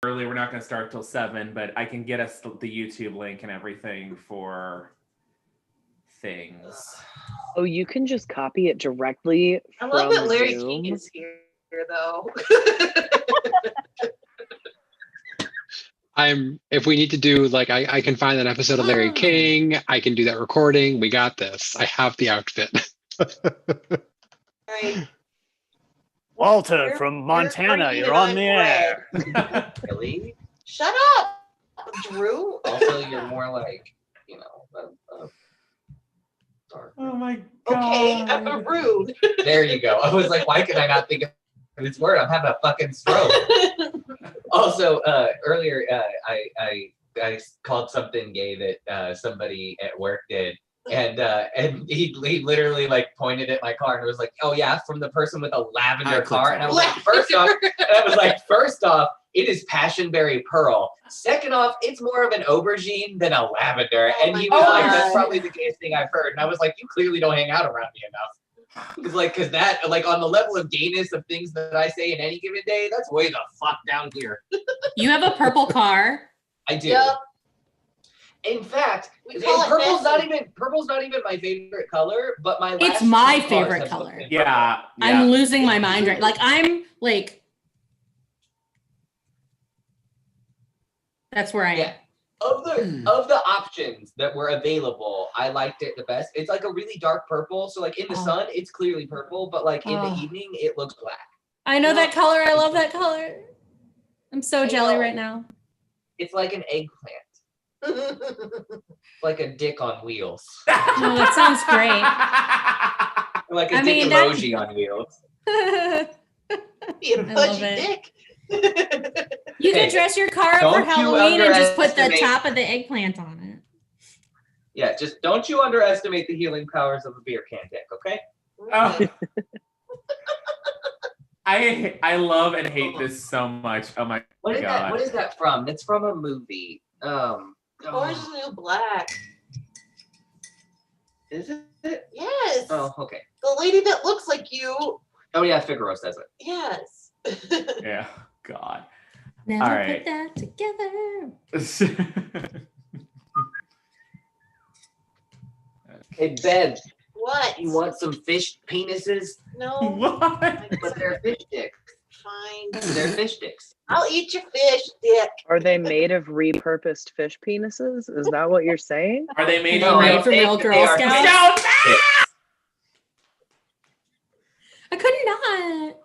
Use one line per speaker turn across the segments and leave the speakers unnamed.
early. We're not going to start till 7, but I can get us the YouTube link and everything for things.
Oh, you can just copy it directly
I
from
love that Larry
Zoom.
King is here though.
If we need to do like I can find an episode of Larry King, I can do that recording. We got this. I have the outfit.
Right.
Walter from Montana, you're on the air.
Really?
Shut up, Drew.
Also, you're more like, you know, dark.
Oh my god.
Okay, I'm rude.
There you go. I was like, why could I not think of this word? I'm having a fucking stroke. Also, earlier, I called something gay that somebody at work did. And he literally like pointed at my car and was like, "Oh yeah, from the person with a lavender car." And I was like, first off, it is passionberry pearl. Second off, it's more of an aubergine than a lavender.
Oh
and he was like,
God.
"That's probably the gayest thing I've heard." And I was like, "You clearly don't hang out around me enough." Because that, like, on the level of gayness of things that I say in any given day, that's way the fuck down here.
You have a purple car.
I do.
Yep.
In fact,
We call it
purple's
messy.
not even my favorite color, but my last
It's my
two cars
favorite
have
color.
been
Yeah.
I'm losing my mind right. Like I'm like. That's where I am.
Yeah. Of the options that were available, I liked it the best. It's like a really dark purple, so like in the sun, it's clearly purple, but like in the evening, it looks black.
I know that color. I love that color. I'm so jelly right now.
It's like an eggplant. Like a dick on wheels.
Oh, that sounds great.
Like a dick emoji on wheels.
Be a
I love
pudgy
it.
dick.
You can dress your car up
don't
for
you
Halloween and just put the
underestimate-
top of the eggplant on it.
Yeah, just don't you underestimate the healing powers of a beer can dick, okay?
Oh. I love and hate this so much. Oh my god.
What is that from? That's from a movie.
Orange is the New Black.
Is it?
Yes.
Oh, okay.
The lady that looks like you.
Oh yeah, Figaro says it.
Yes.
Yeah. God.
Never
All right.
put that together.
Hey Ben,
What?
you want some fish penises?
No.
What?
But they're fish dicks.
Fine.
They're fish dicks.
I'll eat your fish, dick.
Are they made of repurposed fish penises? Is that what you're saying?
Are they made
No,
made
of
from
think
real
that
Girl
they are
Scouts?
fish dicks.
I could not.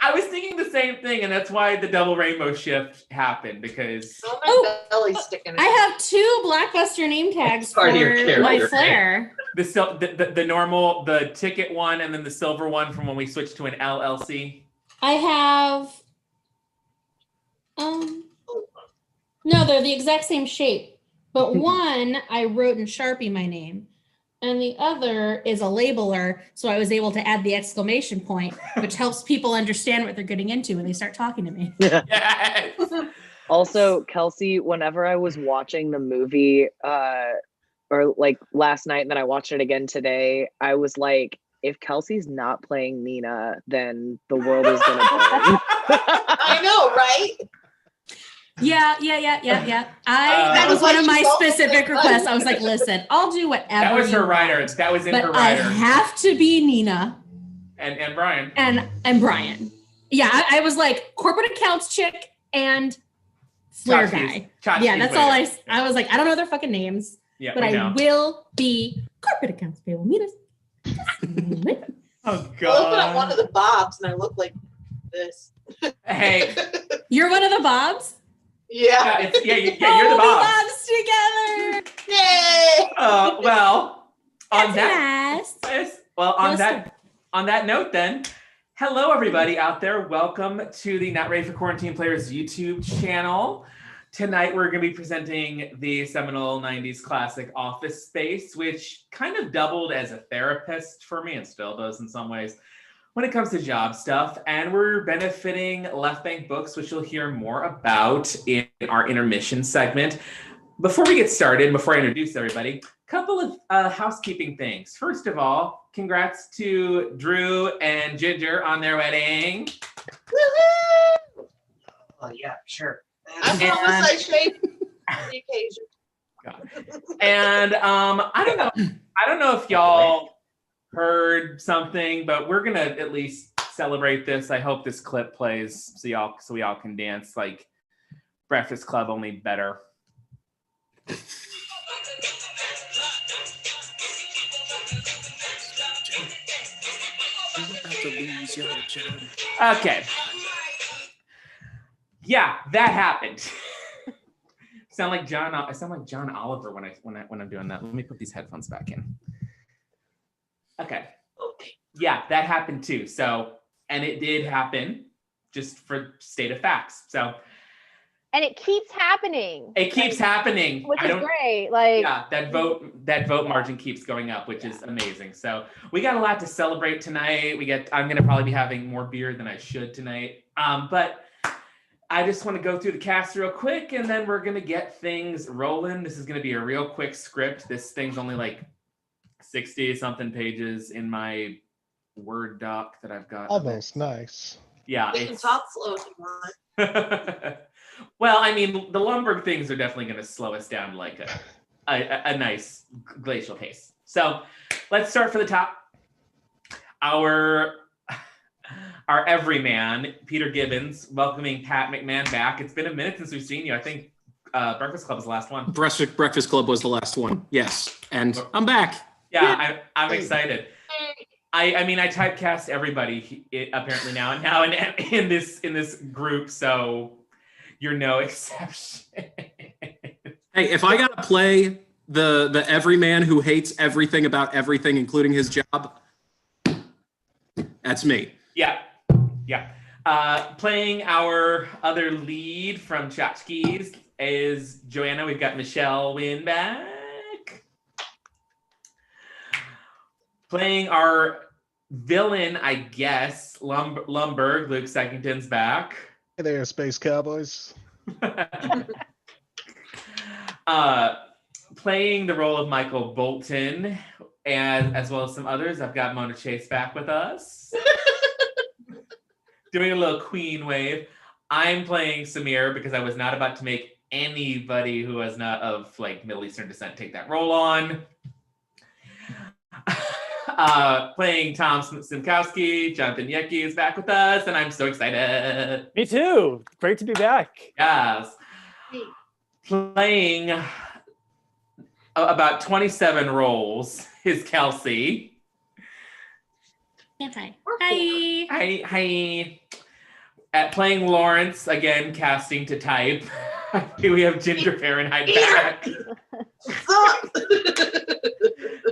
I was thinking the same thing, and that's why the double rainbow shift happened, because
Oh, my belly's sticking out.
I have 2 Blockbuster name tags for
Part of your character.
my flare.
the normal, the ticket one, and then the silver one from when we switched to an LLC.
I have no, they're the exact same shape. But one I wrote in Sharpie my name, and the other is a labeler, so I was able to add the exclamation point, which helps people understand what they're getting into when they start talking to me.
Yes.
Also, Kelsey, whenever I was watching the movie, or like last night, and then I watched it again today, I was like, if Kelsey's not playing Nina, then the world is gonna burn.
I know, right?
Yeah. That was
was
one of
like
my
she felt
specific
like
requests. I was like, listen, I'll do whatever.
That was her
you want,
rider. That was in
but
her
I
rider.
have to be Nina
And Brian.
and Brian. Yeah, I was like corporate accounts chick and flare guy. Yeah, that's all I was like, I don't know their fucking names,
Yeah,
but
we
I
know.
will be corporate accounts payable. Nina.
Oh
I looked at
god.
one of the bobs and I look like this.
Hey.
You're one of the Bobs?
Yeah.
You're the
We'll be
boss.
Bobs together.
Yay!
Well, on
That's
that.
nice.
Yes. Well, on that note, then, hello everybody out there. Welcome to the Not Ready for Quarantine Players YouTube channel. Tonight we're going to be presenting the seminal 90s classic Office Space, which kind of doubled as a therapist for me and still does in some ways when it comes to job stuff. And we're benefiting Left Bank Books, which you'll hear more about in our intermission segment. Before we get started, before I introduce everybody, a couple of housekeeping things. First of all, congrats to Drew and Ginger on their wedding.
Woohoo!
Oh yeah, sure.
I promise I shave the occasion.
And I don't know if y'all heard something, but we're gonna at least celebrate this. I hope this clip plays so we all can dance like Breakfast Club, only better. Okay. Yeah, that happened. I sound like John Oliver when I'm doing that. Let me put these headphones back in. Okay. Yeah, that happened too. So, and it did happen, just for state of facts. So,
and it keeps happening.
It keeps happening.
Which is great. Like,
yeah, that vote margin keeps going up, which is amazing. So we got a lot to celebrate tonight. I'm gonna probably be having more beer than I should tonight. But I just want to go through the cast real quick, and then we're gonna get things rolling. This is gonna be a real quick script. This thing's only like 60 something pages in my Word doc that I've got.
Oh, that's nice.
Yeah,
You can talk slow if you want.
Well, I mean, the Lumberg things are definitely going to slow us down to like a nice glacial pace. So let's start for the top. Our everyman, Peter Gibbons, welcoming Pat McMahon back. It's been a minute since we've seen you. I think Breakfast Club was the last one.
Breakfast Club was the last one. Yes, and I'm back.
Yeah, I'm excited. I mean, I typecast everybody apparently now in this group, so you're no exception.
Hey, if I gotta play the everyman who hates everything about everything, including his job, that's me.
Yeah. Playing our other lead from Tchotchkes is Joanna. We've got Michelle Winback. Playing our villain, I guess, Lumberg, Luke Seckington's back.
Hey there, Space Cowboys.
Playing the role of Michael Bolton, and as well as some others, I've got Mona Chase back with us. Doing a little queen wave. I'm playing Samir because I was not about to make anybody who was not of like Middle Eastern descent take that role on. Playing Tom Simkowski, Jonathan Yecki is back with us, and I'm so excited.
Me too. Great to be back.
Yes. Playing about 27 roles is Kelsey.
And hi.
Hi. At playing Lawrence, again, casting to type. We have Ginger Fahrenheit back.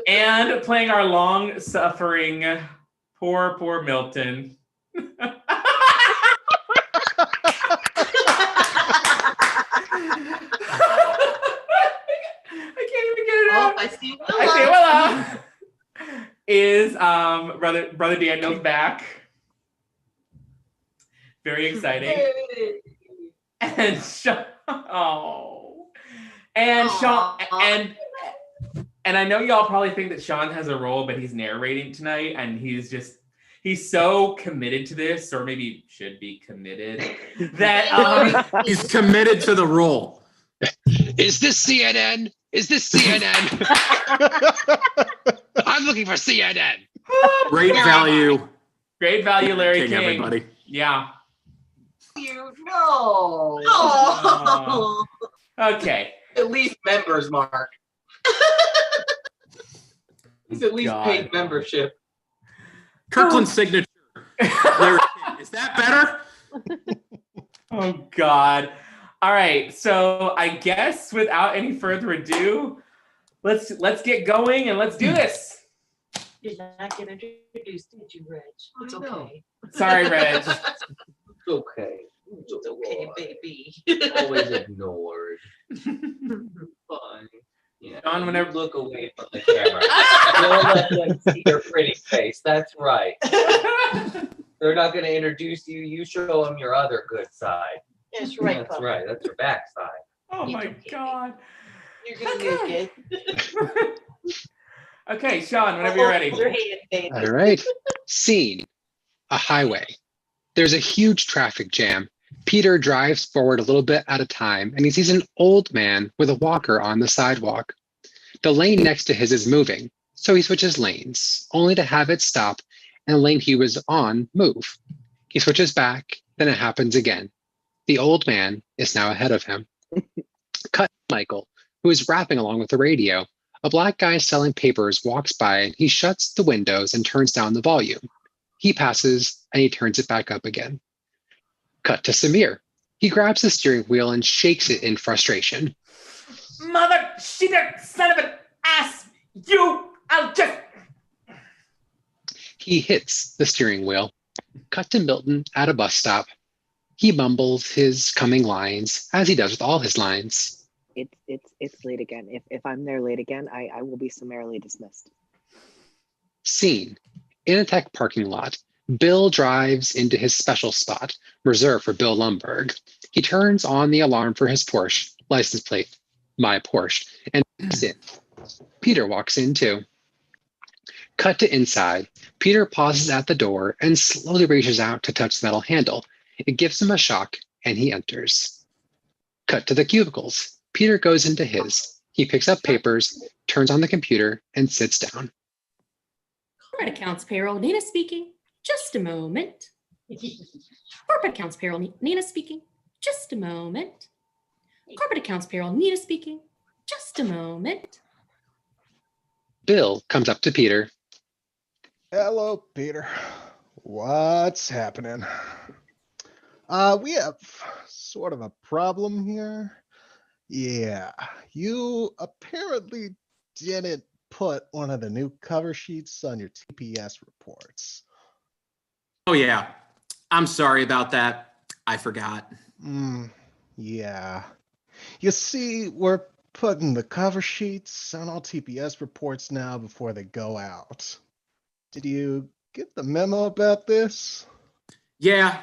And playing our long-suffering, poor Milton. I can't even get it out.
I see Willa.
Is brother Daniel's back. Very exciting. And Sean. And I know y'all probably think that Sean has a role, but he's narrating tonight, and he's so committed to this, or maybe should be committed, that
he's committed to the role.
Is this CNN? I'm looking for CNN.
Great value.
Great value, Larry King.
Everybody.
Yeah.
You know.
Oh.
Okay.
At least members, Mark. He's at least paid membership.
Kirkland's signature. Larry King. Is that better?
Oh God. All right. So I guess without any further ado, let's get going and let's do this.
You're not getting introduced, did you, Reg? It's okay.
Sorry, Reg.
It's okay.
It's okay, baby.
Always ignored. Fine. Yeah.
John, whenever
look away from the camera, don't let them see your pretty face. That's right. They're not going to introduce you. You show them your other good side.
That's right.
That's
Papa.
right. That's your backside.
Oh my God.
You're gonna make it.
Okay, Sean, whenever you're ready.
Your hand, baby.
All right. Scene: a highway. There's a huge traffic jam, Peter drives forward a little bit at a time, and he sees an old man with a walker on the sidewalk. The lane next to his is moving, so he switches lanes, only to have it stop and the lane he was on move. He switches back, then it happens again. The old man is now ahead of him. Cut to Michael, who is rapping along with the radio. A black guy selling papers walks by and he shuts the windows and turns down the volume. He passes and he turns it back up again. Cut to Samir. He grabs the steering wheel and shakes it in frustration.
Mother shitter son of an ass! I'll just...
He hits the steering wheel. Cut to Milton at a bus stop. He mumbles his coming lines, as he does with all his lines.
It's late again. If I'm there late again, I will be summarily dismissed.
Scene. In a tech parking lot, Bill drives into his special spot, reserved for Bill Lumberg. He turns on the alarm for his Porsche, license plate, my Porsche, and walks in. Peter walks in too. Cut to inside. Peter pauses at the door and slowly reaches out to touch the metal handle. It gives him a shock, and he enters. Cut to the cubicles. Peter goes into his. He picks up papers, turns on the computer, and sits down.
Corporate accounts payroll, Nina speaking. Just a moment. Corporate accounts payroll, Nina speaking. Just a moment. Corporate accounts payroll, Nina speaking. Just a moment.
Bill comes up to Peter.
Hello, Peter. What's happening? We have sort of a problem here. Yeah, you apparently didn't put one of the new cover sheets on your TPS reports.
Oh, yeah. I'm sorry about that. I forgot.
Yeah. You see, we're putting the cover sheets on all TPS reports now before they go out. Did you get the memo about this?
Yeah.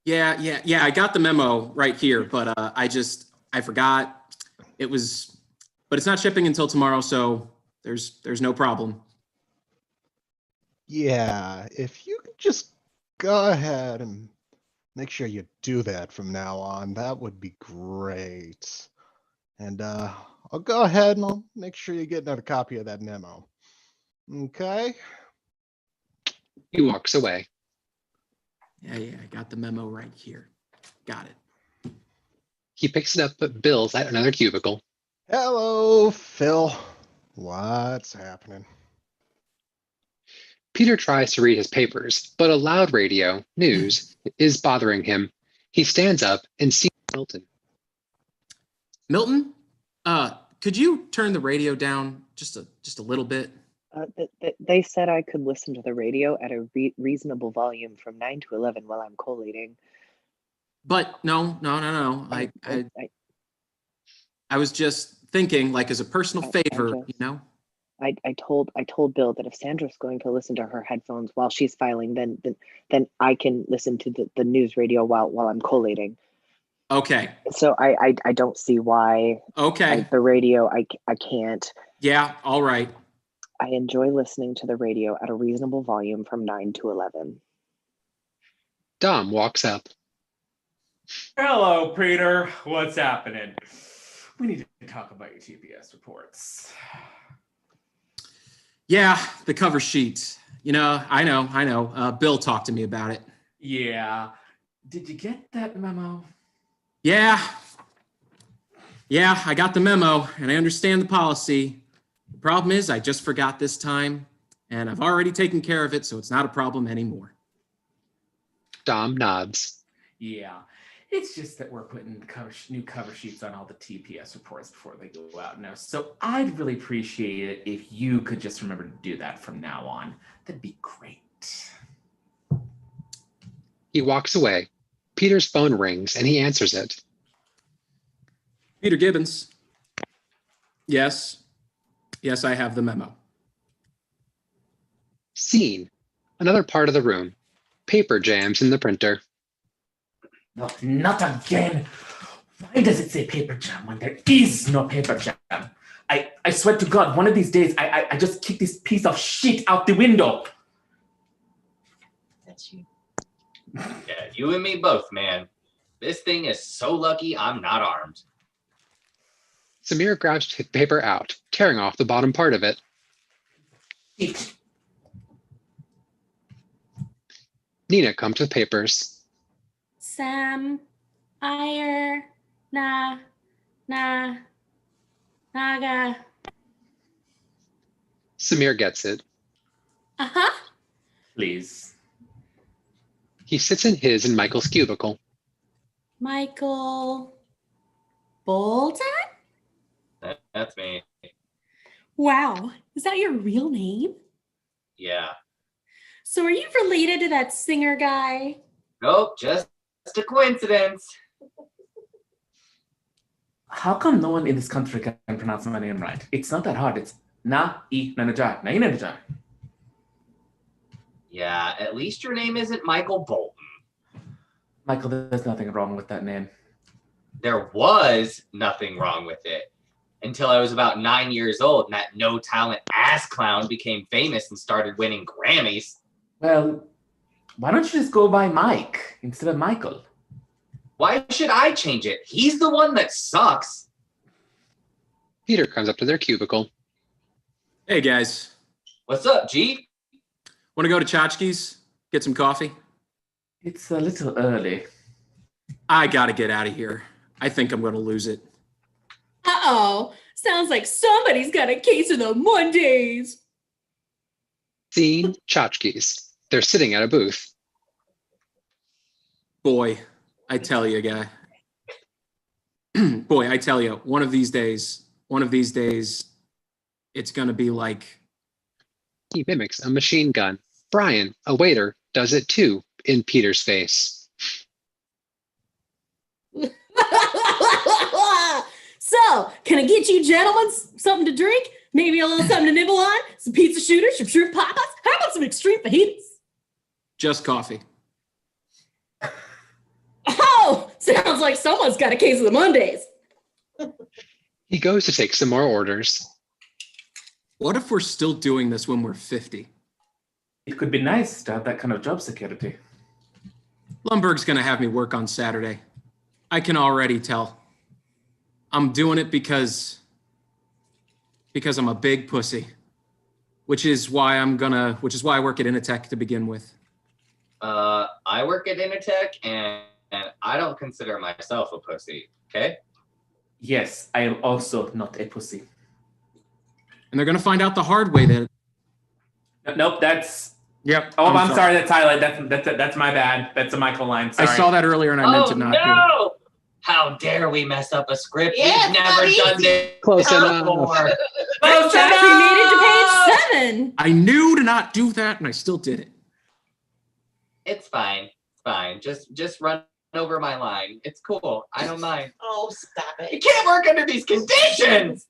I got the memo right here, but I forgot. But it's not shipping until tomorrow, so there's no problem.
Yeah, if you could just go ahead and make sure you do that from now on, that would be great. And I'll go ahead and I'll make sure you get another copy of that memo. Okay?
He walks away.
Yeah, I got the memo right here. Got it.
He picks it up at Bill's at another cubicle.
Hello, Phil. What's happening?
Peter tries to read his papers, but a loud radio, news, is bothering him. He stands up and sees Milton.
Milton, could you turn the radio down just a little bit?
They said I could listen to the radio at a reasonable volume from 9 to 11 while I'm collating.
But no. I was just thinking, like, as a personal favor, you know?
I told Bill that if Sandra's going to listen to her headphones while she's filing, then I can listen to the news radio while I'm collating.
Okay.
So I don't see why.
Okay.
The radio I can't.
Yeah. All right.
I enjoy listening to the radio at a reasonable volume from 9 to 11.
Dom walks up.
Hello, Peter. What's happening? We need to talk about your TPS reports.
Yeah, the cover sheet. You know, I know. Bill talked to me about it.
Yeah. Did you get that memo?
Yeah, I got the memo and I understand the policy. The problem is I just forgot this time and I've already taken care of it, so it's not a problem anymore.
Dom nods.
Yeah. It's just that we're putting new cover sheets on all the TPS reports before they go out now. So I'd really appreciate it if you could just remember to do that from now on. That'd be great.
He walks away. Peter's phone rings and he answers it.
Peter Gibbons. Yes, I have the memo.
Scene. Another part of the room. Paper jams in the printer.
No, not again. Why does it say paper jam when there is no paper jam? I swear to God, one of these days, I just kick this piece of shit out the window.
That's you.
Yeah, you and me both, man. This thing is so lucky I'm not armed.
Samir grabs paper out, tearing off the bottom part of it. Nina comes with papers.
Sam, Iyer, Naga.
Samir gets it.
Uh-huh.
Please.
He sits in his and Michael's cubicle.
Michael Bolton?
That's me.
Wow. Is that your real name?
Yeah.
So are you related to that singer guy?
Nope, just a coincidence.
How come no one in this country can pronounce my name right? It's not that hard. It's Na-i-na-na-jai.
Yeah, at least your name isn't Michael Bolton.
Michael, there's nothing wrong with that name.
There was nothing wrong with it until I was about 9 years old and that no talent ass clown became famous and started winning Grammys.
Well, why don't you just go by Mike instead of Michael?
Why should I change it? He's the one that sucks.
Peter comes up to their cubicle.
Hey, guys.
What's up, G?
Want to go to Tchotchke's? Get some coffee?
It's a little early.
I got to get out of here. I think I'm going to lose it.
Uh-oh. Sounds like somebody's got a case of the Mondays.
Scene, Tchotchke's. They're sitting at a booth.
Boy, I tell you, guy. Boy, I tell you, one of these days, it's going to be like...
He mimics a machine gun. Brian, a waiter, does it too, in Peter's face.
So, can I get you gentlemen something to drink? Maybe a little something to nibble on? Some pizza shooters, some shrimp Popeyes? How about some extreme fajitas?
Just coffee.
Oh, sounds like someone's got a case of the Mondays.
He goes to take some more orders.
What if we're still doing this when we're 50?
It could be nice to have that kind of job security.
Lumberg's going to have me work on Saturday. I can already tell. I'm doing it because I'm a big pussy, which is why I work at Initech to begin with.
I work at Initech and I don't consider myself a pussy, okay?
Yes, I am also not a pussy.
And they're going to find out the hard way that...
Nope, that's...
Yep.
Oh, I'm sorry, that's highlight. That's my bad. That's a Michael line. Sorry.
I saw that earlier and I meant to not do it.
No! How dare we mess up a script?
Yeah,
We've never done this
Close enough.
before.
Well, Jack, we made it to page 7.
I knew to not do that and I still did it.
It's fine. It's fine. Just run over my line. It's cool. I don't mind.
Oh, stop
You
it.
can't work under these conditions.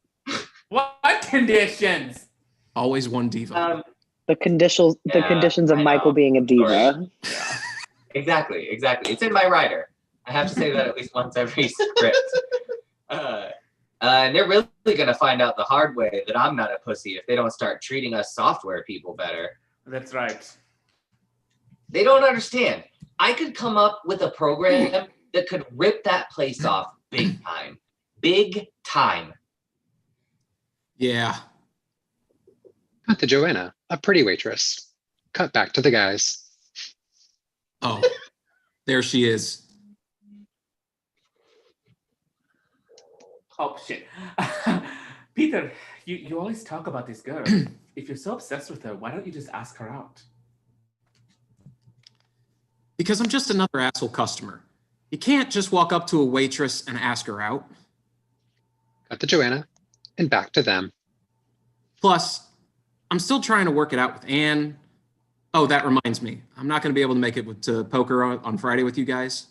What conditions?
Always one diva.
The conditions
Yeah,
of
I
Michael
know.
being a diva.
Exactly. It's in my writer. I have to say that at least once every script. And they're really gonna find out the hard way that I'm not a pussy if they don't start treating us software people better.
That's right.
They don't understand. I could come up with a program that could rip that place off big time. Big time.
Yeah.
Cut to Joanna, a pretty waitress. Cut back to the guys.
Oh, there she is.
Oh, shit. Peter, you always talk about this girl. If you're so obsessed with her, why don't you just ask her out?
Because I'm just another asshole customer. You can't just walk up to a waitress and ask her out.
Cut to Joanna, and back to them.
Plus, I'm still trying to work it out with Anne. Oh, that reminds me. I'm not going to be able to make it to poker on Friday with you guys.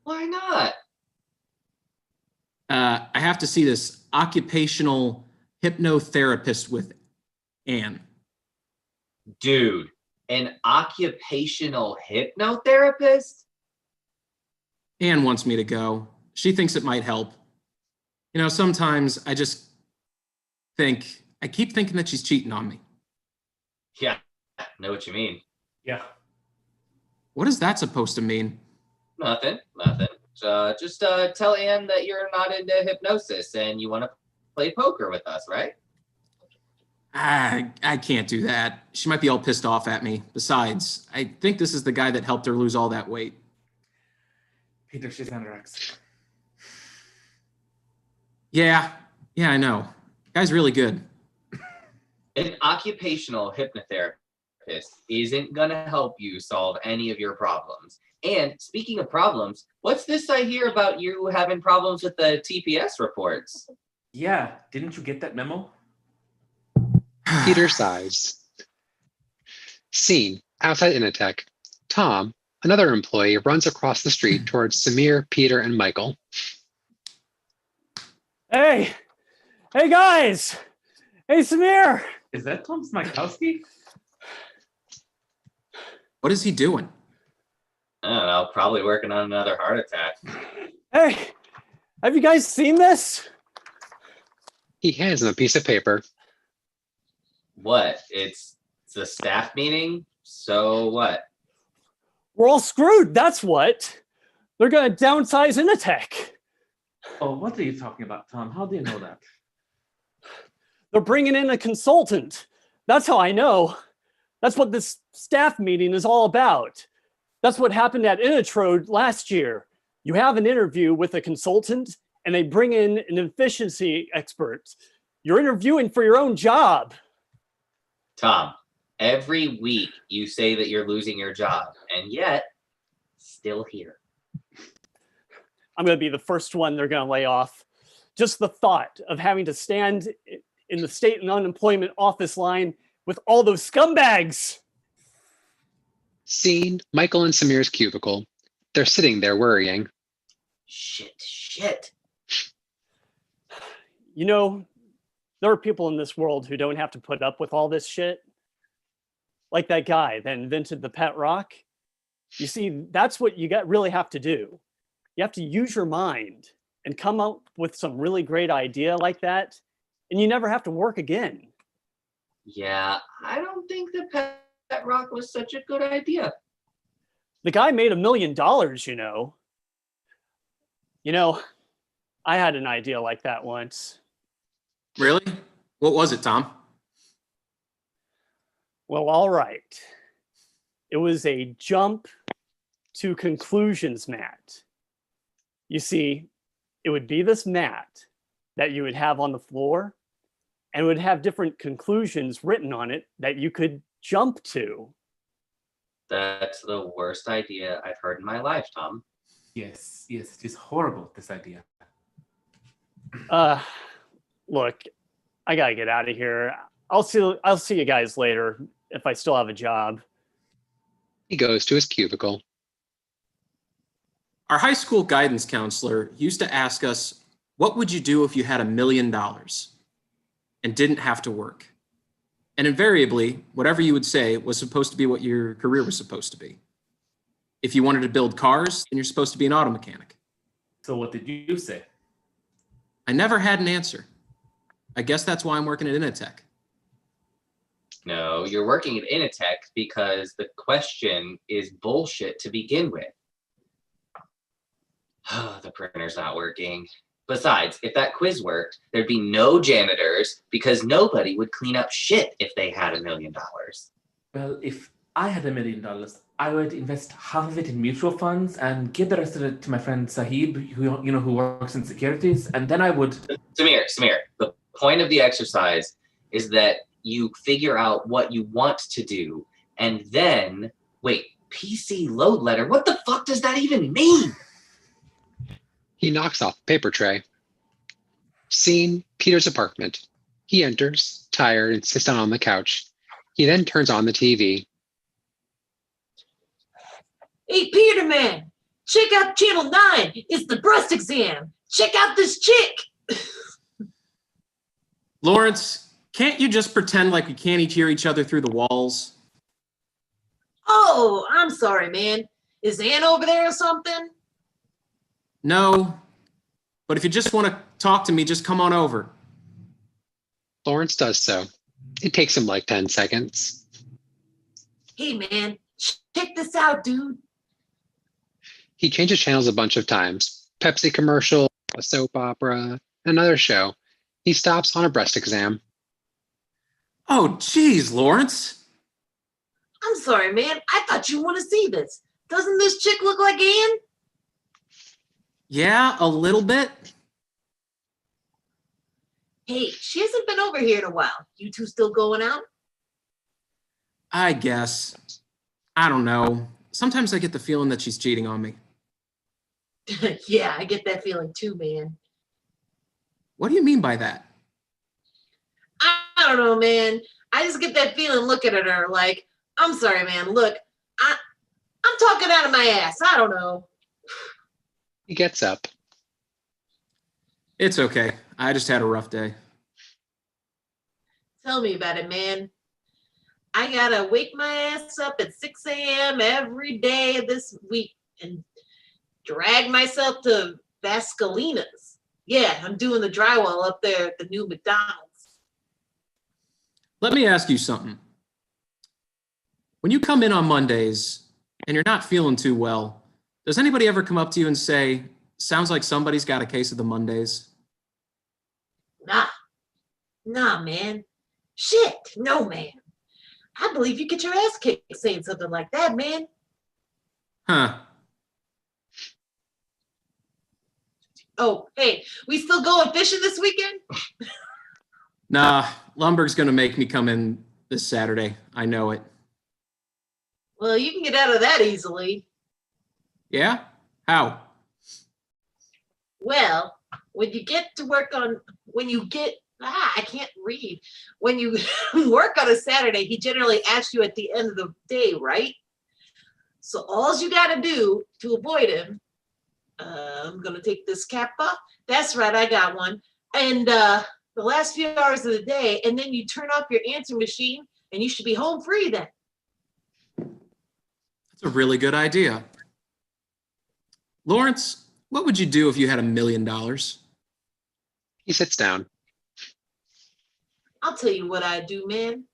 Why not?
I have to see this occupational hypnotherapist with Anne.
Dude, an occupational hypnotherapist?
Anne wants me to go. She thinks it might help. You know, sometimes I keep thinking that she's cheating on me.
Yeah, I know what you mean.
Yeah.
What is that supposed to mean?
Nothing. Just tell Anne that you're not into hypnosis and you want to play poker with us, right?
I can't do that. She might be all pissed off at me. Besides, I think this is the guy that helped her lose all that weight.
Peter, she's anorexic.
Yeah, I know. Guy's really good.
An occupational hypnotherapist isn't going to help you solve any of your problems. And speaking of problems, what's this I hear about you having problems with the TPS reports?
Yeah, didn't you get that memo?
Peter sighs. Scene outside Initech. Tom, another employee, runs across the street towards Samir, Peter, and Michael.
Hey guys! Hey, Samir!
Is that Tom Smikowski?
What is he doing?
I don't know, probably working on another heart attack.
Hey, have you guys seen this?
He hands him a piece of paper.
What? It's a staff meeting? So what?
We're all screwed, that's what. They're gonna downsize Initech.
Oh, what are you talking about, Tom? How do you know that?
They're bringing in a consultant. That's how I know. That's what this staff meeting is all about. That's what happened at Initrode last year. You have an interview with a consultant and they bring in an efficiency expert. You're interviewing for your own job.
Tom, every week you say that you're losing your job, and yet, still here.
I'm going to be the first one they're going to lay off. Just the thought of having to stand in the state and unemployment office line with all those scumbags.
Scene, Michael and Samir's cubicle. They're sitting there worrying.
Shit.
You know, there are people in this world who don't have to put up with all this shit. Like that guy that invented the pet rock. You see, that's what you really have to do. You have to use your mind and come up with some really great idea like that, and you never have to work again.
Yeah, I don't think the pet rock was such a good idea.
The guy made $1 million, you know. You know, I had an idea like that once.
Really? What was it, Tom?
Well, all right. It was a jump to conclusions mat. You see, it would be this mat that you would have on the floor, and it would have different conclusions written on it that you could jump to.
That's the worst idea I've heard in my life, Tom.
Yes, it is horrible, this idea.
Look, I gotta get out of here. I'll see you guys later if I still have a job.
He goes to his cubicle.
Our high school guidance counselor used to ask us, what would you do if you had $1 million and didn't have to work? And invariably, whatever you would say was supposed to be what your career was supposed to be. If you wanted to build cars, then you're supposed to be an auto mechanic.
So what did you say?
I never had an answer. I guess that's why I'm working at Initech.
No, you're working at Initech because the question is bullshit to begin with. The printer's not working. Besides, if that quiz worked, there'd be no janitors because nobody would clean up shit if they had $1 million.
Well, if I had $1 million, I would invest half of it in mutual funds and give the rest of it to my friend Sahib, who works in securities, and then I would.
Samir, the point of the exercise is that you figure out what you want to do, and then wait, PC load letter. What the fuck does that even mean?
He knocks off a paper tray. Scene, Peter's apartment. He enters, tired, and sits down on the couch. He then turns on the TV.
Hey, Peter man, check out channel 9. It's the breast exam. Check out this chick.
Lawrence, can't you just pretend like we can't hear each other through the walls?
Oh, I'm sorry, man. Is Ann over there or something?
No, but if you just want to talk to me, just come on over.
Lawrence does so. It takes him like 10 seconds.
Hey, man, check this out, dude.
He changes channels a bunch of times. Pepsi commercial, a soap opera, another show. He stops on a breast exam.
Oh, geez, Lawrence.
I'm sorry, man. I thought you want to see this. Doesn't this chick look like Anne?
Yeah, a little bit.
Hey, she hasn't been over here in a while. You two still going out?
I guess. I don't know. Sometimes I get the feeling that she's cheating on me.
Yeah, I get that feeling too, man.
What do you mean by that?
I don't know, man. I just get that feeling looking at her like, I'm sorry, man. Look, I'm talking out of my ass. I don't know.
He gets up.
It's okay. I just had a rough day.
Tell me about it, man. I gotta wake my ass up at 6 a.m. every day this week and drag myself to Vascalina's. Yeah, I'm doing the drywall up there at the new McDonald's.
Let me ask you something. When you come in on Mondays and you're not feeling too well, does anybody ever come up to you and say, sounds like somebody's got a case of the Mondays?
Nah, man. Shit, no, man. I believe you get your ass kicked saying something like that, man.
Huh.
Oh, hey, we still going fishing this weekend?
Nah, Lumberg's gonna make me come in this Saturday. I know it.
Well, you can get out of that easily.
Yeah? How?
Well, when you get to work on, I can't read. When you work on a Saturday, he generally asks you at the end of the day, right? So all you got to do to avoid him, I'm going to take this cap off. That's right, I got one. And the last few hours of the day, and then you turn off your answering machine, and you should be home free then.
That's a really good idea. Lawrence, what would you do if you had $1 million?
He sits down.
I'll tell you what I do, man.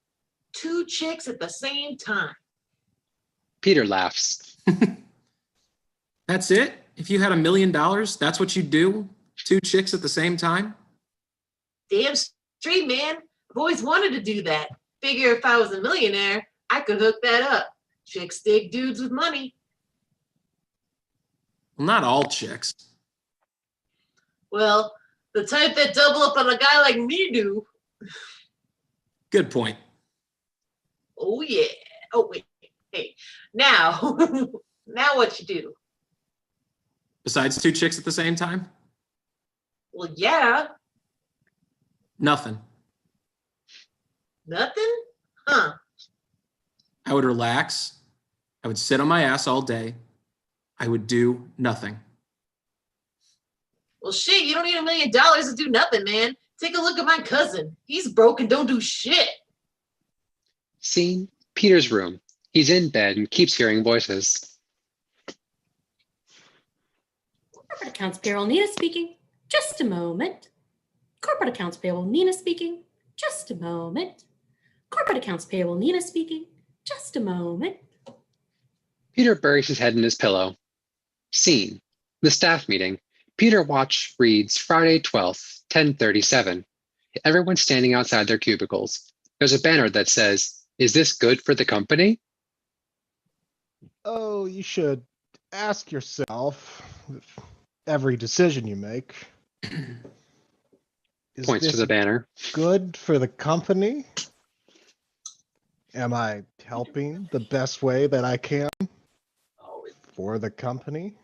2 chicks at the same time.
Peter laughs.
That's it? If you had $1 million, that's what you'd do? 2 chicks at the same time?
Damn straight, man. I've always wanted to do that. Figure if I was a millionaire, I could hook that up. Chicks dig dudes with money.
Well, not all chicks.
Well, the type that double up on a guy like me do.
Good point.
Oh, yeah. Oh, wait. Hey, now, now what you do?
Besides 2 chicks at the same time?
Well, yeah.
Nothing.
Nothing? Huh.
I would relax. I would sit on my ass all day. I would do nothing.
Well, shit, you don't need $1 million to do nothing, man. Take a look at my cousin. He's broke and don't do shit.
Scene, Peter's room. He's in bed and keeps hearing voices.
Corporate accounts payroll, Nina speaking. Just a moment. Corporate accounts payable, Nina speaking. Just a moment. Corporate accounts payable, Nina speaking. Just a moment.
Peter buries his head in his pillow. Scene, the staff meeting. Peter Watch reads Friday 12th, 10:37. Everyone's standing outside their cubicles. There's a banner that says, "Is this good for the company?"
Oh, you should ask yourself if every decision you make. Is
Points to
this
the banner.
good for the company? Am I helping the best way that I can for the company?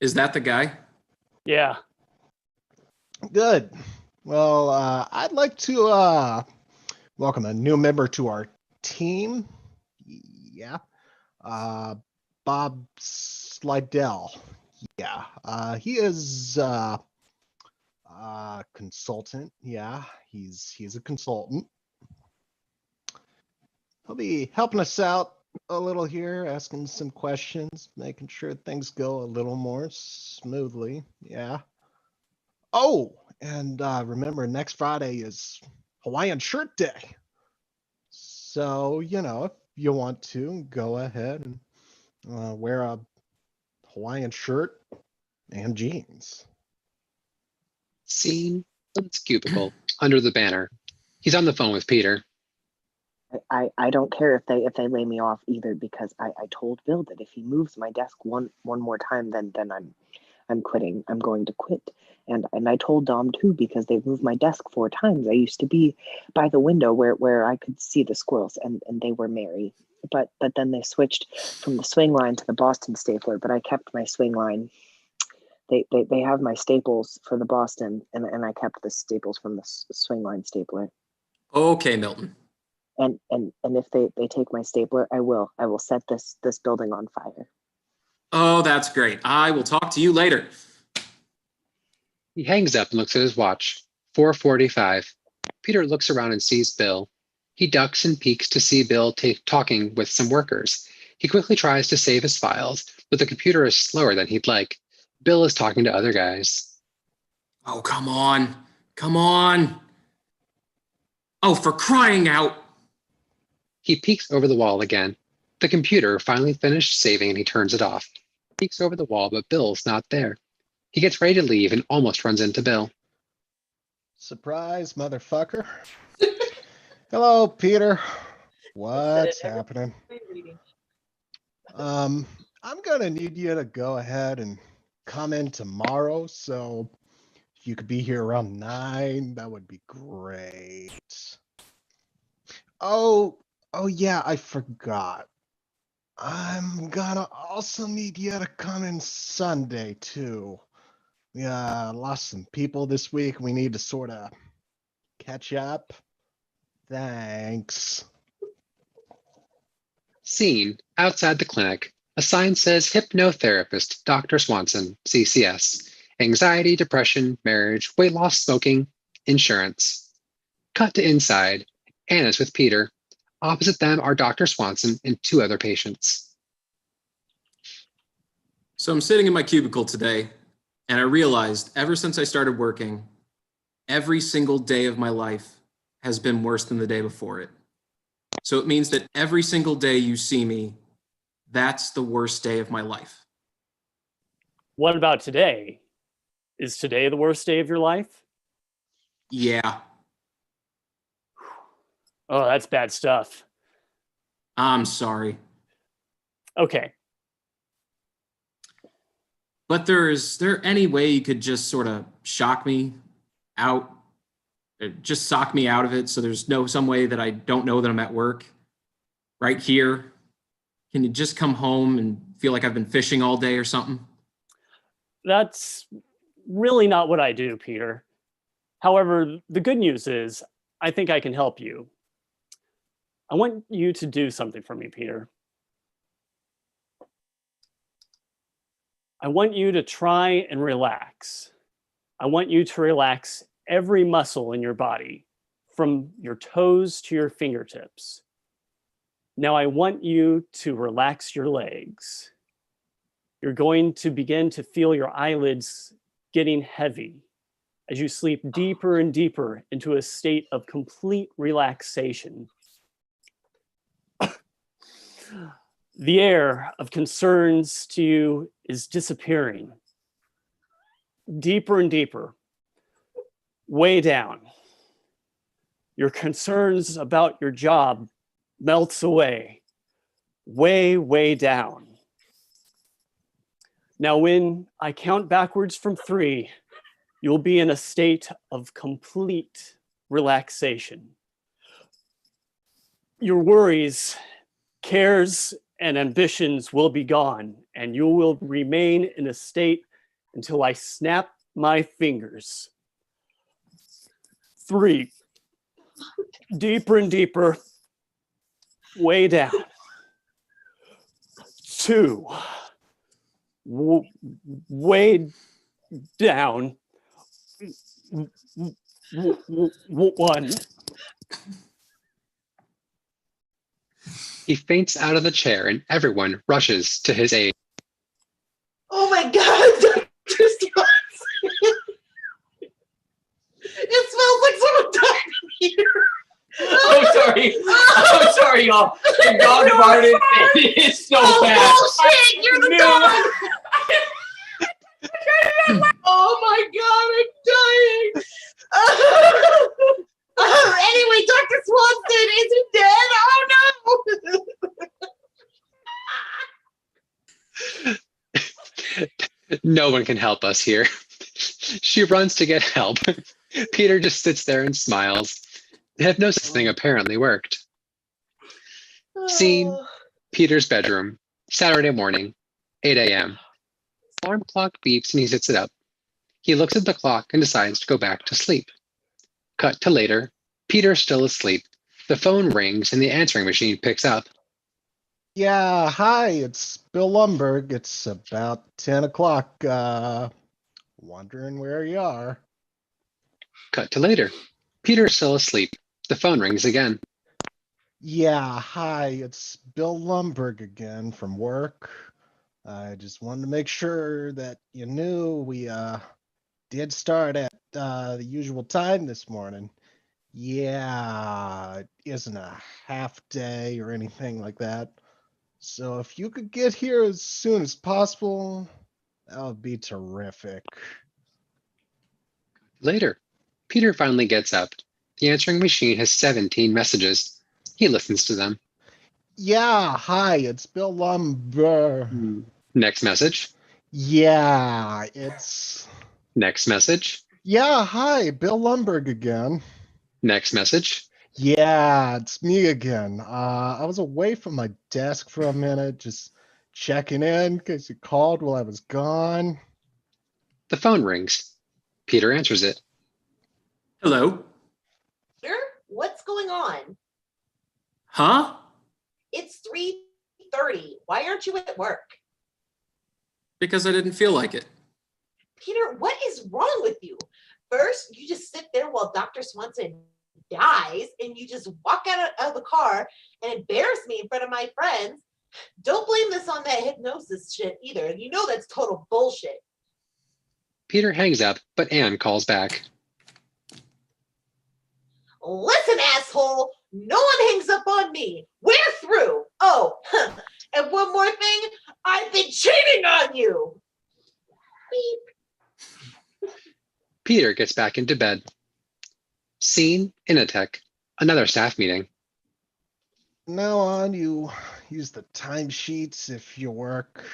Is that the guy?
Yeah.
Good. Well, I'd like to welcome a new member to our team. Yeah. Bob Slidell. Yeah. He is consultant. Yeah. He's a consultant. He'll be helping us out a little here, asking some questions, making sure things go a little more smoothly. Yeah. Oh, and remember, next Friday is Hawaiian Shirt Day. So, if you want to, go ahead and wear a Hawaiian shirt, and jeans.
Scene from his cubicle under the banner. He's on the phone with Peter.
I don't care if they lay me off either, because I told Bill that if he moves my desk one more time, then I'm quitting. I'm going to quit. And I told Dom too, because they've moved my desk 4 times. I used to be by the window where I could see the squirrels, and they were merry. But then they switched from the swing line to the Boston stapler, but I kept my swing line. They have my staples for the Boston, and I kept the staples from the swing line stapler.
Okay, Milton.
And if they take my stapler, I will set this building on fire.
Oh, that's great. I will talk to you later.
He hangs up and looks at his watch. 4:45. Peter looks around and sees Bill. He ducks and peeks to see Bill talking with some workers. He quickly tries to save his files, but the computer is slower than he'd like. Bill is talking to other guys.
Oh, come on. Come on. Oh, for crying out.
He peeks over the wall again. The computer finally finished saving and he turns it off. He peeks over the wall, but Bill's not there. He gets ready to leave and almost runs into Bill.
Surprise, motherfucker. Hello, Peter. What's happening? I'm gonna need you to go ahead and come in tomorrow, so if you could be here around 9, that would be great. Oh yeah, I forgot. I'm gonna also need you to come in Sunday too. We lost some people this week. We need to sort of catch up. Thanks.
Scene outside the clinic. A sign says hypnotherapist Dr. Swanson, CCS. Anxiety, depression, marriage, weight loss, smoking, insurance. Cut to inside. Anna's with Peter. Opposite them are Dr. Swanson and 2 other patients.
So I'm sitting in my cubicle today, and I realized ever since I started working, every single day of my life has been worse than the day before it. So it means that every single day you see me, that's the worst day of my life.
What about today? Is today the worst day of your life?
Yeah,
Oh, that's bad stuff.
I'm sorry.
Okay.
But is there any way you could just sort of shock me out? Just sock me out of it so there's some way that I don't know that I'm at work right here? Can you just come home and feel like I've been fishing all day or something?
That's really not what I do, Peter. However, the good news is I think I can help you. I want you to do something for me, Peter. I want you to try and relax. I want you to relax every muscle in your body, from your toes to your fingertips. Now I want you to relax your legs. You're going to begin to feel your eyelids getting heavy as you sleep deeper and deeper into a state of complete relaxation. The air of concerns to you is disappearing. Deeper and deeper, way down. Your concerns about your job melts away, way, way down. Now, when I count backwards from 3, you'll be in a state of complete relaxation. Your worries, cares, and ambitions will be gone, and you will remain in a state until I snap my fingers. 3, deeper and deeper, way down. 2, way down. 1.
He faints out of the chair and everyone rushes to his aid.
Oh my God, Dr. Swanson. It smells like someone died in here.
Oh, sorry. Oh, sorry, y'all. The dog farted. It's so bad.
Bullshit, you're the dog.
No one can help us here. She runs to get help. Peter just sits there and smiles. The hypnosis thing apparently worked. Scene, Peter's bedroom, Saturday morning, 8 a.m. Alarm clock beeps and he sits it up. He looks at the clock and decides to go back to sleep. Cut to later. Peter's still asleep. The phone rings and the answering machine picks up.
Yeah, hi, it's Bill Lumberg. It's about 10 o'clock. Wondering where you are.
Cut to later. Peter's still asleep. The phone rings again.
Yeah, hi, it's Bill Lumberg again from work. I just wanted to make sure that you knew we did start at the usual time this morning. Yeah, it isn't a half day or anything like that. So if you could get here as soon as possible, that would be terrific.
Later. Peter finally gets up. The answering machine has 17 messages. He listens to them.
Yeah, hi, it's Bill Lumber.
Next message.
Yeah, it's...
Next message.
Yeah, hi, Bill Lumberg again.
Next message.
Yeah, it's me again. I was away from my desk for a minute, just checking in because you called while I was gone.
The phone rings. Peter answers it.
Hello?
Peter, what's going on?
Huh?
It's 3:30. Why aren't you at work?
Because I didn't feel like it.
Peter, what is wrong with you? First, you just sit there while Dr. Swanson dies, and you just walk out of the car and embarrass me in front of my friends. Don't blame this on that hypnosis shit either. You know that's total bullshit.
Peter hangs up, but Anne calls back.
Listen, asshole, no one hangs up on me. We're through. Oh, and one more thing, I've been cheating on you. Beep.
Peter gets back into bed. Scene, Initech. Another staff meeting.
Now on, you use the timesheets if you work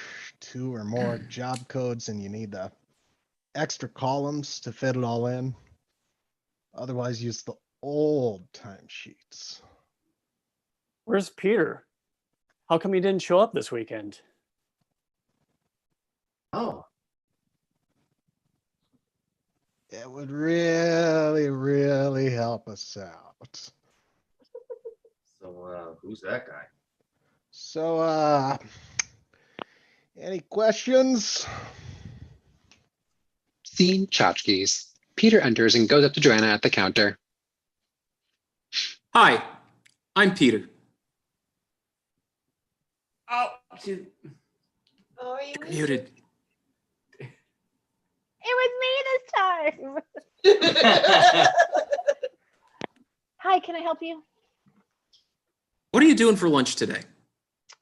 2 or more job codes and you need the extra columns to fit it all in. Otherwise, use the old timesheets.
Where's Peter? How come he didn't show up this weekend?
Oh,
It would really, really help us out.
so who's that guy?
So, any questions?
Scene, Tchotchkes. Peter enters and goes up to Joanna at the counter.
Hi, I'm Peter.
Oh, she's...
Oh, are you
Muted.
It was me this time. Hi, can I help you?
What are you doing for lunch today?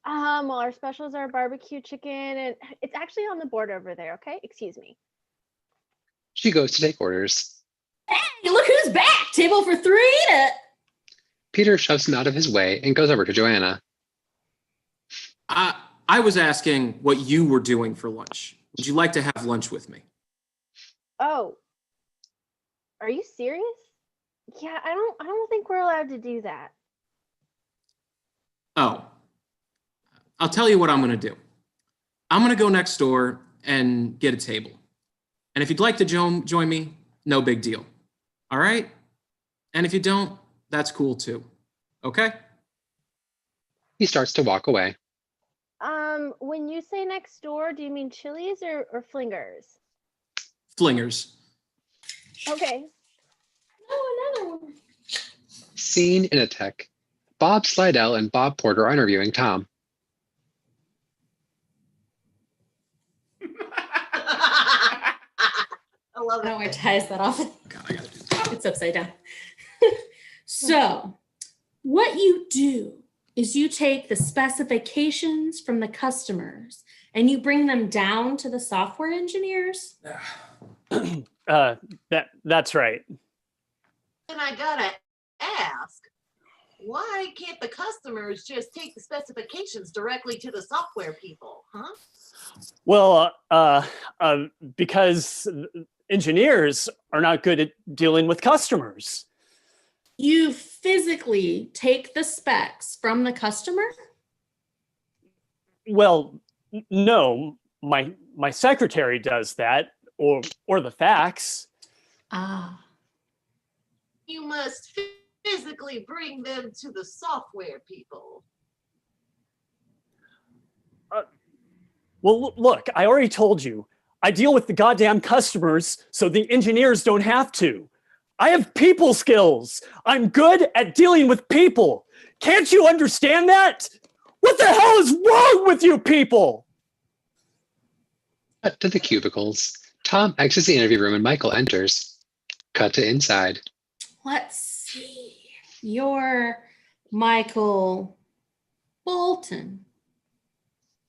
Well, our specials are barbecue chicken, and it's actually on the board over there. Okay, excuse me.
She goes to take orders.
Hey, look who's back! Table for three.
Peter shoves him out of his way and goes over to Joanna.
I was asking what you were doing for lunch. Would you like to have lunch with me?
Oh, are you serious? Yeah, I don't think we're allowed to do that.
Oh, I'll tell you what I'm going to do. I'm going to go next door and get a table. And if you'd like to join me, no big deal. All right? And if you don't, that's cool too. Okay?
He starts to walk away.
When you say next door, do you mean Chili's or Flingers?
Flingers.
Okay.
Oh, another one.
Scene, Initech. Bob Slidell and Bob Porter are interviewing Tom.
I love
I don't know
it.
where ties that off.
God, I gotta do that.
It's upside down. So, what you do is you take the specifications from the customers and you bring them down to the software engineers.
That's right.
And I gotta ask, why can't the customers just take the specifications directly to the software people, huh?
Well, because engineers are not good at dealing with customers.
You physically take the specs from the customer?
Well, no, my secretary does that, or the fax.
Ah.
You must physically bring them to the software people.
Well, look, I already told you. I deal with the goddamn customers, so the engineers don't have to. I have people skills. I'm good at dealing with people. Can't you understand that? What the hell is wrong with you people?
Cut to the cubicles. Tom exits the interview room and Michael enters. Cut to inside.
Let's see. You're Michael Bolton.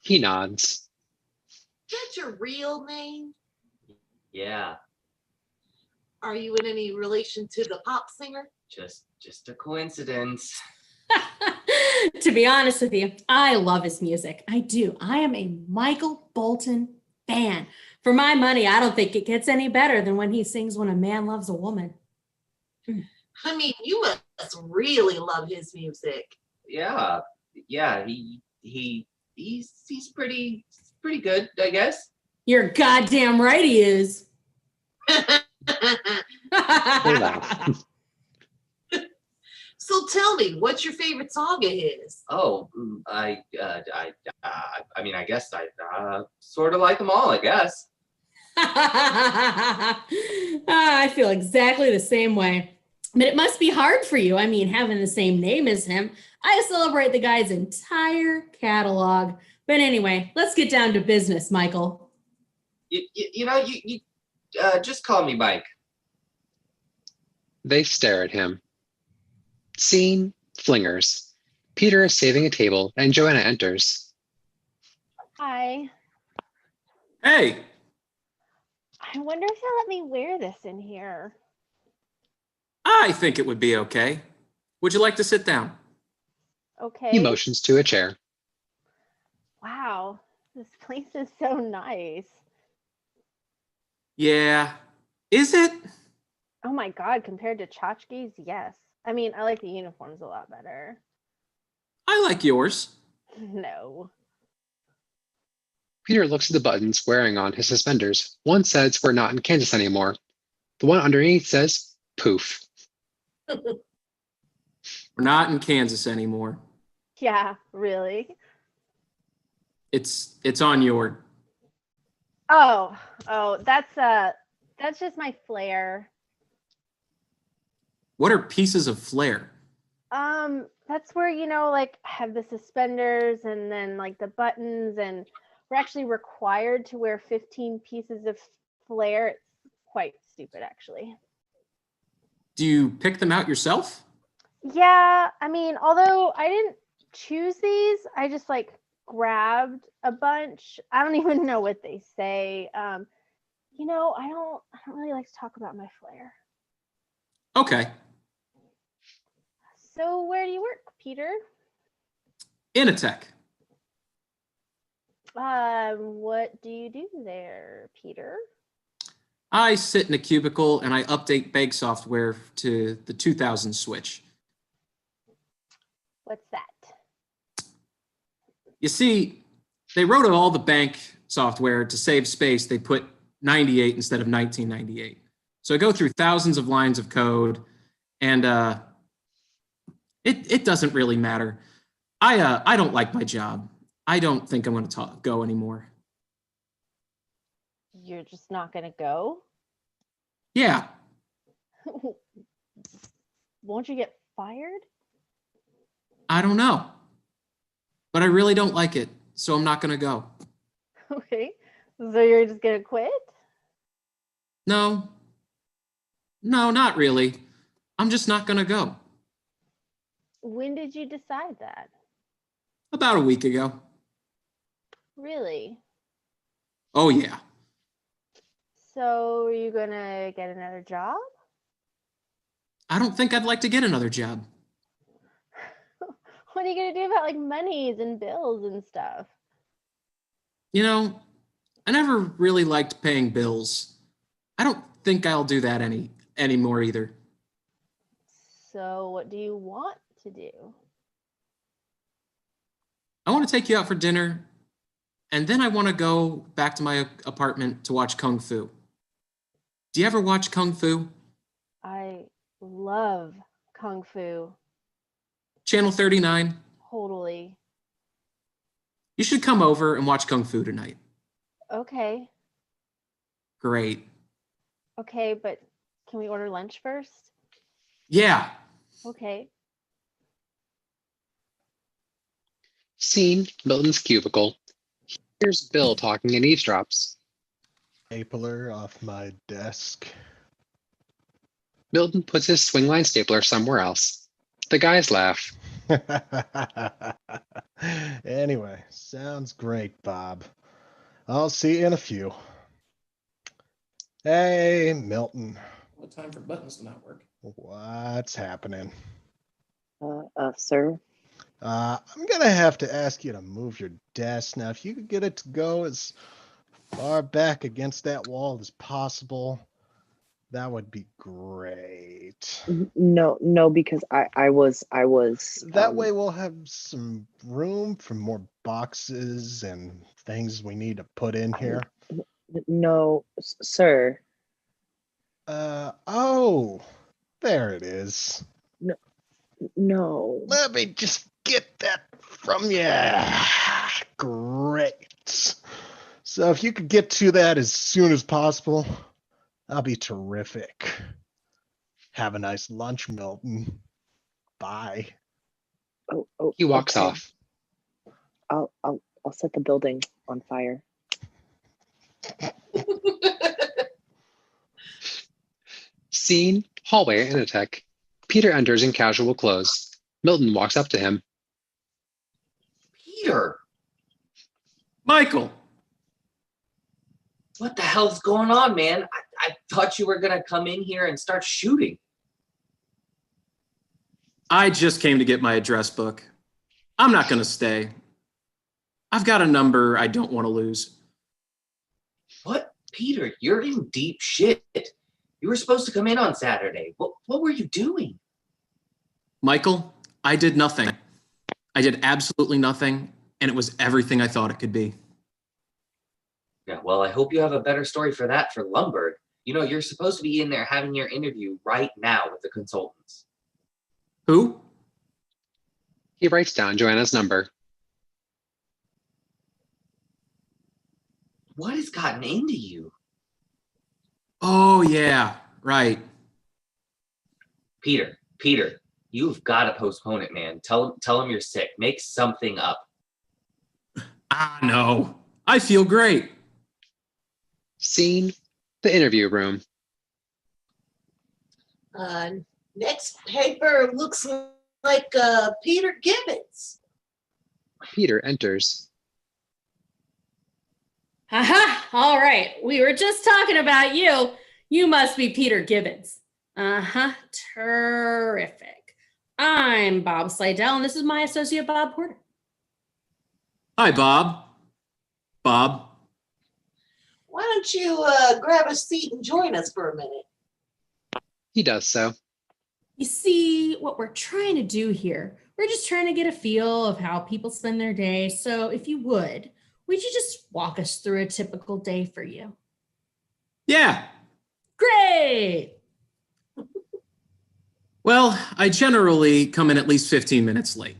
He nods.
That's your real name?
Yeah,
Are you in any relation to the pop singer?
just a coincidence.
To be honest with you, I love his music. I do. I am a Michael Bolton fan. For my money, I don't think it gets any better than when he sings When a Man Loves a Woman.
I mean, you must really love his music.
Yeah, he's pretty good, I guess.
You're goddamn right he is.
They laugh.
So tell me, what's your favorite song of his?
Oh, I mean, I guess I sort of like them all, I guess.
I feel exactly the same way. But it must be hard for you. I mean, having the same name as him. I celebrate the guy's entire catalog. But anyway, let's get down to business, Michael.
You just call me Mike.
They stare at him. Scene, flingers. Peter is saving a table and Joanna enters.
Hi.
Hey,
I wonder if they'll let me wear this in here.
I think it would be okay. Would you like to sit down?
Okay.
He motions to a chair.
Wow. This place is so nice.
Yeah. Is it?
Oh my God, compared to Tchotchke's, yes. I mean, I like the uniforms a lot better.
I like yours.
No.
Peter looks at the buttons wearing on his suspenders. One says we're not in Kansas anymore. The one underneath says poof.
We're not in Kansas anymore.
Yeah, really?
It's on your.
Oh, that's just my flair.
What are pieces of flair?
That's where, like have the suspenders and then like the buttons, and we're actually required to wear 15 pieces of flair. It's quite stupid, actually.
Do you pick them out yourself?
Yeah, I mean, although I didn't choose these, I just like grabbed a bunch. I don't even know what they say. I don't really like to talk about my flair.
Okay.
So where do you work, Peter?
Initech.
What do you do there, Peter?
I sit in a cubicle and I update bank software to the 2000 switch.
What's that?
You see, they wrote all the bank software to save space. They put 98 instead of 1998. So I go through thousands of lines of code, and it doesn't really matter. I don't like my job. I don't think I'm going to go anymore.
You're just not gonna go?
Yeah.
Won't you get fired?
I don't know. But I really don't like it, so I'm not going to go.
Okay. So you're just gonna quit?
No, not really. I'm just not going to go.
When did you decide that?
About a week ago.
Really?
Oh, yeah.
So are you gonna get another job?
I don't think I'd like to get another job.
What are you gonna do about like monies and bills and stuff?
You know, I never really liked paying bills. I don't think I'll do that anymore either.
So what do you want to do?
I want to take you out for dinner, and then I want to go back to my apartment to watch Kung Fu. Do you ever watch Kung Fu?
I love Kung Fu.
Channel 39.
Totally.
You should come over and watch Kung Fu tonight.
Okay.
Great.
Okay, but can we order lunch first?
Yeah.
Okay.
Scene, Milton's cubicle. Here's Bill talking and eavesdrops.
Stapler off my desk.
Milton puts his swingline stapler somewhere else. The guys laugh.
Anyway, sounds great, Bob. I'll see you in a few. Hey, Milton.
What time for buttons to not work?
What's happening?
Sir.
I'm gonna have to ask you to move your desk. Now, if you could get it to go as far back against that wall as possible, that would be great.
No, because I was.
That way we'll have some room for more boxes and things we need to put in here.
No, sir.
Oh, there it is.
No.
Let me just get that from you. Great. So if you could get to that as soon as possible, that'll be terrific. Have a nice lunch, Milton. Bye.
Oh.
He walks
okay.
off.
I'll set the building on fire.
Scene, hallway at Initech. Peter enters in casual clothes. Milton walks up to him.
Peter,
Michael.
what the hell's going on, man? I thought you were gonna come in here and start shooting.
I just came to get my address book. I'm not going to stay. I've got a number I don't want to lose.
What? Peter, you're in deep shit. You were supposed to come in on Saturday. What were you doing?
Michael, I did nothing. I did absolutely nothing, and it was everything I thought it could be.
Yeah, well, I hope you have a better story for that for Lumberg. You know, you're supposed to be in there having your interview right now with the consultants.
Who?
He writes down Joanna's number.
What has gotten into you?
Oh, yeah, right.
Peter, you've got to postpone it, man. Tell him you're sick. Make something up.
No. I feel great.
Scene, the interview room.
Next paper looks like Peter Gibbons.
Peter enters.
Aha! All right. We were just talking about you. You must be Peter Gibbons. Uh-huh. Terrific. I'm Bob Slidell, and this is my associate, Bob Porter.
Hi, Bob. Bob.
Why don't you grab a seat and join us for a minute?
He does so.
You see, what we're trying to do here, we're just trying to get a feel of how people spend their day. So if you would you just walk us through a typical day for you?
Yeah.
Great.
Well, I generally come in at least 15 minutes late.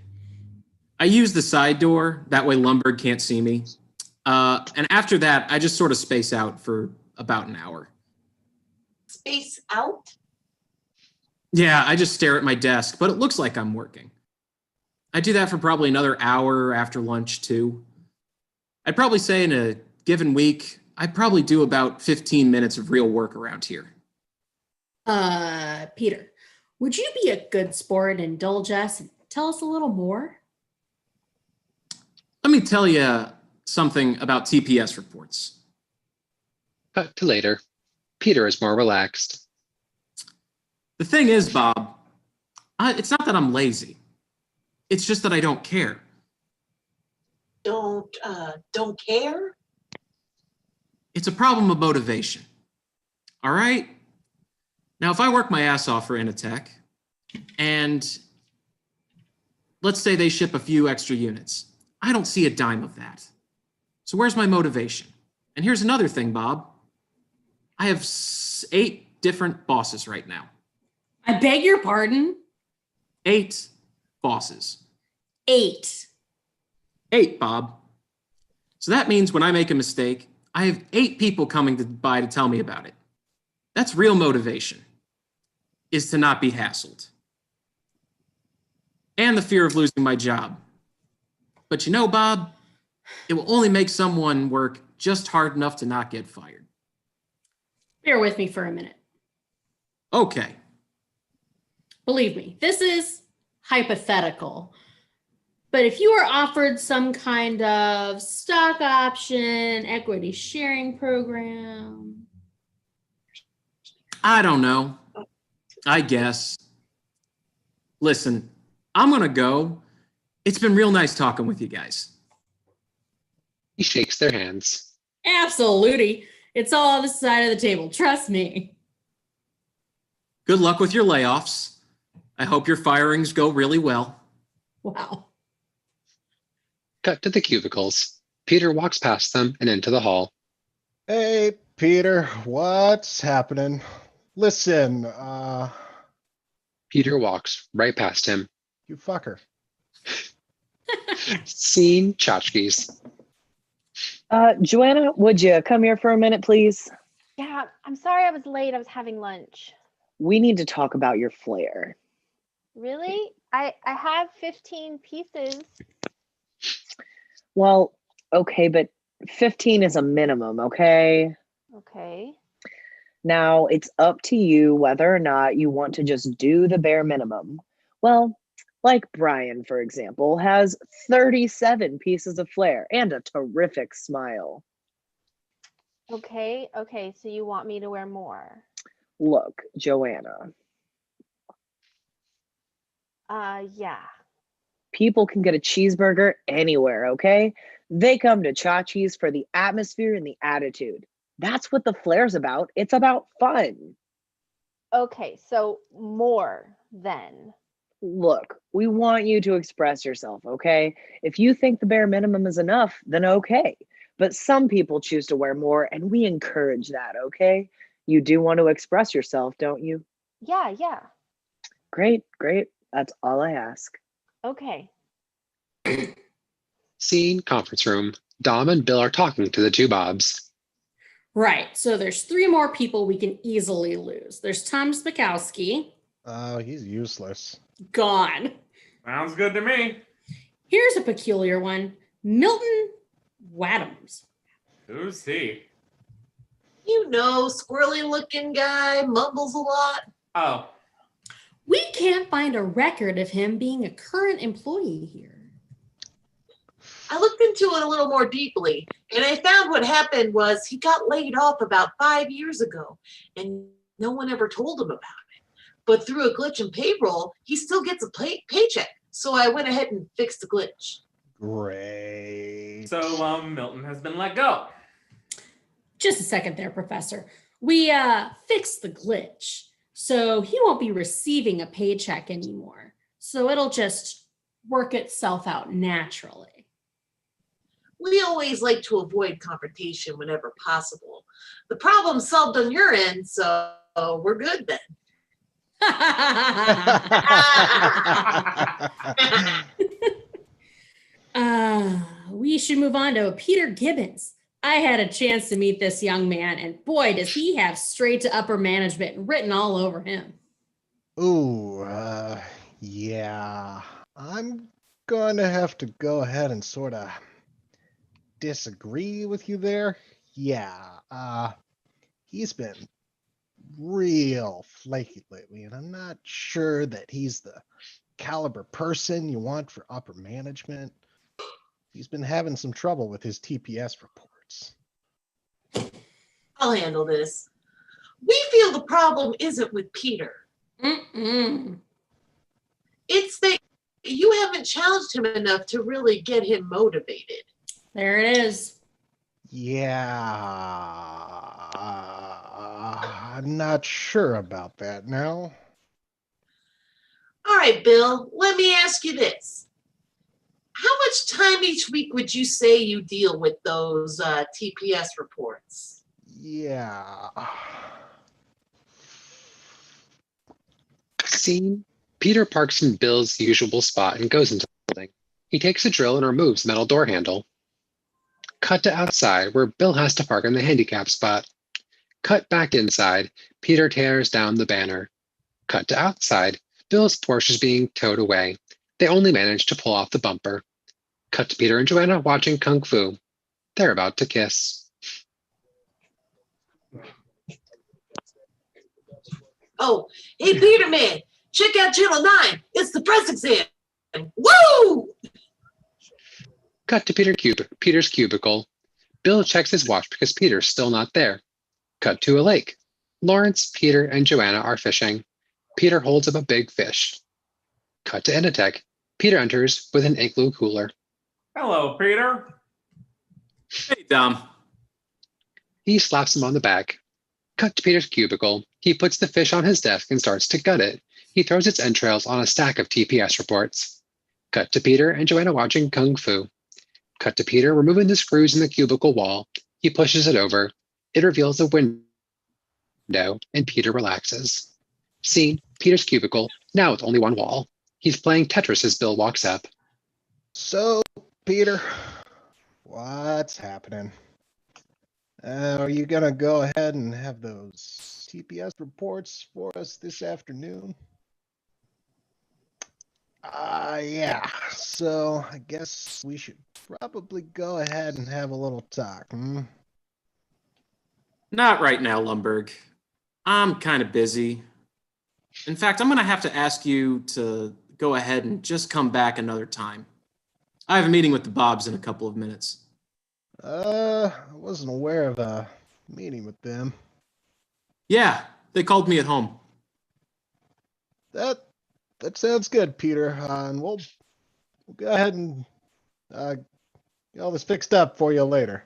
I use the side door, that way Lumberg can't see me. And after that, I just sort of space out for about an hour.
Space out?
Yeah, I just stare at my desk, but it looks like I'm working. I do that for probably another hour after lunch, too. I'd probably say in a given week, I probably do about 15 minutes of real work around here.
Peter, would you be a good sport and indulge us and tell us a little more?
Let me tell you something about TPS reports.
Cut to later. Peter is more relaxed.
The thing is, Bob, it's not that I'm lazy. It's just that I don't care.
Don't care?
It's a problem of motivation. All right? Now, if I work my ass off for Initech, and let's say they ship a few extra units, I don't see a dime of that. So where's my motivation? And here's another thing, Bob. I have 8 different bosses right now.
I beg your pardon?
8 bosses.
8.
8, Bob. So that means when I make a mistake, I have 8 people coming by to tell me about it. That's real motivation, is to not be hassled. And the fear of losing my job. But you know, Bob, it will only make someone work just hard enough to not get fired.
Bear with me for a minute.
Okay.
Believe me, this is hypothetical. But if you are offered some kind of stock option, equity sharing program.
I don't know. I guess. Listen, I'm going to go. It's been real nice talking with you guys.
He shakes their hands.
Absolutely. It's all on the side of the table. Trust me.
Good luck with your layoffs. I hope your firings go really well.
Wow.
Cut to the cubicles. Peter walks past them and into the hall.
Hey, Peter, what's happening? Listen,
Peter walks right past him.
you fucker.
Scene tchotchkes.
Joanna, would you come here for a minute, please?
Yeah, I'm sorry I was late. I was having lunch.
We need to talk about your flare.
Really? I have 15 pieces.
Well, okay, but 15 is a minimum, okay?
Okay.
Now, it's up to you whether or not you want to just do the bare minimum. Well, like Brian, for example, has 37 pieces of flair and a terrific smile.
Okay. So you want me to wear more?
Look, Joanna,
Yeah.
people can get a cheeseburger anywhere, okay? They come to Chachi's for the atmosphere and the attitude. That's what the flair's about. It's about fun.
Okay, so more then.
Look, we want you to express yourself, okay? If you think the bare minimum is enough, then okay. But some people choose to wear more, and we encourage that, okay? You do want to express yourself, don't you?
Yeah.
Great. That's all I ask.
Okay.
Scene conference room. Dom and Bill are talking to the two Bobs.
Right. So there's 3 more people we can easily lose. There's Tom Spakowski.
Oh, he's useless.
Gone.
Sounds good to me.
Here's a peculiar one. Milton Wadhams.
Who's he?
You know, squirrely looking guy, mumbles a lot.
Oh,
We can't find a record of him being a current employee here.
I looked into it a little more deeply, and I found what happened was he got laid off about 5 years ago, and no one ever told him about it. But through a glitch in payroll, he still gets a paycheck. So I went ahead and fixed the glitch.
Great.
so Milton has been let go.
Just a second there, Professor. We fixed the glitch, so he won't be receiving a paycheck anymore. So it'll just work itself out naturally.
We always like to avoid confrontation whenever possible. The problem's solved on your end, so we're good then.
We should move on to Peter Gibbons. I had a chance to meet this young man, and boy, does he have straight to upper management written all over him.
Ooh, yeah. I'm going to have to go ahead and sort of disagree with you there. Yeah, he's been real flaky lately, and I'm not sure that he's the caliber person you want for upper management. He's been having some trouble with his TPS reports.
I'll handle this. We feel the problem isn't with Peter.
Mm-mm.
It's that you haven't challenged him enough to really get him motivated.
There it is.
Yeah. I'm not sure about that now.
All right, Bill, let me ask you this. How much time each week would you say you deal with those TPS reports?
Yeah.
Scene. Peter parks in Bill's usual spot and goes into the building. He takes a drill and removes the metal door handle. Cut to outside, where Bill has to park in the handicap spot. Cut back inside. Peter tears down the banner. Cut to outside. Bill's Porsche is being towed away. They only manage to pull off the bumper. Cut to Peter and Joanna watching Kung Fu. They're about to kiss.
Oh, hey, Peter man, check out Channel 9. It's the press exam. Woo!
Cut to Peter's cubicle. Bill checks his watch because Peter's still not there. Cut to a lake. Lawrence, Peter, and Joanna are fishing. Peter holds up a big fish. Cut to Initech. Peter enters with an igloo cooler.
Hello, Peter.
Hey, Dom.
He slaps him on the back. Cut to Peter's cubicle. He puts the fish on his desk and starts to gut it. He throws its entrails on a stack of TPS reports. Cut to Peter and Joanna watching Kung Fu. Cut to Peter removing the screws in the cubicle wall. He pushes it over. It reveals a window, and Peter relaxes. Scene, Peter's cubicle, now with only one wall. He's playing Tetris as Bill walks up.
So, Peter, what's happening? Are you gonna go ahead and have those TPS reports for us this afternoon? Yeah. So I guess we should probably go ahead and have a little talk.
Not right now, Lumberg. I'm kind of busy. In fact, I'm going to have to ask you to go ahead and just come back another time. I have a meeting with the Bobs in a couple of minutes.
I wasn't aware of a meeting with them.
Yeah, they called me at home.
That sounds good, Peter. And we'll go ahead and get all this fixed up for you later.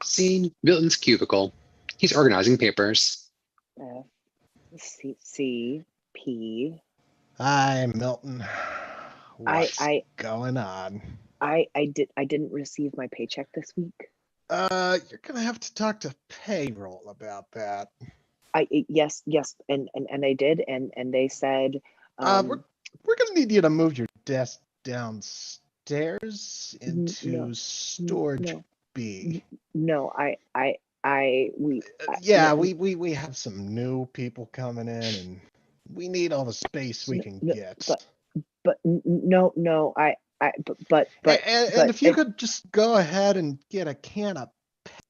Scene, Milton's cubicle. He's organizing papers.
CP.
Hi, Milton. What's going on?
I didn't receive my paycheck this week.
You're gonna have to talk to payroll about that.
Yes, and I did, and they said
we're gonna need you to move your desk downstairs into storage B.
No, we
have some new people coming in, and we need all the space we can get.
But
if you could just go ahead and get a can of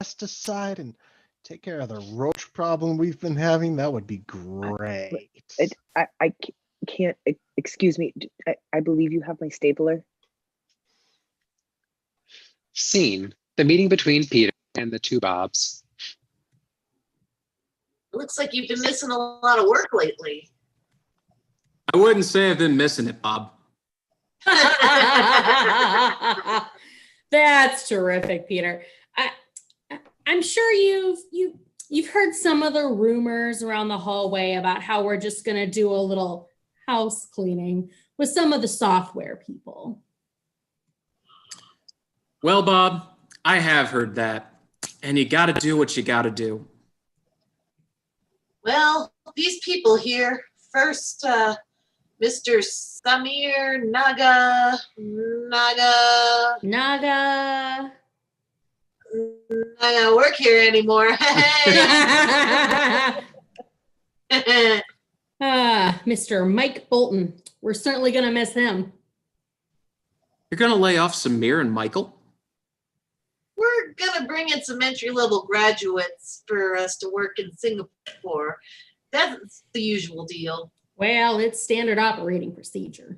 pesticide and take care of the roach problem we've been having, that would be great.
I can't. Excuse me. I believe you have my stapler.
Scene, the meeting between Peter and the two Bobs.
Looks like you've been missing a lot of work lately.
I wouldn't say I've been missing it, Bob.
That's terrific, Peter. I'm sure you've heard some of the rumors around the hallway about how we're just going to do a little house cleaning with some of the software people.
Well, Bob, I have heard that, and you got to do what you got to do.
Well, these people here, first, Mr. Samir Naga work here anymore.
Mr. Mike Bolton. We're certainly going to miss him.
You're going to lay off Samir and Michael?
We're going to bring in some entry-level graduates for us to work in Singapore. That's the usual deal.
Well, it's standard operating procedure.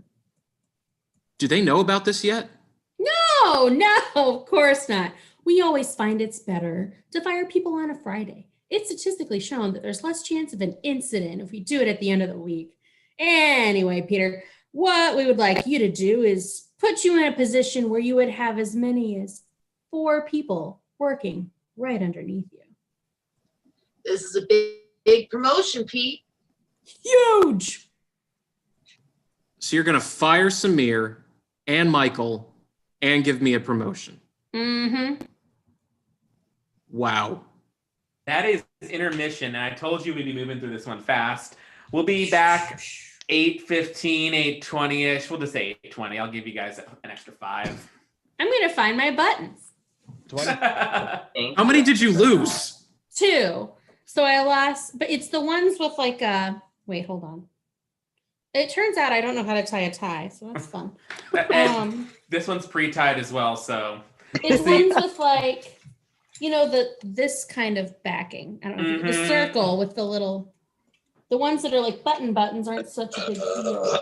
Do they know about this yet?
No, of course not. We always find it's better to fire people on a Friday. It's statistically shown that there's less chance of an incident if we do it at the end of the week. Anyway, Peter, What we would like you to do is put you in a position where you would have as many as 4 people working right underneath you.
This is a big promotion, Pete.
Huge.
So you're going to fire Samir and Michael and give me a promotion.
Mm-hmm.
Wow.
That is intermission, and I told you we'd be moving through this one fast. We'll be back 8:15, 8:20-ish. We'll just say 8:20. I'll give you guys an extra 5.
I'm going to find my buttons.
20.
How many did you lose?
2. So I lost, but it's the ones with like wait, hold on. It turns out I don't know how to tie a tie, so that's fun.
This one's pre-tied as well, so.
It's ones with like, this kind of backing. I don't know, the circle with the ones that are like buttons aren't such a big deal.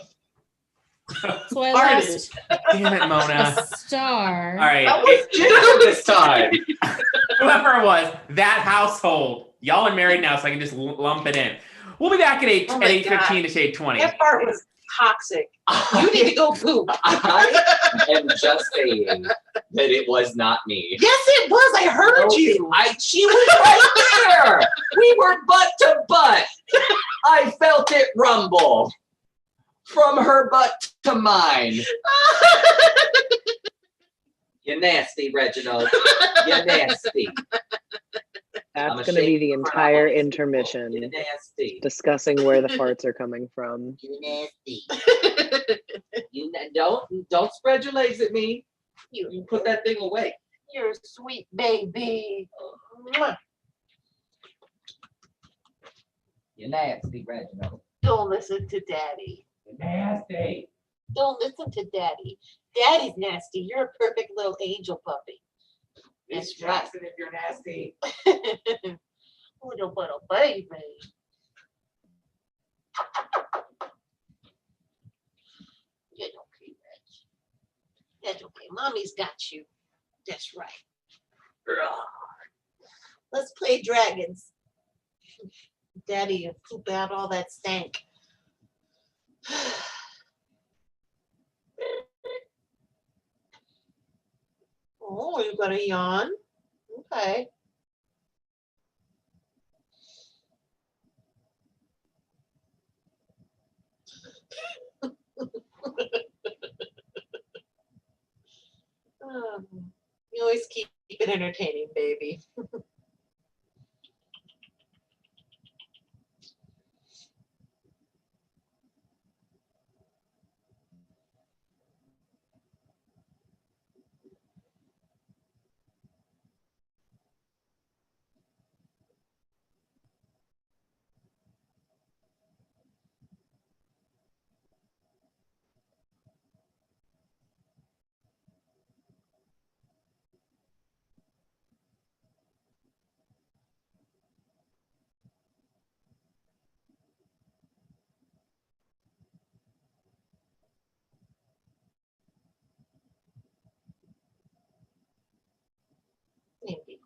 So I lost
Damn it, Mona.
a star.
All right.
That was Jim this time.
Whoever it was, that household. Y'all are married now, so I can just lump it in. We'll be back at 8:15 to 8:20.
That part was toxic. You need to go poop.
I am just saying that it was not me.
Yes, it was. I heard you.
She was right there. We were butt to butt. I felt it rumble from her butt to mine. You're nasty, Reginald. You're nasty.
That's going to be the entire intermission,
You're nasty.
discussing where the farts are coming from.
You're nasty. Don't spread your legs at me. You put that thing away.
You're a sweet baby. Mwah.
You're nasty, Reginald.
Don't listen to Daddy.
You're nasty.
Don't listen to Daddy. Daddy's nasty. You're a perfect little angel puppy.
Miss Jackson, if you're nasty.
Little baby. That's okay, Reg. That's okay. Mommy's got you. That's right. Let's play dragons. Daddy, you poop out all that stank. Oh, you got a yawn? Okay. You always keep it entertaining, baby. Maybe.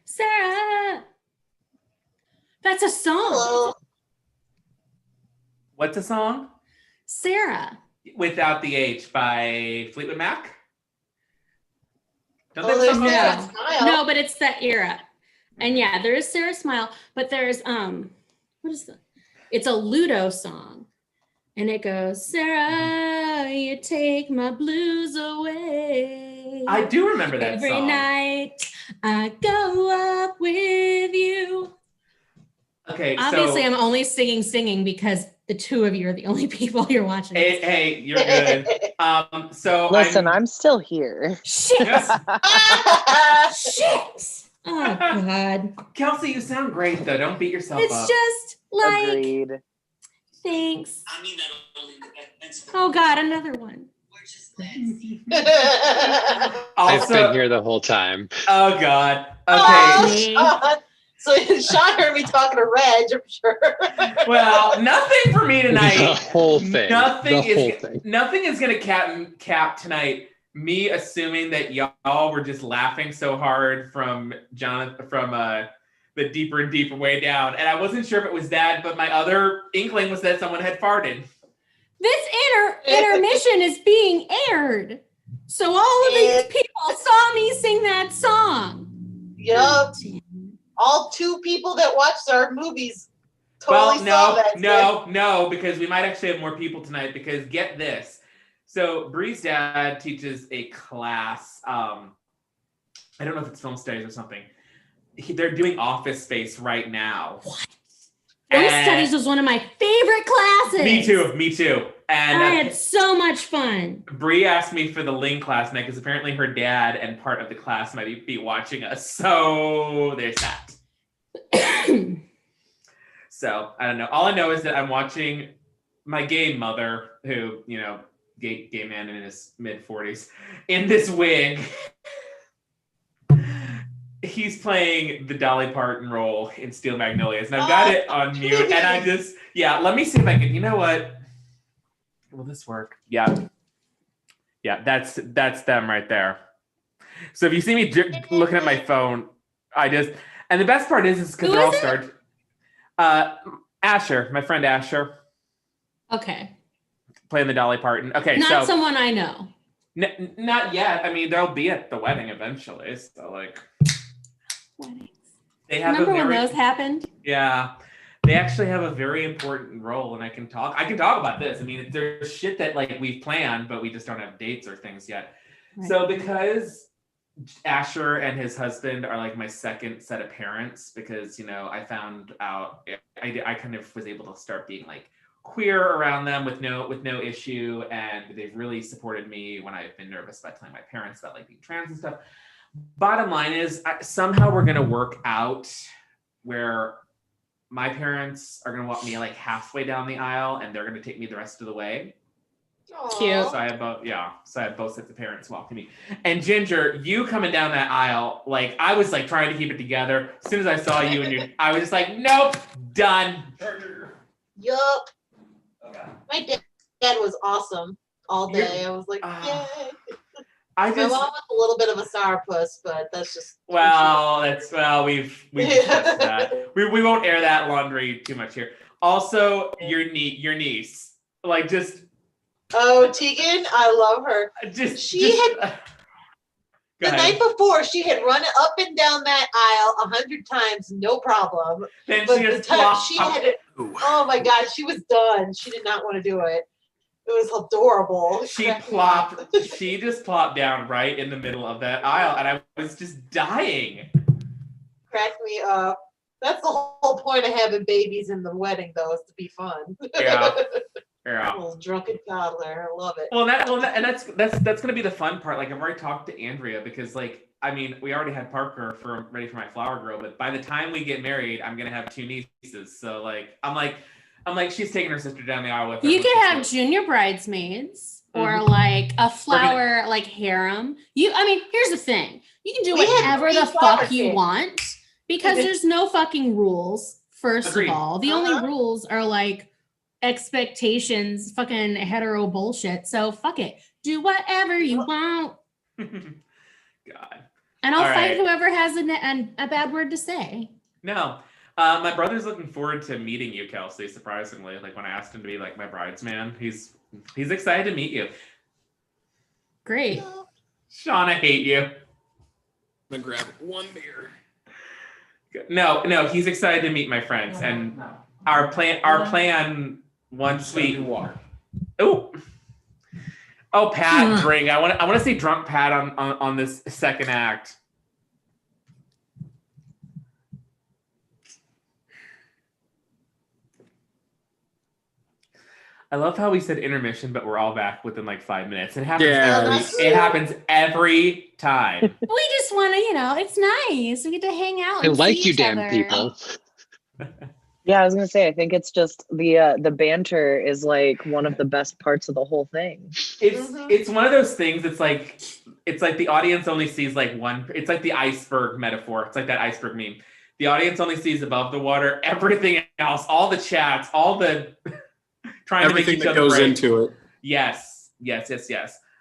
Sarah, that's a song.
Hello.
What's the song?
Sarah.
Without the H by Fleetwood Mac. Don't they
Oh,
have a
there's
song called
Sarah
that?
Smile.
No, but it's that era. And yeah, there is Sarah Smile, but there's what is the? It's a Ludo song. And it goes, Sarah, you take my blues away.
I do remember that
Every
song.
night I go up with you.
Okay,
Obviously,
so
I'm only singing because the two of you are the only people you're watching.
hey, you're good. So
Listen, I'm still here.
Shit!
Yes.
Shit! Oh, God.
Kelsey, you sound great though. Don't beat yourself
It's
up.
just like,
Agreed.
thanks. Oh, God, another one.
I've been
Also,
here the whole time.
oh God. Okay.
Oh, Sean. So Sean heard me talking to Reg, I'm sure.
Well, nothing for me
The
tonight.
whole thing.
Nothing
the whole
is
thing.
nothing is gonna cap tonight. Me assuming that y'all were just laughing so hard from the deeper and deeper way down, and I wasn't sure if it was that, but my other inkling was that someone had farted.
This intermission is being aired. So all of these people saw me sing that song.
Yup. All 2 people that watched our movies totally saw that.
No, because we might actually have more people tonight. Because get this, so Bree's dad teaches a class. I don't know if it's film studies or something. They're doing Office Space right now.
What? Film studies was one of my favorite classes.
Me too. And
I had so much fun.
Bree asked me for the Ling class night because apparently her dad and part of the class might be watching us. So there's that. So I don't know. All I know is that I'm watching my gay mother, who, gay man in his mid-40s, in this wig. He's playing the Dolly Parton role in Steel Magnolias, and I've got it on mute. And I just, let me see if I can. You know what? Will this work? Yeah, that's them right there. So if you see me looking at my phone, and the best part is because they're all starred. Asher, my friend Asher.
Okay.
Playing the Dolly Parton. Okay,
not someone I know.
Not yet. I mean, they'll be at the wedding eventually. So
Weddings.
They have
Remember when those happened?
Yeah. They actually have a very important role, and I can talk about this. I mean, there's shit that we've planned, but we just don't have dates or things yet. Right. So because Asher and his husband are my second set of parents, because I found out I kind of was able to start being queer around them with no issue, and they've really supported me when I've been nervous about telling my parents about being trans and stuff. Bottom line is somehow we're gonna work out where my parents are gonna walk me halfway down the aisle, and they're gonna take me the rest of the way.
Cute.
So I have both sets of parents walking me. And Ginger, you coming down that aisle, I was trying to keep it together. As soon as I saw you and I was just nope, done.
Yup.
Okay.
My dad was awesome all day. I was yay. My mom was a little bit of a sourpuss, but that's just
we've discussed that. We won't air that laundry too much here. Also, your niece,
oh, Tegan, I love her. The night before, she had run up and down that aisle 100 times, no problem.
Then
but
she
had it. Oh my God, she was done. She did not want to do it. It was adorable.
She just plopped down right in the middle of that aisle, and I was just dying.
Cracked me up. That's the whole point of having babies in the wedding, though, is to be fun.
Yeah.
Little drunken toddler, I love it.
Well, and that's gonna be the fun part. I've already talked to Andrea because, we already had Parker ready for my flower girl, but by the time we get married, I'm gonna have 2 nieces. So I'm she's taking her sister down the aisle with her.
You could have junior bridesmaids or a flower harem. Here's the thing: you can do whatever the fuck you want because there's no fucking rules. First of all, the only rules are expectations, fucking hetero bullshit. So fuck it. Do whatever you want.
God.
And I'll fight whoever has a bad word to say.
No. My brother's looking forward to meeting you, Kelsey, surprisingly. Like when I asked him to be like my bridesman, he's excited to meet you.
Great.
Sean, I hate you.
I'm gonna grab one beer.
No, he's excited to meet my friends. And our plan once we Pat drink. I want to see drunk Pat on this second act. I love how we said intermission, but we're all back within like 5 minutes. It happens every time.
We just want to, it's nice. We get to hang out.
I
And
like
see
you
each
damn
other.
people.
Yeah, I was gonna say, I think it's just the banter is like one of the best parts of the whole thing.
It's one of those things. It's like the audience only sees like one. It's like the iceberg metaphor. It's like that iceberg meme. The audience only sees above the water. Everything else, all the chats, all the trying
Everything
to make each
that
other
goes
right.
into it.
Yes.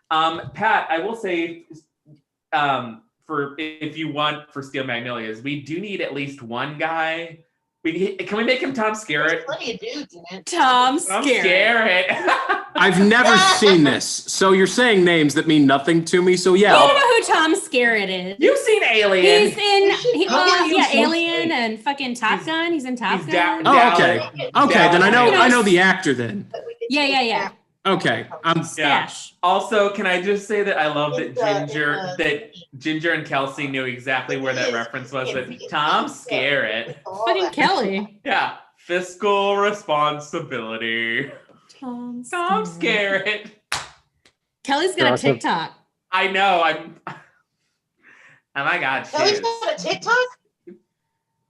Pat, I will say, for if you want for Steel Magnolias, we do need at least one guy. Can we make him Tom Skerritt?
Plenty of dudes in it.
Tom
Tom
Skerritt.
Skerritt.
I've never seen this, so you're saying names that mean nothing to me. So yeah,
You don't know who Tom Skerritt is.
You've seen Alien.
He's in
so
Alien and fucking Top Gun. He's in Top
he's
Gun.
Oh, okay. Then I know the actor then.
Yeah.
Okay, I'm
Stash.
Also, can I just say that I love that
It's,
Ginger and Kelsey knew exactly where that reference was. That Tom Skerritt.
Fucking Kelly.
Yeah, fiscal responsibility.
Tom
Skerritt.
Kelly's got a TikTok.
I know. Oh my God.
Kelly's got a TikTok?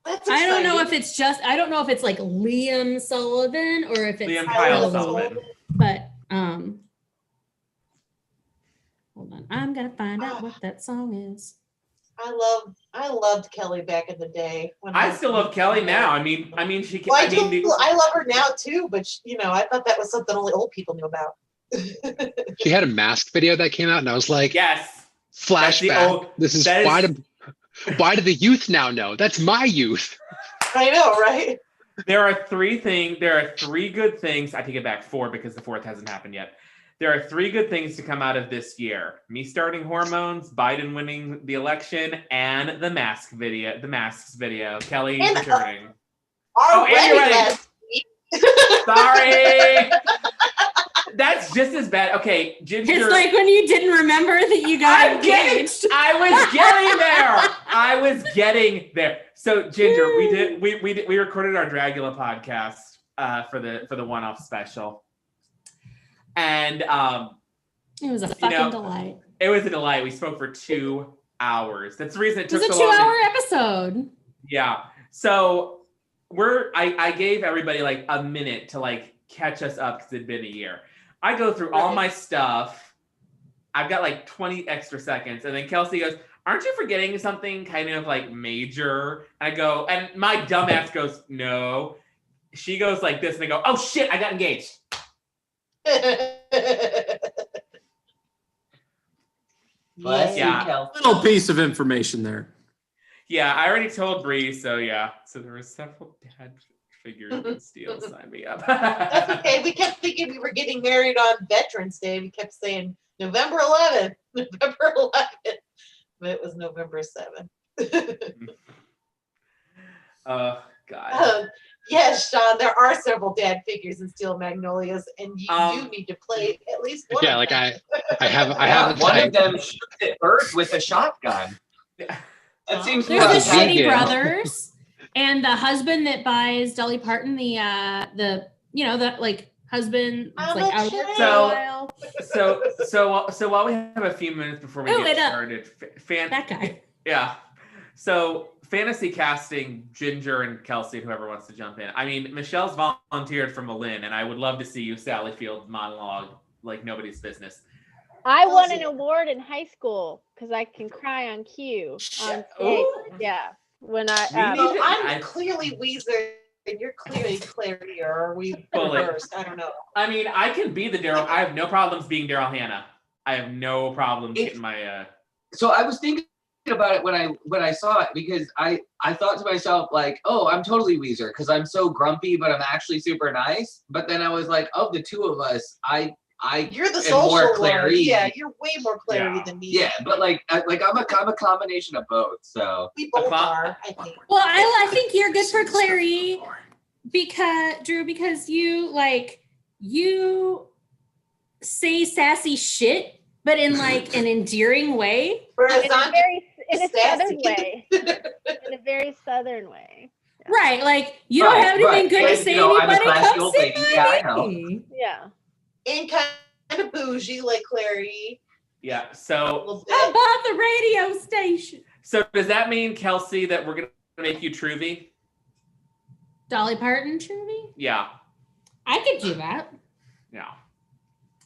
That's
I don't know
exciting.
I don't know if it's like Liam Sullivan or if it's
Liam Kyle Sullivan.
But hold on. I'm gonna find out what that song is.
I loved Kelly back in the day.
I still love Kelly now. I mean, she can.
Well, I love her now too, but I thought that was something only old people knew about.
She had a Mask video that came out, and I was like,
yes,
flashback. Why do the youth now know? That's my youth.
I know, right?
There are three good things. I take it back, 4 because the 4th hasn't happened yet. There are 3 good things to come out of this year: me starting hormones, Biden winning the election, and the Masks video. Kelly returning.
Already
you're right.
last week.
Sorry. That's just as bad. Okay, Ginger.
It's like when you didn't remember that you got engaged.
I was getting there. So Ginger, we recorded our Dragula podcast for the one-off special. And
it was a fucking delight.
It was a delight. We spoke for 2 hours. That's the reason it took so long.
It was a 2-hour episode.
Yeah. So I gave everybody like a minute to like catch us up because it'd been a year. I go through all my stuff. I've got like 20 extra seconds. And then Kelsey goes, "Aren't you forgetting something kind of like major?" I go, and my dumbass goes, "No." She goes like this, and I go, "Oh shit, I got engaged."
Yeah.
little piece of information there.
Yeah, I already told Bree, so yeah. So there were several dad figures and Steel sign me up.
That's okay. We kept thinking we were getting married on Veterans Day. We kept saying November 11th, November 11th, but it was November 7th.
Oh God.
Yes, Sean, there are several dad figures in Steel Magnolias, and you do need to play at least one.
Yeah,
of
like
them.
I have
one of them shoots at birds with a shotgun. That seems
There's the
rough.
Shitty Brothers, and the husband that buys Dolly Parton the like husband
I'm
like
a
out
child.
So while we have a few minutes before we get started,
that guy.
Yeah. So fantasy casting, Ginger and Kelsey, whoever wants to jump in. I mean, Michelle's volunteered for Malin, and I would love to see you Sally Field monologue like nobody's business.
I won an award in high school because I can cry on cue on stage.
Ooh.
Yeah, when I
So I'm clearly Weezer, and you're clearly Clary, or are we reversed? I don't know.
I mean, I can be the Daryl. I have no problems being Daryl Hannah. I have no problems getting my.
So I was thinking about it when I saw it because I thought to myself like, oh, I'm totally Weezer because I'm so grumpy, but I'm actually super nice. But then I was like, of the two of us,
You're the
am
social
more
one.
Clary.
Yeah, you're way more Clary than me.
Yeah, but I'm a combination of both. So
We both are, I think.
Well, I think you're good for Clary because you say sassy shit, but in like an endearing way.
Whereas
In a
I'm
southern
sassy.
way. In a very southern way.
Right, like you don't have anything good to
And,
say
you know, I'm a
anybody,
classy
come
old
sit
lady. Yeah, I
by
know.
me.
Yeah.
and kind of bougie like Clary.
Yeah.
A
So
little
I
bit.
bought the radio station.
does that mean, Kelsey, that we're gonna make you Truvy?
Dolly Parton, Trudy?
Yeah.
I could do that.
Yeah.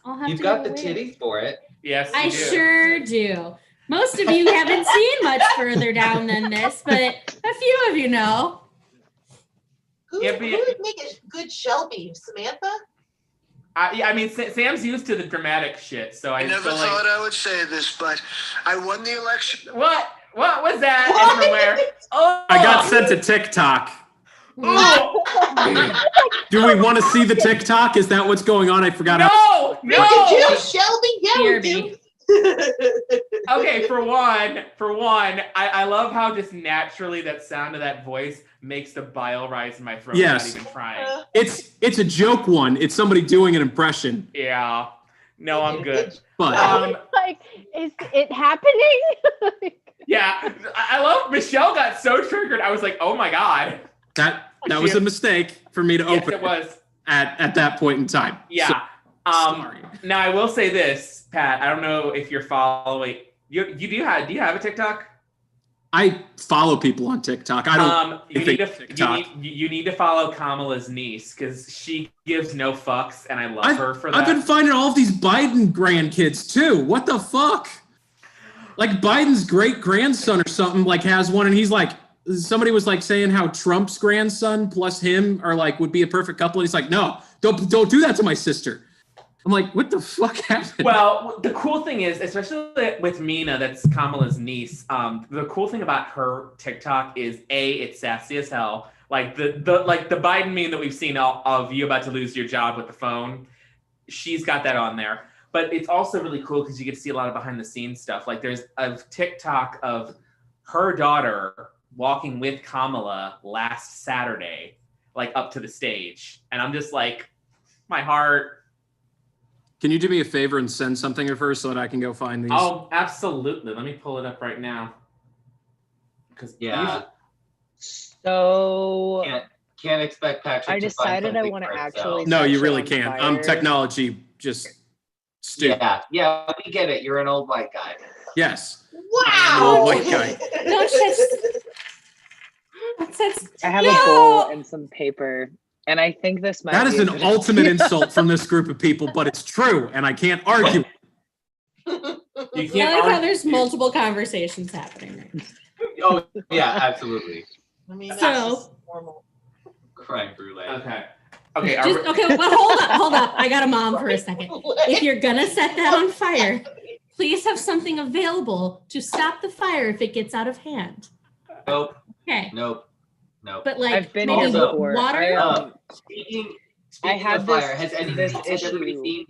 I'll have
you've
to
got
go
the
away.
titties for it.
Yes.
I
you do.
sure do. Most of you haven't seen much further down than this, but a few of you know.
Who
Yeah, but-
would make a good Shelby? Samantha?
I mean, Sam's used to the dramatic shit, so I
I never
feel like.
thought I would say this, but I won the election.
What? What was that? And from where? Oh,
I got sent to TikTok.
Oh,
Do we want to see the TikTok? Is that what's going on? I forgot.
no,
We
no.
do, Shelby? Yeah,
Here,
we
babe.
do.
Okay, for one, I love how just naturally that sound of that voice makes the bile rise in my throat
Yes.
without even trying.
It's a joke one. It's somebody doing an impression.
Yeah. No, I'm good.
But
Like, is it happening?
Yeah, I love Michelle got so triggered. I was like, oh my God.
that was a mistake for me to
Yes,
open
it was.
at that point in time.
Yeah.
So, sorry.
Now I will say this, Pat. I don't know if you're following. Do you have a TikTok?
I follow people on TikTok. I don't.
You
think
need to
TikTok.
you need to follow Kamala's niece because she gives no fucks, and I love her for that.
I've been finding all of these Biden grandkids too. What the fuck? Like Biden's great grandson or something like has one, and he's like, somebody was like saying how Trump's grandson plus him are like would be a perfect couple, and he's like, no, don't do that to my sister. I'm like, what the fuck happened?
Well, the cool thing is, especially with Mina, that's Kamala's niece. The cool thing about her TikTok is it's sassy as hell. Like the Biden meme that we've seen of you about to lose your job with the phone. She's got that on there. But it's also really cool because you get to see a lot of behind the scenes stuff. Like there's a TikTok of her daughter walking with Kamala last Saturday, like up to the stage. And I'm just like, my heart.
Can you do me a favor and send something of hers so that I can go find these?
Oh, absolutely. Let me pull it up right now. Because
Yeah.
So
Can't expect Patrick
I
to find
decided I
something
want to
for
actually.
himself.
No, you
set
really
shit on
can't.
fire.
Technology just stupid.
Yeah, we get it. You're an old white guy.
Yes.
Wow.
Old white guy.
Don't
I have a bowl and some paper, and I think this might.
That
be
is
a
an
good
ultimate
idea.
insult from this group of people, but it's true, and I can't argue.
you
I
can't
like how
argue.
there's multiple conversations happening right now.
Oh, yeah, absolutely.
I mean,
So-
that's just normal.
Crime brulee.
Okay. Okay.
Just, okay, well, hold up. I got a mom for a second. If you're gonna set that on fire, please have something available to stop the fire if it gets out of hand.
Nope.
Okay,
Nope.
but like
I've been
maybe
here
before.
water.
Speaking
I had
of fire,
this-
has
this
everybody
issue.
seen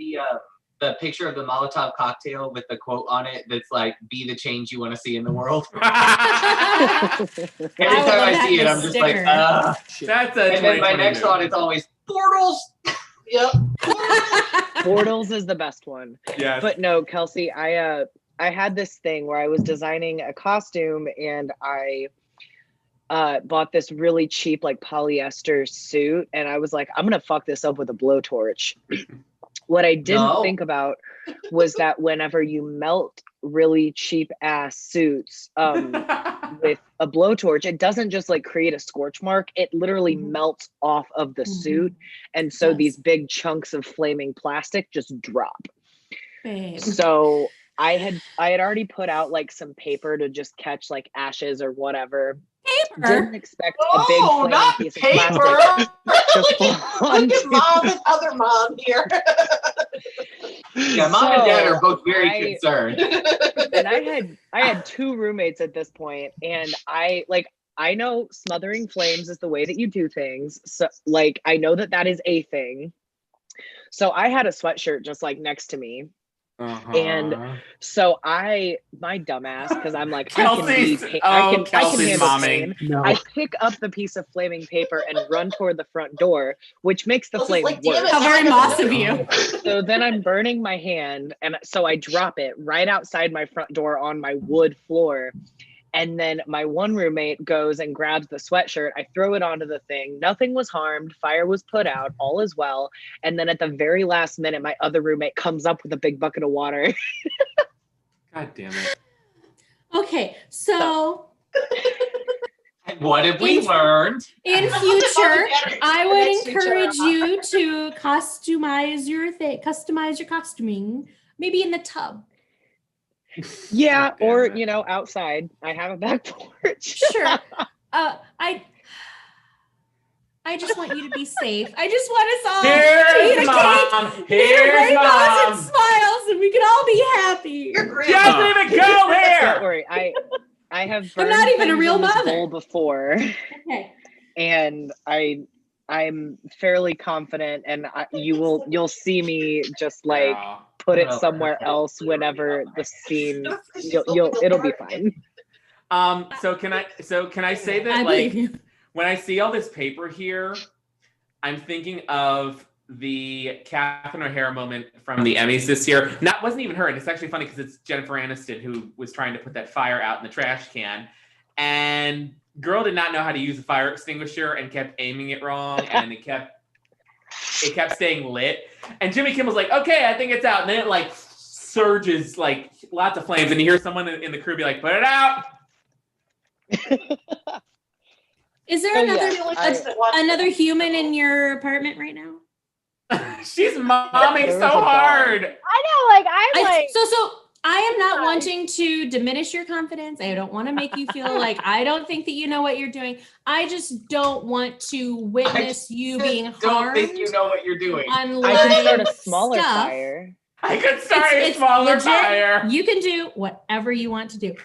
the picture of the Molotov cocktail with the quote on it that's like, be the change you want to see in the world? Every
I would
time
love
I
that
see
in
it,
a
I'm just like,
sticker.
That's a.
and then my
2020
next
move.
thought is always, portals!
Yep.
Bortles is the best one.
Yes.
But no, Kelsey, I had this thing where I was designing a costume and I bought this really cheap like polyester suit, and I was like, I'm gonna fuck this up with a blowtorch. What I didn't
No.
think about was that whenever you melt really cheap ass suits with a blowtorch, it doesn't just like create a scorch mark, it literally melts off of the suit, and so
Yes.
these big chunks of flaming plastic just drop.
Babe.
So I had already put out like some paper to just catch like ashes or whatever. Didn't
Paper.
expect a big
Oh,
flaming
not
piece of
paper.
plastic to
Look
fall
at
onto.
mom and other mom here.
Yeah, mom and dad are both very concerned.
And I had two roommates at this point, and I know smothering flames is the way that you do things. So like I know that is a thing. So I had a sweatshirt just like next to me. And so my dumbass, because I'm like,
Kelsey's
I can handle
momming.
pain.
No.
I pick up the piece of flaming paper and run toward the front door, which makes the flame worse.
How very Moss of you.
So then I'm burning my hand, and so I drop it right outside my front door on my wood floor. And then my one roommate goes and grabs the sweatshirt. I throw it onto the thing. Nothing was harmed. Fire was put out. All is well. And then at the very last minute, my other roommate comes up with a big bucket of water.
God damn it.
Okay, so
What have we learned?
in future, I would encourage you to customize your costuming, maybe in the tub.
Yeah,
God damn
or
it.
outside. I have a back porch.
Sure. I just want you to be safe. I just want us all to eat
Here's
a
mom.
cake,
Here's
rainbows
mom.
and smiles, and we can all be happy.
Your
Doesn't
grandma.
even go
Don't
there.
worry. I have
I'm not
burned
even a
things
real
in this
mother.
bowl before,
Okay.
and I'm fairly confident, and you'll see me just like
Yeah.
put it
Oh,
somewhere
perfect.
else whenever the scene. It'll be fine.
So can I say that
I
like
believe you.
when I see all this paper here, I'm thinking of the Catherine O'Hara moment from the Emmys this year. Wasn't even her, and it's actually funny because it's Jennifer Aniston who was trying to put that fire out in the trash can, and girl did not know how to use a fire extinguisher and kept aiming it wrong, and it kept staying lit. And Jimmy Kimmel's like, okay, I think it's out, and then it like surges like lots of flames, and you hear someone in the crew be like, put it out.
Is there
Oh,
another
yeah,
another human in your apartment right now?
She's momming
There
so
was a dog.
hard.
I know, like I'm like
So I am not wanting to diminish your confidence. I don't want to make you feel like I don't think that you know what you're doing. I just don't want to witness you being
Don't
harmed.
think you know what you're doing.
On
I can start a
live
smaller
stuff.
fire.
I could start a
It's
smaller
legit.
fire.
You can do whatever you want to do.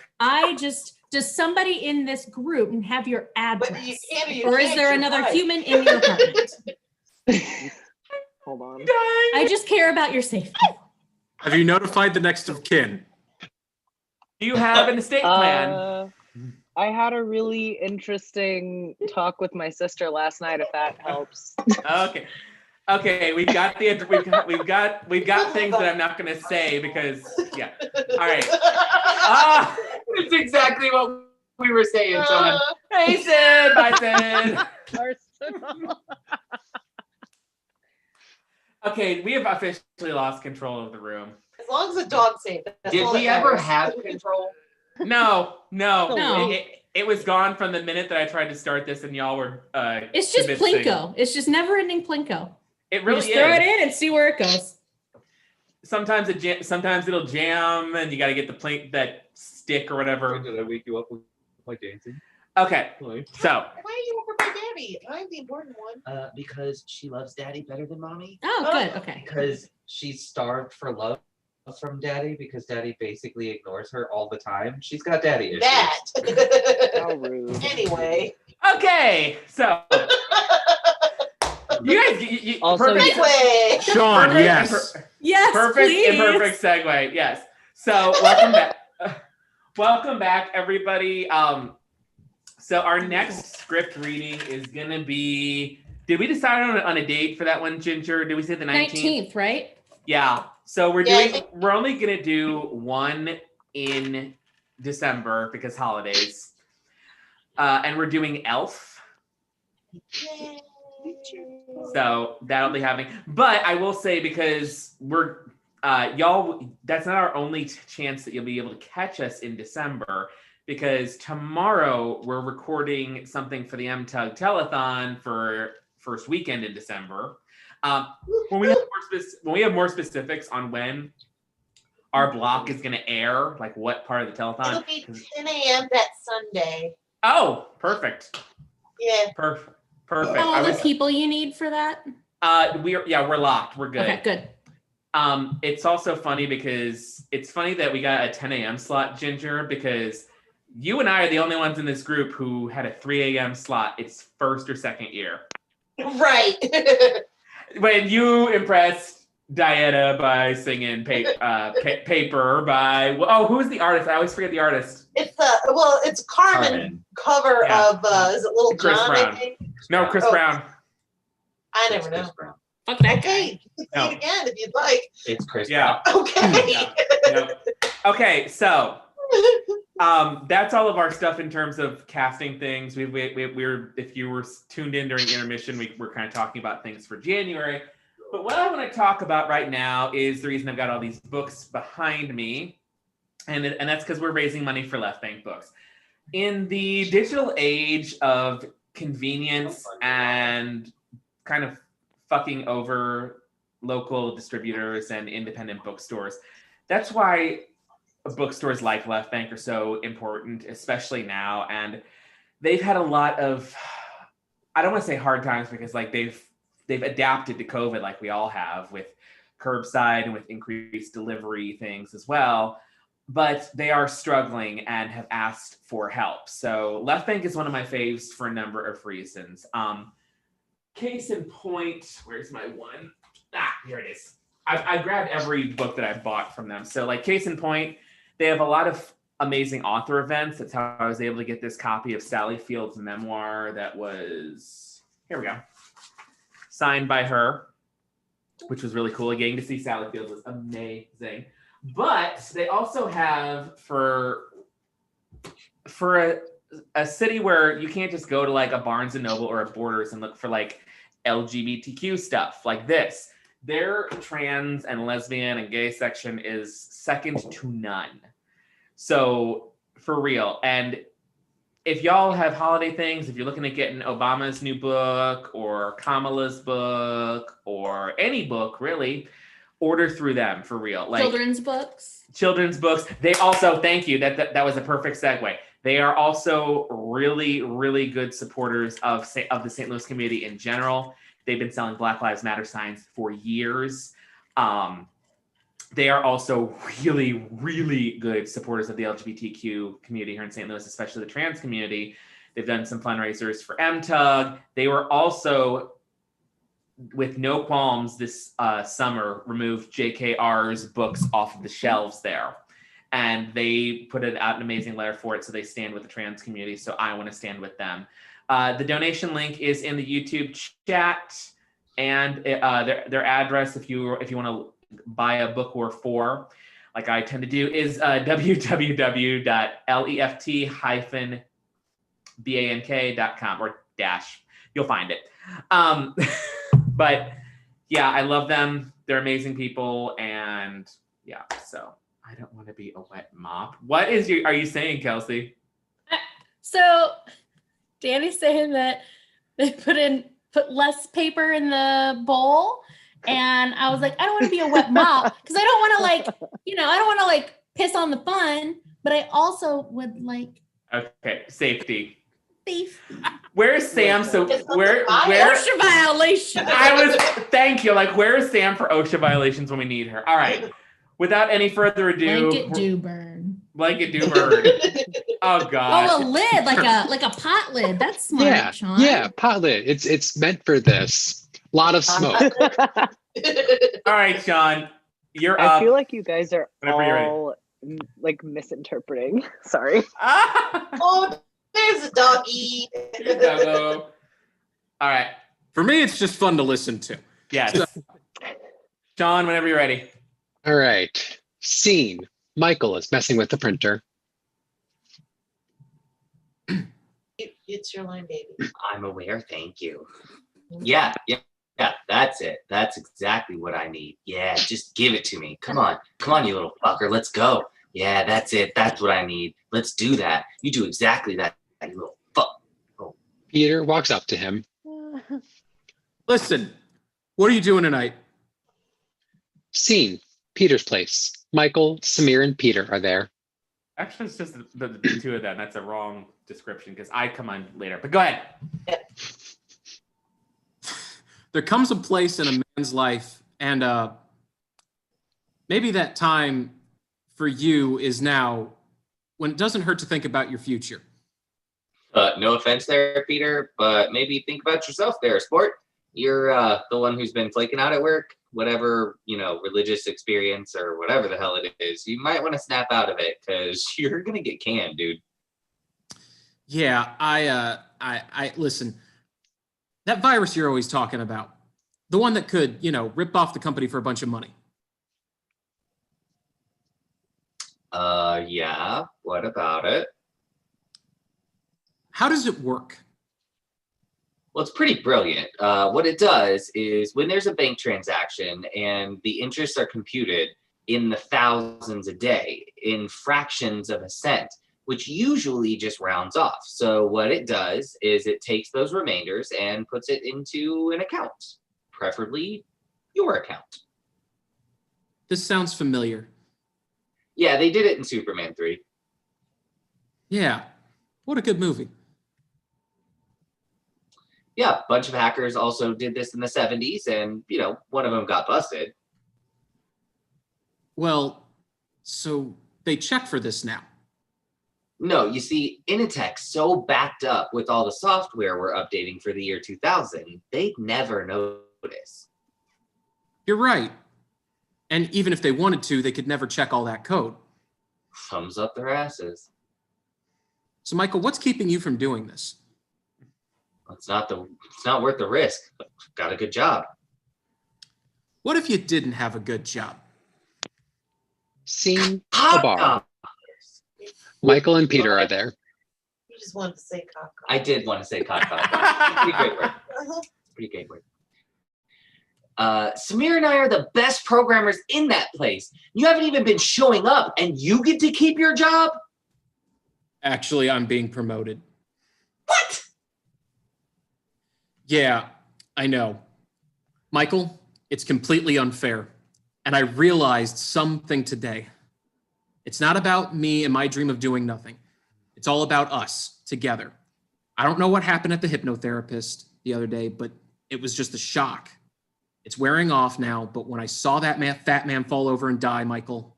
Does somebody in this group have your address?
But you can't, you
Or is
can't,
there
you're
another
right.
human in your apartment?
Hold on.
I just care about your safety.
Have you notified the next of kin?
Do you have an estate plan?
I had a really interesting talk with my sister last night, if that helps.
Okay, we've got things that I'm not gonna say because yeah. All right.
It's exactly what we were saying, son.
Hey Sid, bye Sid.
Arsenal.
Okay, we have officially lost control of the room.
As long as the dog's safe. That's
Did
all
we
that
ever
matters.
have control?
No.
No.
It was gone from the minute that I tried to start this, and y'all were.
It's just
convincing.
Plinko. It's just never-ending Plinko.
It
You
really
just throw it
is.
in and see where it goes.
Sometimes sometimes it'll jam, and you got to get that stick or whatever.
Did I wake you up with my dancing?
Okay, so
Why are you over my daddy? I'm the important one.
Because she loves daddy better than mommy.
Oh, good. Okay.
Because she's starved for love from daddy because daddy basically ignores her all the time. She's got daddy issues.
How
That.
rude.
Anyway.
okay, so you guys, you,
Also,
perfect,
Anyway.
Sean,
perfect-
yes.
Yes,
perfect,
please.
imperfect segue. Yes. So welcome back. Welcome back, everybody. So our next script reading is gonna be. Did we decide on a date for that one, Ginger? Did we say the 19th?
19th, right?
Yeah. So
Yeah,
we're only gonna do one in December because holidays. And we're doing Elf. So that'll be happening. But I will say, because we're y'all, that's not our only chance that you'll be able to catch us in December, because tomorrow we're recording something for the MTUG Telethon for first weekend in December. When we have more specifics on when our block is going to air, like what part of the telethon.
It'll be 10 a.m. that Sunday.
Oh, perfect.
Yeah.
Perfect.
All the people you need for that?
We're locked. We're good.
Okay, good.
It's also funny because it's funny that we got a 10 a.m. slot, Ginger, because you and I are the only ones in this group who had a 3 a.m. slot. It's first or second year.
Right.
When you impressed Diana by singing Paper by, who's the artist? I always forget the artist.
It's Carmen cover of is it Little
Chris
John?
Brown.
I think.
No, Chris Brown.
I never know.
Fuck that
Okay,
guy.
say it again if you'd like.
It's Chris
Yeah.
Brown.
Okay.
Yep. Okay, so that's all of our stuff in terms of casting things. We're if you were tuned in during intermission, we were kind of talking about things for January. But what I want to talk about right now is the reason I've got all these books behind me, and that's because we're raising money for Left Bank Books. In the digital age of convenience and kind of fucking over local distributors and independent bookstores, that's why bookstores like Left Bank are so important, especially now. And they've had a lot of, I don't want to say hard times, because like they've adapted to COVID like we all have, with curbside and with increased delivery things as well. But they are struggling and have asked for help. So Left Bank is one of my faves for a number of reasons. Case in point, where's my one? Here it is. I grabbed every book that I bought from them. So like case in point, they have a lot of amazing author events. That's how I was able to get this copy of Sally Field's memoir that was, here we go, signed by her, which was really cool. Getting to see Sally Field was amazing. But they also have for a city where you can't just go to like a Barnes and Noble or a Borders and look for like LGBTQ stuff like this. Their trans and lesbian and gay section is second to none. So for real. And if y'all have holiday things, if you're looking at getting Obama's new book or Kamala's book or any book really, order through them for real. Like
Children's books.
They also, thank you. That was a perfect segue. They are also really, really good supporters of the St. Louis community in general. They've been selling Black Lives Matter signs for years. They are also really, really good supporters of the LGBTQ community here in St. Louis, especially the trans community. They've done some fundraisers for MTUG. They were also, with no qualms this summer, removed JKR's books off of the shelves there. And they put out an amazing letter for it, so they stand with the trans community, so I want to stand with them. The donation link is in the YouTube chat, and their address, if you want to buy a book or four, like I tend to do, is www.left-bank.com or dash. You'll find it. But yeah, I love them. They're amazing people, and yeah, so I don't want to be a wet mop. What are you saying, Kelsey?
So Danny's saying that they put less paper in the bowl, and I was like, I don't want to be a wet mop because I don't want to I don't want to like piss on the fun, but I also would like
safety.
Safety.
Where's Sam? So where
OSHA violation.
Thank you. Like, where's Sam for OSHA violations when we need her? All right. Without any further ado, Blanket do burn. Oh God.
Oh, a lid, like a pot lid. That's smart,
Yeah,
Sean.
yeah, pot lid. It's meant for this. A lot of smoke.
All right, Sean, you're
I
up.
feel like you guys are
Whenever you're ready.
all like misinterpreting. Sorry.
Oh, there's a doggy.
Good doggo. All right.
For me, it's just fun to listen to.
Yes. Sean, whenever you're ready.
All right. Scene. Michael is messing with the printer.
It's your line, baby.
I'm aware, thank you. Yeah, that's it. That's exactly what I need. Yeah, just give it to me. Come on, you little fucker. Let's go. Yeah, that's it. That's what I need. Let's do that. You do exactly that, you little fuck. Oh.
Peter walks up to him.
Listen, what are you doing tonight?
Scene. Peter's place. Michael, Samir, and Peter are there.
Actually, it's just the two of them. That's a wrong description because I come on later. But go ahead.
There comes a place in a man's life, and Maybe that time for you is now when it doesn't hurt to think about your future.
No offense there, Peter, but maybe think about yourself there, sport. You're the one who's been flaking out at work, whatever, religious experience or whatever the hell it is. You might want to snap out of it because you're going to get canned, dude.
Yeah, I listen, that virus you're always talking about, the one that could, rip off the company for a bunch of money.
Yeah, what about it?
How does it work?
Well, it's pretty brilliant. What it does is when there's a bank transaction and the interests are computed in the thousands a day, in fractions of a cent, which usually just rounds off. So what it does is it takes those remainders and puts it into an account, preferably your account.
This sounds familiar.
Yeah, they did it in Superman 3.
Yeah, what a good movie.
Yeah, a bunch of hackers also did this in the 70s, and, one of them got busted.
Well, so they check for this now.
No, you see, Initech's so backed up with all the software we're updating for the year 2000, they'd never notice.
You're right. And even if they wanted to, they could never check all that code.
Thumbs up their asses.
So, Michael, what's keeping you from doing this?
It's not worth the risk. Got a good job.
What if you didn't have a good job?
Scene a bar. Michael and Peter are there.
You just wanted to say cock.
I did want to say cock. Pretty great word. Pretty great word. Samir and I are the best programmers in that place. You haven't even been showing up, and you get to keep your job?
Actually, I'm being promoted.
What?
Yeah, I know. Michael, it's completely unfair. And I realized something today. It's not about me and my dream of doing nothing. It's all about us together. I don't know what happened at the hypnotherapist the other day, but it was just a shock. It's wearing off now, but when I saw that fat man fall over and die, Michael,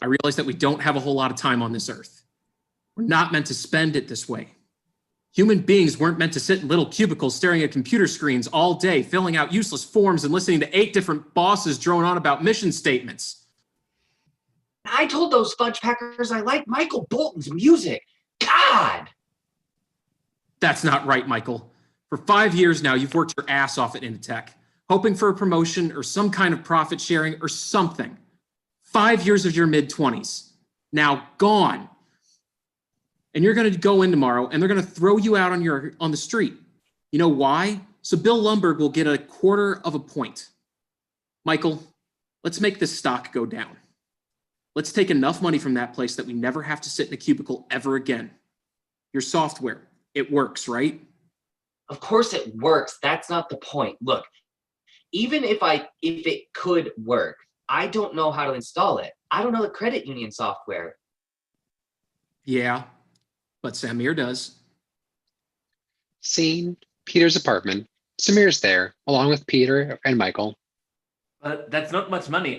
I realized that we don't have a whole lot of time on this earth. We're not meant to spend it this way. Human beings weren't meant to sit in little cubicles staring at computer screens all day, filling out useless forms and listening to 8 different bosses drone on about mission statements.
I told those fudge packers I like Michael Bolton's music. God!
That's not right, Michael. For 5 years now, you've worked your ass off at Initech, hoping for a promotion or some kind of profit sharing or something. 5 years of your mid-20s. Now gone. And you're going to go in tomorrow and they're going to throw you out on the street. You know why? So Bill Lumberg will get 1/4 point. Michael, let's make this stock go down. Let's take enough money from that place that we never have to sit in a cubicle ever again. Your software, it works, right?
Of course it works. That's not the point. Look, even if it could work, I don't know how to install it. I don't know the credit union software.
Yeah, but Samir does.
Scene Peter's apartment. Samir's there, along with Peter and Michael.
But that's not much money.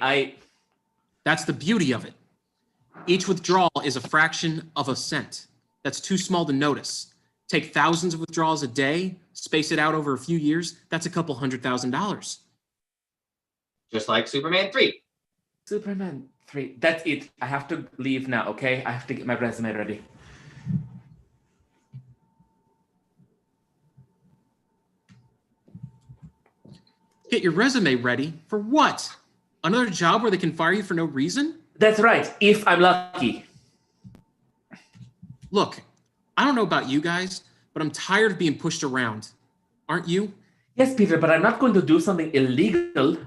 That's the beauty of it. Each withdrawal is a fraction of a cent. That's too small to notice. Take thousands of withdrawals a day, space it out over a few years, that's a couple $100,000.
Just like Superman 3.
Superman 3. That's it. I have to leave now, okay? I have to get my resume ready.
Get your resume ready for what? Another job where they can fire you for no reason?
That's right, if I'm lucky.
Look, I don't know about you guys, but I'm tired of being pushed around. Aren't you?
Yes, Peter, but I'm not going to do something illegal.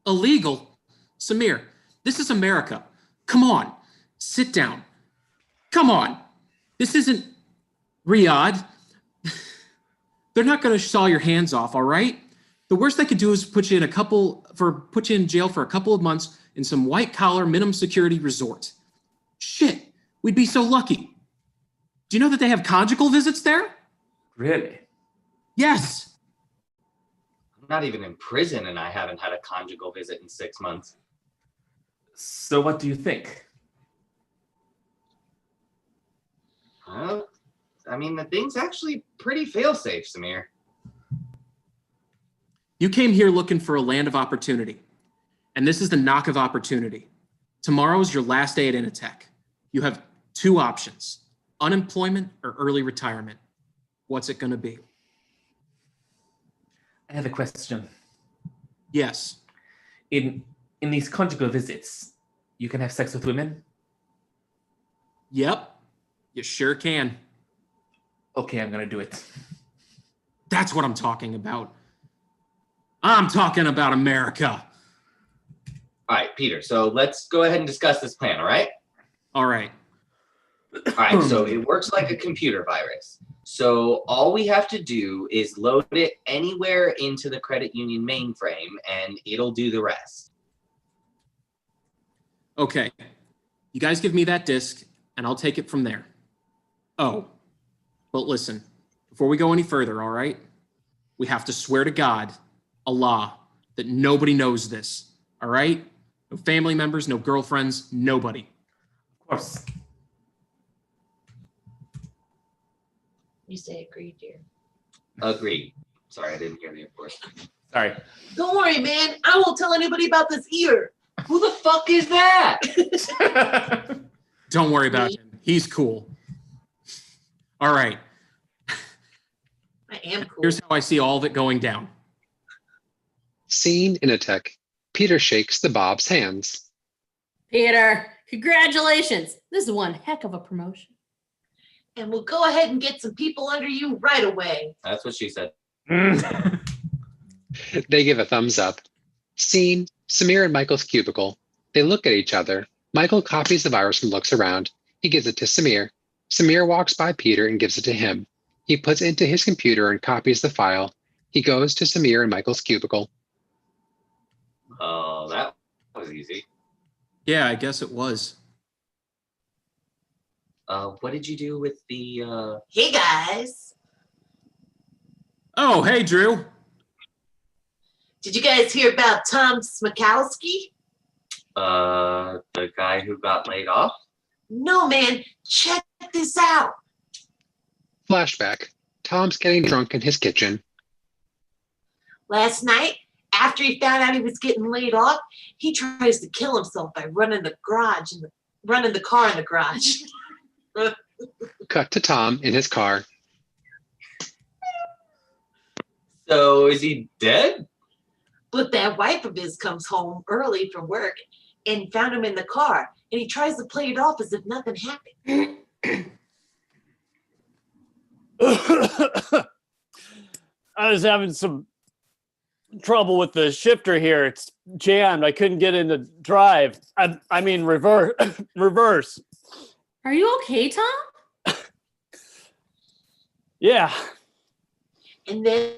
Illegal? Samir, this is America. Come on, sit down. Come on. This isn't Riyadh. They're not going to saw your hands off, all right? The worst they could do is put you in jail for a couple of months in some white-collar minimum security resort. Shit, we'd be so lucky. Do you know that they have conjugal visits there?
Really?
Yes.
not even in prison, and I haven't had a conjugal visit in 6 months.
So what do you think?
I mean, the thing's actually pretty fail-safe, Samir.
You came here looking for a land of opportunity, and this is the knock of opportunity. Tomorrow is your last day at Initech. You have 2 options, unemployment or early retirement. What's it gonna be?
I have a question.
Yes.
In these conjugal visits, you can have sex with women?
Yep, you sure can.
Okay, I'm gonna do it.
That's what I'm talking about. I'm talking about America.
All right, Peter, so let's go ahead and discuss this plan, all right?
All right.
All right, so it works like a computer virus. So all we have to do is load it anywhere into the credit union mainframe, and it'll do the rest.
Okay. You guys give me that disk, and I'll take it from there. Oh, but listen, before we go any further, all right? We have to swear to God, Allah, that nobody knows this, all right? No family members, no girlfriends, nobody.
Of course.
You say agreed, dear.
Agreed. Sorry, I didn't hear the of course.
Sorry.
Don't worry, man. I won't tell anybody about this ear.
Who the fuck is that?
Don't worry about him. He's cool. All right.
I am cool.
Here's how I see all of it going down.
Scene Initech. Peter shakes the Bob's hands.
Peter, congratulations. This is one heck of a promotion.
And we'll go ahead and get some people under you right away.
That's what she said.
They give a thumbs up. Scene Samir and Michael's cubicle. They look at each other. Michael copies the virus and looks around. He gives it to Samir. Samir walks by Peter and gives it to him. He puts it into his computer and copies the file. He goes to Samir and Michael's cubicle.
Oh, that was easy.
Yeah, I guess it was.
What did you do with the,
Hey, guys.
Oh, hey, Drew.
Did you guys hear about Tom Smikowski?
the guy who got laid off?
No, man. Check this out.
Flashback. Tom's getting drunk in his kitchen.
Last night, after he found out he was getting laid off, he tries to kill himself by running the car in the garage.
Cut to Tom in his car.
So is he dead?
But that wife of his comes home early from work and found him in the car, and he tries to play it off as if nothing happened.
I was having some trouble with the shifter here. It's jammed. I couldn't get into drive. I mean reverse.
Are you okay, Tom?
Yeah.
And then,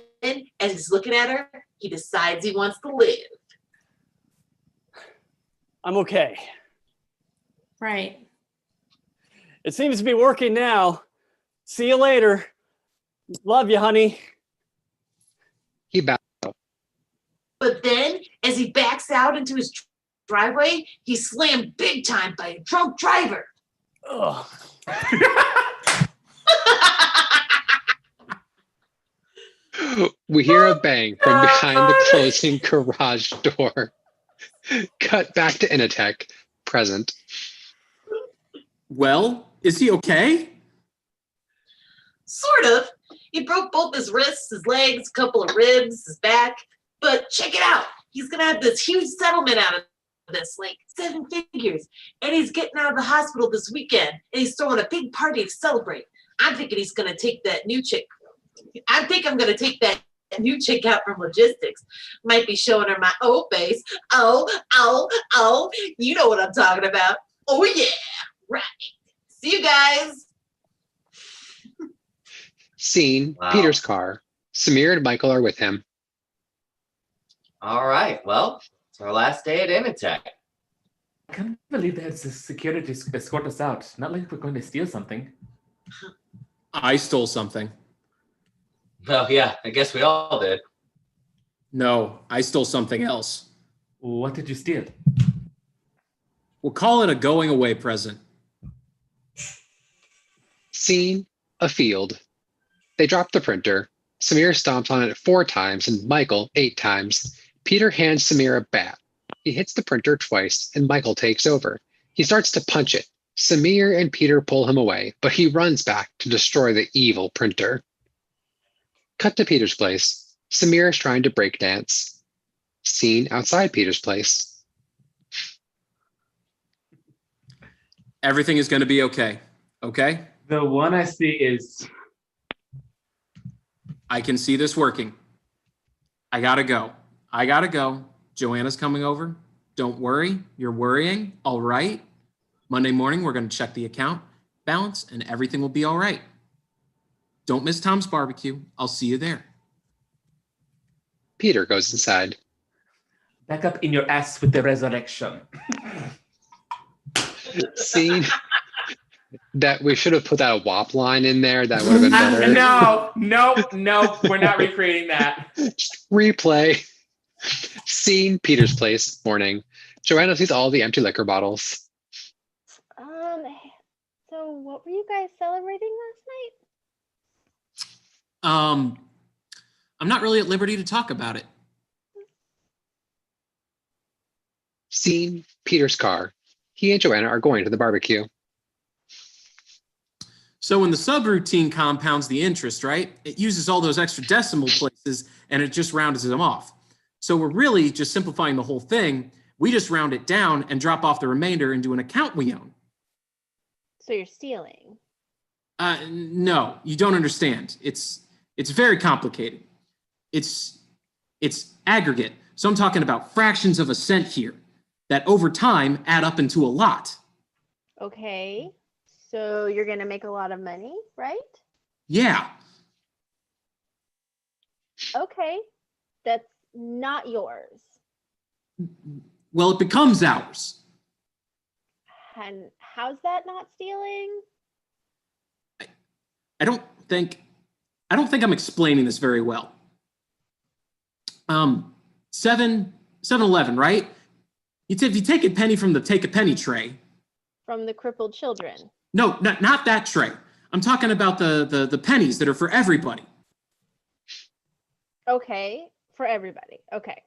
as he's looking at her, he decides he wants to live.
I'm okay.
Right.
It seems to be working now. See you later. Love you, honey.
He bows.
But then, as he backs out into his driveway, he's slammed big time by a drunk driver.
Ugh.
We hear a bang from behind the closing garage door. Cut back to Initech, present.
Well, is he okay?
Sort of. He broke both his wrists, his legs, a couple of ribs, his back. But check it out. He's going to have this huge settlement out of this, like 7 figures. And he's getting out of the hospital this weekend. And he's throwing a big party to celebrate. I'm thinking he's going to take that new chick. I think I'm going to take that new chick out from logistics. Might be showing her my O face. Oh. You know what I'm talking about. Oh, yeah. Right. See you guys.
Scene,
Wow.
Peter's car. Samir and Michael are with him.
All right. Well, it's our last day at Initech.
I can't believe they had security escort us out. Not like we're going to steal something.
I stole something.
Oh, yeah. I guess we all did.
No, I stole something else.
What did you steal?
We'll call it a going away present.
Scene, a field. They drop the printer. Samir stomps on it 4 times and Michael 8 times. Peter hands Samir a bat. He hits the printer twice and Michael takes over. He starts to punch it. Samir and Peter pull him away, but he runs back to destroy the evil printer. Cut to Peter's place. Samir is trying to break dance. Scene outside Peter's place.
Everything is going to be okay. Okay?
The one I see is.
I can see this working. I gotta go. Joanna's coming over. Don't worry. You're worrying. All right. Monday morning, we're going to check the account balance and everything will be all right. Don't miss Tom's barbecue. I'll see you there.
Peter goes inside.
Back up in your ass with the resurrection.
Scene that we should have put that WAP line in there. That would have been better.
No, we're not recreating that.
Just replay. Scene, Peter's place, morning. Joanna sees all the empty liquor bottles.
So what were you guys celebrating last night?
I'm not really at liberty to talk about it.
Scene, Peter's car. He and Joanna are going to the barbecue.
So when the subroutine compounds the interest, right, it uses all those extra decimal places and it just rounds them off. So we're really just simplifying the whole thing. We just round it down and drop off the remainder into an account we own.
So you're stealing.
No, you don't understand. It's very complicated. It's aggregate. So I'm talking about fractions of a cent here that over time add up into a lot.
Okay. So you're going to make a lot of money, right?
Yeah.
Okay. That's not yours.
Well, it becomes ours.
And how's that not stealing?
I don't think I'm explaining this very well. 7-Eleven, right? If you take a penny from the take a penny tray.
From the crippled children.
No, not that tray. I'm talking about the pennies that are for everybody.
Okay, for everybody. Okay.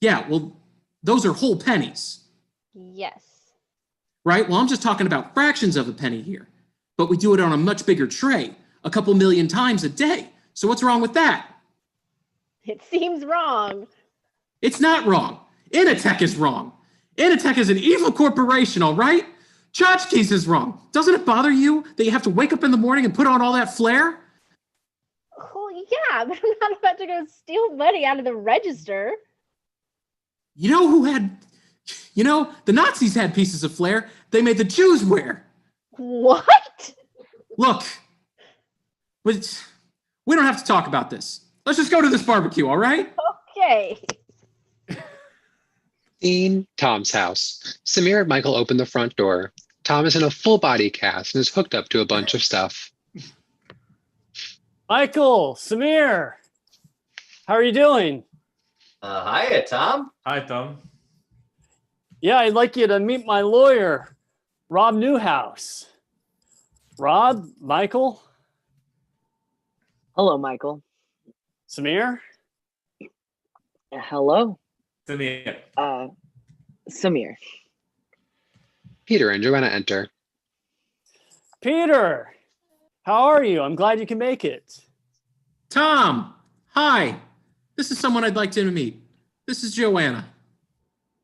Yeah, well, those are whole pennies.
Yes.
Right? Well, I'm just talking about fractions of a penny here. But we do it on a much bigger tray, a couple million times a day. So what's wrong with that?
It seems wrong.
It's not wrong. Initech is wrong. Initech is an evil corporation, all right? Tchotchkes is wrong. Doesn't it bother you that you have to wake up in the morning and put on all that flair?
Well, yeah, but I'm not about to go steal money out of the register.
You know, the Nazis had pieces of flair they made the Jews wear.
What?
Look, we don't have to talk about this. Let's just go to this barbecue, all right?
Okay.
Scene, Tom's house. Samir and Michael open the front door. Tom is in a full body cast and is hooked up to a bunch of stuff.
Michael, Samir, how are you doing?
Hiya, Tom.
Hi, Tom.
Yeah, I'd like you to meet my lawyer, Rob Newhouse. Rob, Michael,
Hello, Michael.
Samir.
Hello.
Samir.
Samir.
Peter and Joanna enter.
Peter, how are you? I'm glad you can make it.
Tom, hi. This is someone I'd like to meet. This is Joanna.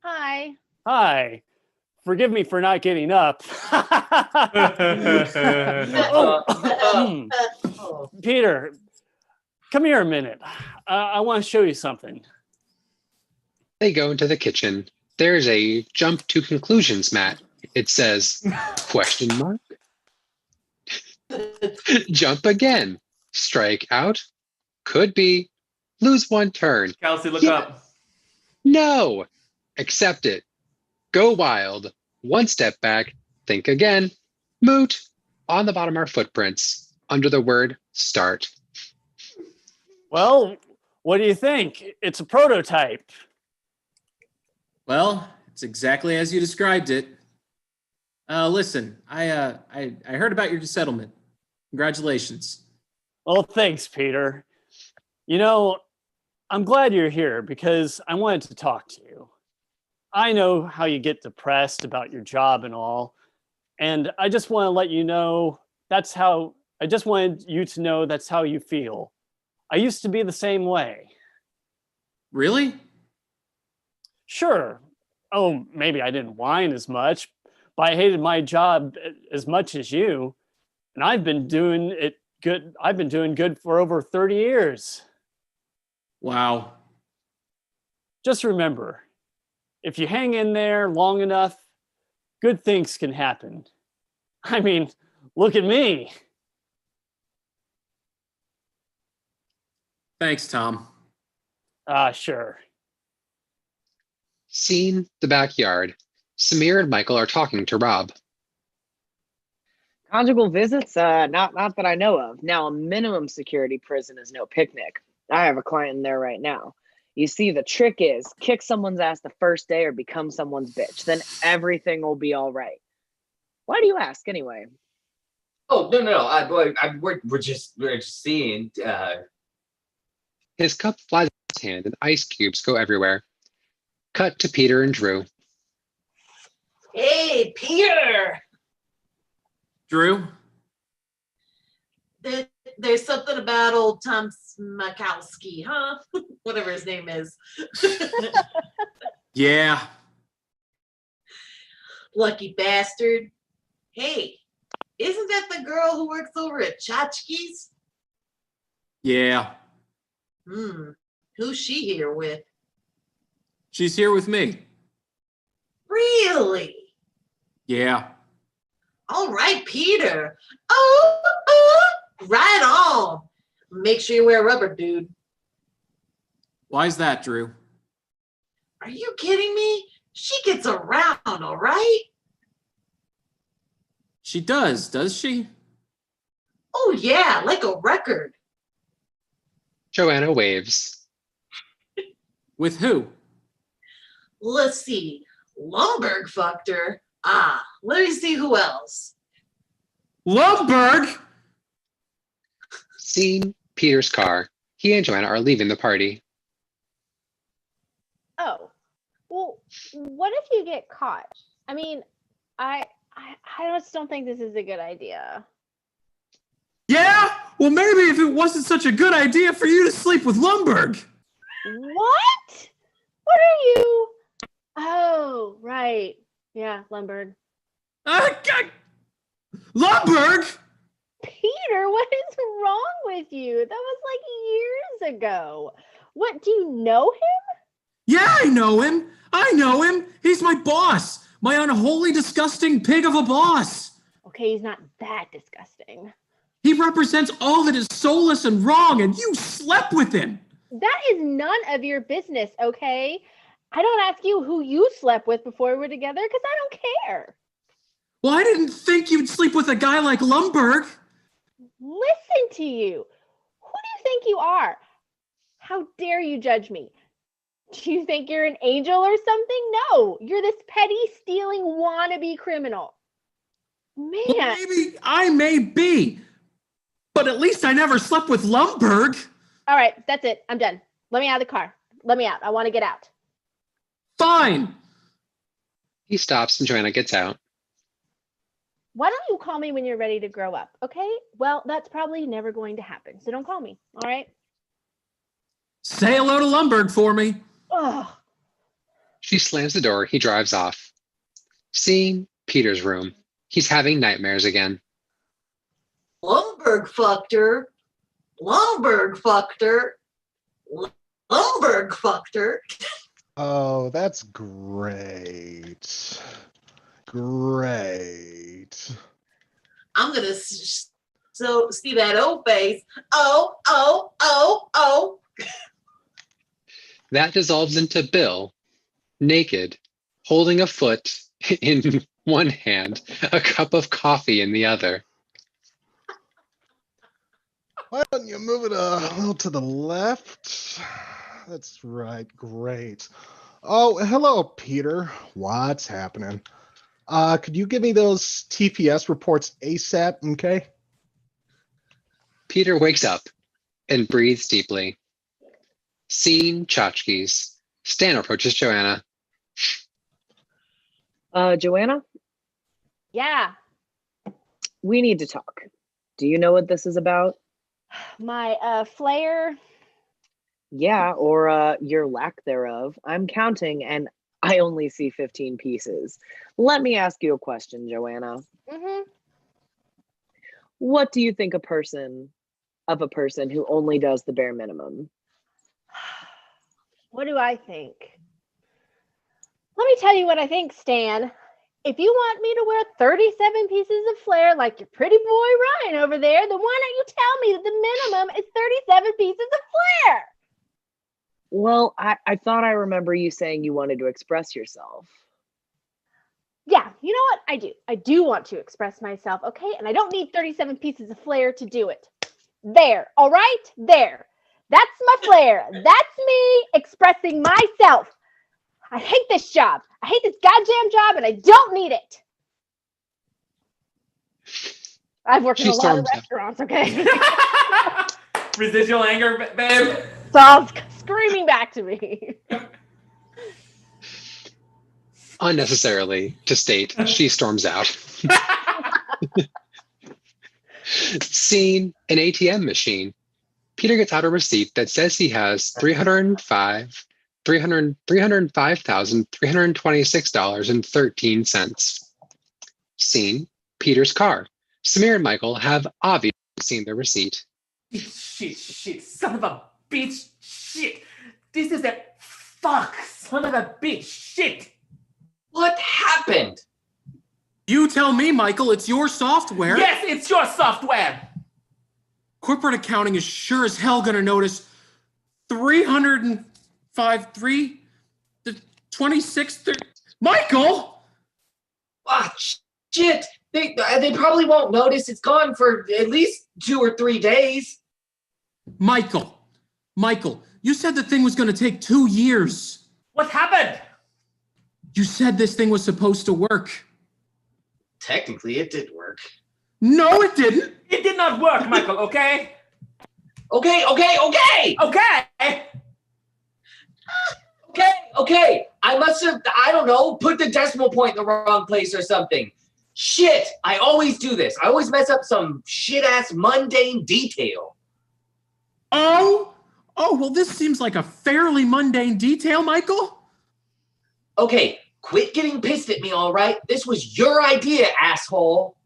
Hi.
Hi. Forgive me for not getting up. Peter, come here a minute. I want to show you something.
They go into the kitchen. There's a jump to conclusions mat. It says, question mark? Jump again. Strike out. Could be. Lose one turn.
Kelsey, look
Yeah.
up.
No. Accept it. Go wild. One step back. Think again. Moot. On the bottom are footprints. Under the word start.
Well, What do you think? It's a prototype.
Well, it's exactly as you described it. Listen, I heard about your settlement. Congratulations.
Well, thanks, Peter. You know, I'm glad you're here because I wanted to talk to you. I know how you get depressed about your job and all, and I just want to let you know I just wanted you to know that's how you feel. I used to be the same way.
Really?
Sure. Oh, maybe I didn't whine as much, but I hated my job as much as you, and I've been doing it good. I've been doing good for over 30 years.
Wow.
Just remember, if you hang in there long enough, good things can happen. I mean, look at me.
Thanks, Tom.
Sure.
Scene the backyard. Samir and Michael are talking to Rob.
Conjugal visits? Not that I know of. Now, a minimum security prison is no picnic. I have a client in there right now. You see, the trick is kick someone's ass the first day or become someone's bitch. Then everything will be all right. Why do you ask anyway?
Oh, no. We're just seeing.
His cup flies out of his hand and ice cubes go everywhere. Cut to Peter and Drew.
Hey, Peter.
Drew?
There's something about old Tom Smakowski, huh? Whatever his name is.
Yeah.
Lucky bastard. Hey, isn't that the girl who works over at Tchotchke's?
Yeah.
Who's she here with?
She's here with me.
Really?
Yeah.
All right, Peter. Right on. Make sure you wear rubber, dude.
Why's that, Drew?
Are you kidding me? She gets around, all right?
She does she?
Oh, yeah, like a record.
Joanna waves.
With who?
Let's see. Lumberg fucked her. Let me see who else.
Lumberg!
Scene Peter's car. He and Joanna are leaving the party.
Oh, well, what if you get caught? I mean, I just don't think this is a good idea.
Yeah? Well, maybe if it wasn't such a good idea for you to sleep with Lumberg.
What? What are you? Oh, right. Yeah, Lumberg.
Lumberg?
Peter, what is wrong with you? That was like years ago. What, do you know him?
Yeah, I know him. He's my boss. My unholy, disgusting pig of a boss.
Okay, he's not that disgusting.
He represents all that is soulless and wrong, and you slept with him.
That is none of your business, okay? I don't ask you who you slept with before we were together because I don't care.
Well, I didn't think you'd sleep with a guy like Lumberg.
Listen to you. Who do you think you are? How dare you judge me? Do you think you're an angel or something? No, you're this petty, stealing, wannabe criminal. Man.
Well, maybe I may be, but at least I never slept with Lumberg.
All right, that's it. I'm done. Let me out of the car. Let me out. I want to get out.
Fine.
He stops and Joanna gets out.
Why don't you call me when you're ready to grow up, okay? Well, that's probably never going to happen, so don't call me, all right?
Say hello to Lumberg for me.
Ugh.
She slams the door. He drives off. Scene Peter's room. He's having nightmares again.
Lumberg fucked her. Lumberg fucked her. Lumberg fucked her.
Oh, that's great. Great.
I'm gonna so see that old face. Oh.
That dissolves into Bill, naked, holding a foot in one hand, a cup of coffee in the other.
Why don't you move it a little to the left? That's right. Great. Oh, hello, Peter. What's happening? Could you give me those TPS reports ASAP, okay?
Peter wakes up and breathes deeply. Scene tchotchkes. Stan approaches Joanna.
Joanna,
Yeah,
we need to talk. Do you know what this is about?
my flare.
Yeah, or your lack thereof. I'm counting and I only see 15 pieces. Let me ask you a question, Joanna.
Mm-hmm.
What do you think a person who only does the bare minimum?
What do I think? Let me tell you what I think, Stan. If you want me to wear 37 pieces of flare like your pretty boy Ryan over there, then why don't you tell me that the minimum is 37 pieces of flare?
Well, I thought I remember you saying you wanted to express yourself.
Yeah, you know what? I do. I do want to express myself, okay? And I don't need 37 pieces of flare to do it. There, all right? There. That's my flare. That's me expressing myself. I hate this job. I hate this goddamn job, and I don't need it. I've worked in
She
a lot of
storms out.
restaurants, okay?
Residual anger, babe.
So all screaming back to me.
Unnecessarily, to state, she storms out. Scene, an ATM machine. Peter gets out a receipt that says he has $305,326.13. Scene, Peter's car. Samir and Michael have obviously seen the receipt.
Shit, son of a bitch, shit. This is a fuck, son of a bitch, shit.
What happened?
You tell me, Michael, it's your software.
Yes, it's your software.
Corporate accounting is sure as hell gonna notice 305,326. Michael!
Ah, shit. They probably won't notice. It's gone for at least 2 or 3 days.
Michael, you said the thing was gonna take 2 years.
What happened?
You said this thing was supposed to work.
Technically, it did work.
No, it didn't.
It did not work, Michael, okay?
Okay. Okay. I must have, I don't know, put the decimal point in the wrong place or something. Shit, I always do this. I always mess up some shit-ass mundane detail.
Oh, well, this seems like a fairly mundane detail, Michael.
Okay, quit getting pissed at me, all right? This was your idea, asshole.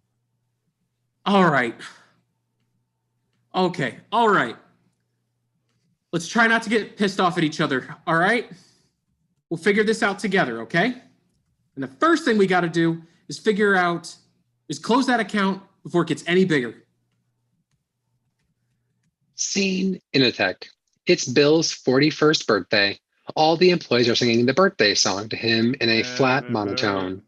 All right. Okay, all right. Let's try not to get pissed off at each other, all right? We'll figure this out together, okay? And the first thing we got to do is close that account before it gets any bigger.
Scene, Initech. It's Bill's 41st birthday. All the employees are singing the birthday song to him in a flat monotone.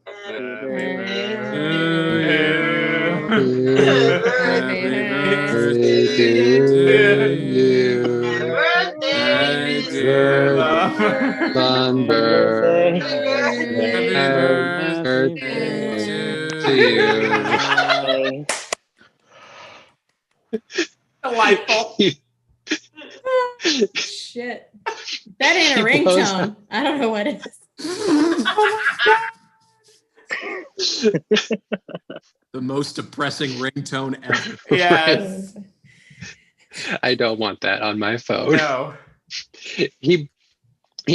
Delightful.
Shit. That ain't a
He blows
ringtone. I don't know what it is.
The most depressing ringtone ever.
Yes.
I don't want that on my phone.
No.
He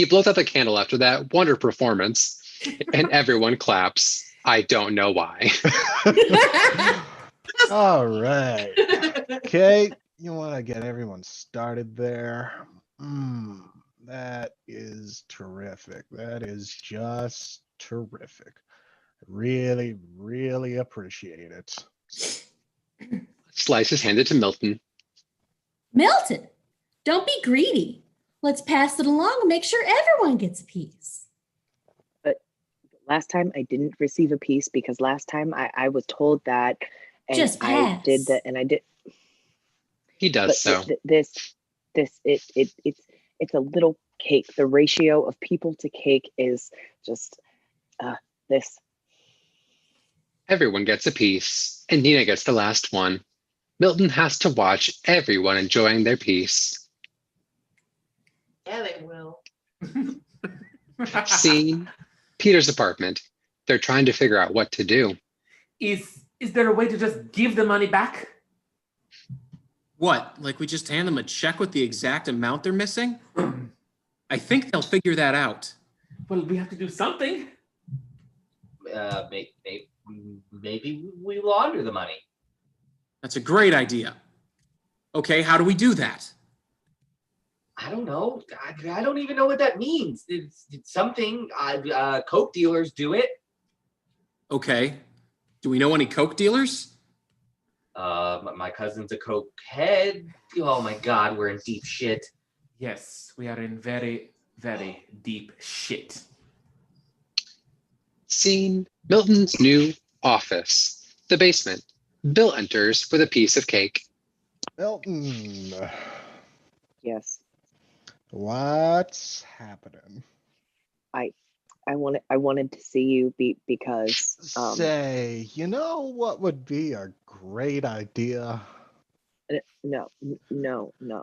blows out the candle after that wonder performance, and everyone claps. I don't know why.
All right. Okay, you want to get everyone started there. That is terrific. That is just terrific. Really, really appreciate it.
Slice is handed to Milton.
Milton, don't be greedy. Let's pass it along and make sure everyone gets a piece.
But last time I didn't receive a piece because last time I was told that and
Just
I did
pass.
that and I did.
He does so.
It's a little cake. The ratio of people to cake is just this.
Everyone gets a piece, and Nina gets the last one. Milton has to watch everyone enjoying their piece.
Yeah, they will.
Scene, Peter's apartment. They're trying to figure out what to do.
Is there a way to just give the money back?
What? Like we just hand them a check with the exact amount they're missing? I think they'll figure that out.
Well, we have to do something.
Maybe we launder the money.
That's a great idea. Okay, how do we do that?
I don't know. I don't even know what that means. It's something. Coke dealers do it.
Okay. Do we know any Coke dealers?
My cousin's a Coke head. Oh my God, we're in deep shit.
Yes, we are in very, very deep shit.
Scene, Milton's new office. The basement. Bill enters with a piece of cake.
Milton,
Yes.
what's happening?
I wanted to see you because
Say, you know what would be a great idea?
no.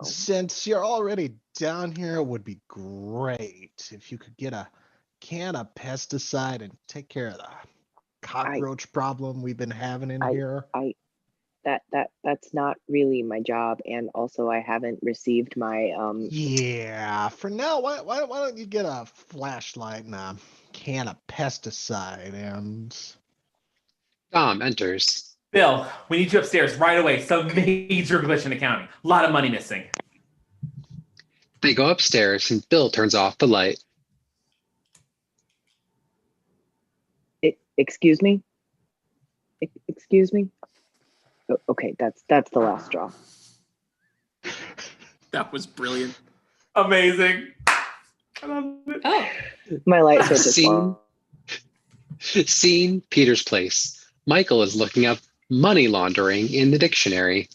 Since you're already down here, it would be great if you could get a can of pesticide and take care of the cockroach problem we've been having in here.
That's not really my job, and also I haven't received my
Yeah, for now, why don't you get a flashlight and a can of pesticide and
Dom enters.
Bill, we need you upstairs right away. Some major glitch in accounting. A lot of money missing.
They go upstairs and Bill turns off the light.
Excuse me? Excuse me? Okay, that's the last straw.
That was brilliant.
Amazing. I love it.
Oh,
My light switch is on.
Scene, Peter's place. Michael is looking up money laundering in the dictionary.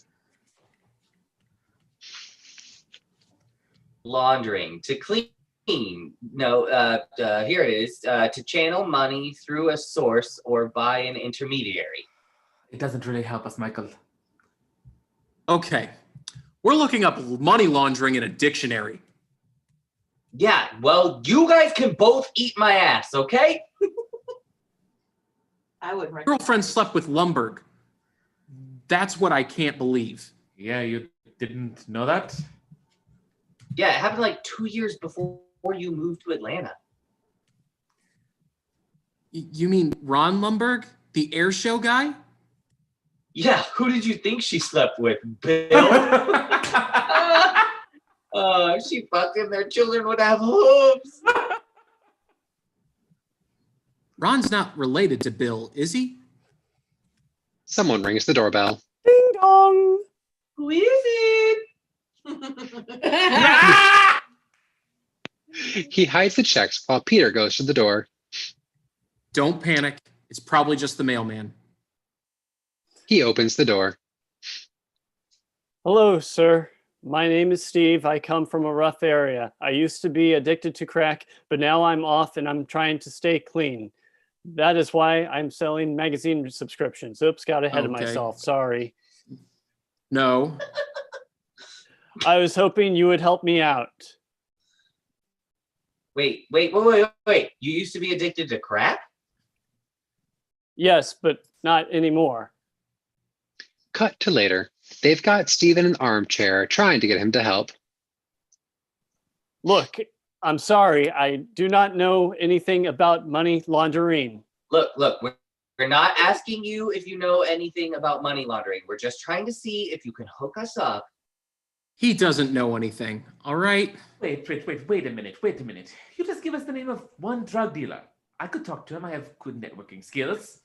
Laundering, to clean. No, here it is. To channel money through a source or by an intermediary.
It doesn't really help us, Michael.
Okay. We're looking up money laundering in a dictionary.
Yeah, well, you guys can both eat my ass, okay?
I would recommend.
Girlfriend slept with Lumberg. That's what I can't believe.
Yeah, you didn't know that?
Yeah, it happened like 2 years before you moved to Atlanta.
You mean Ron Lumberg, the air show guy?
Yeah, who did you think she slept with, Bill? She fucking their children would have hooves.
Ron's not related to Bill, is he?
Someone rings the doorbell.
Ding dong.
Who is it?
He hides the checks while Peter goes to the door.
Don't panic. It's probably just the mailman.
He opens the door.
Hello, sir. My name is Steve. I come from a rough area. I used to be addicted to crack, but now I'm off and I'm trying to stay clean. That is why I'm selling magazine subscriptions. Oops, got ahead of
Okay.
myself. Sorry.
No.
I was hoping you would help me out.
Wait. You used to be addicted to crack?
Yes, but not anymore.
Cut to later. They've got Steve in an armchair trying to get him to help.
Look, I'm sorry. I do not know anything about money laundering.
Look, we're not asking you if you know anything about money laundering. We're just trying to see if you can hook us up.
He doesn't know anything, all right?
Wait a minute. You just give us the name of one drug dealer. I could talk to him. I have good networking skills.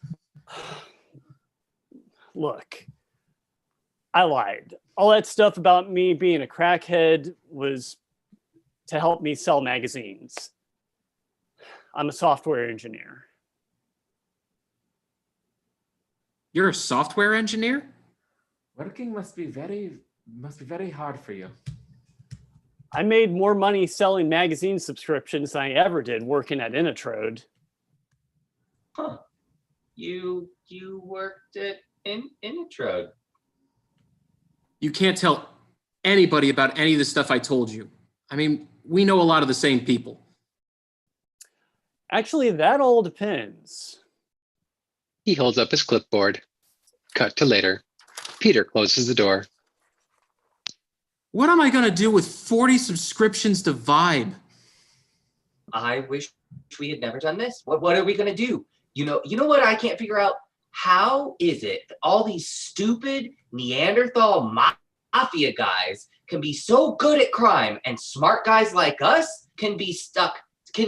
Look, I lied. All that stuff about me being a crackhead was to help me sell magazines. I'm a software engineer.
You're a software engineer?
Working must be very, Must be very hard for you.
I made more money selling magazine subscriptions than I ever did working at Inatrode.
Huh. You worked at Innitrode.
You can't tell anybody about any of the stuff I told you. I mean, we know a lot of the same people.
Actually, that all depends.
He holds up his clipboard. Cut to later. Peter closes the door.
What am I going to do with 40 subscriptions to Vibe?
I wish we had never done this. What are we gonna do? You know what I can't figure out? How is it that all these stupid Neanderthal mafia guys can be so good at crime and smart guys like us can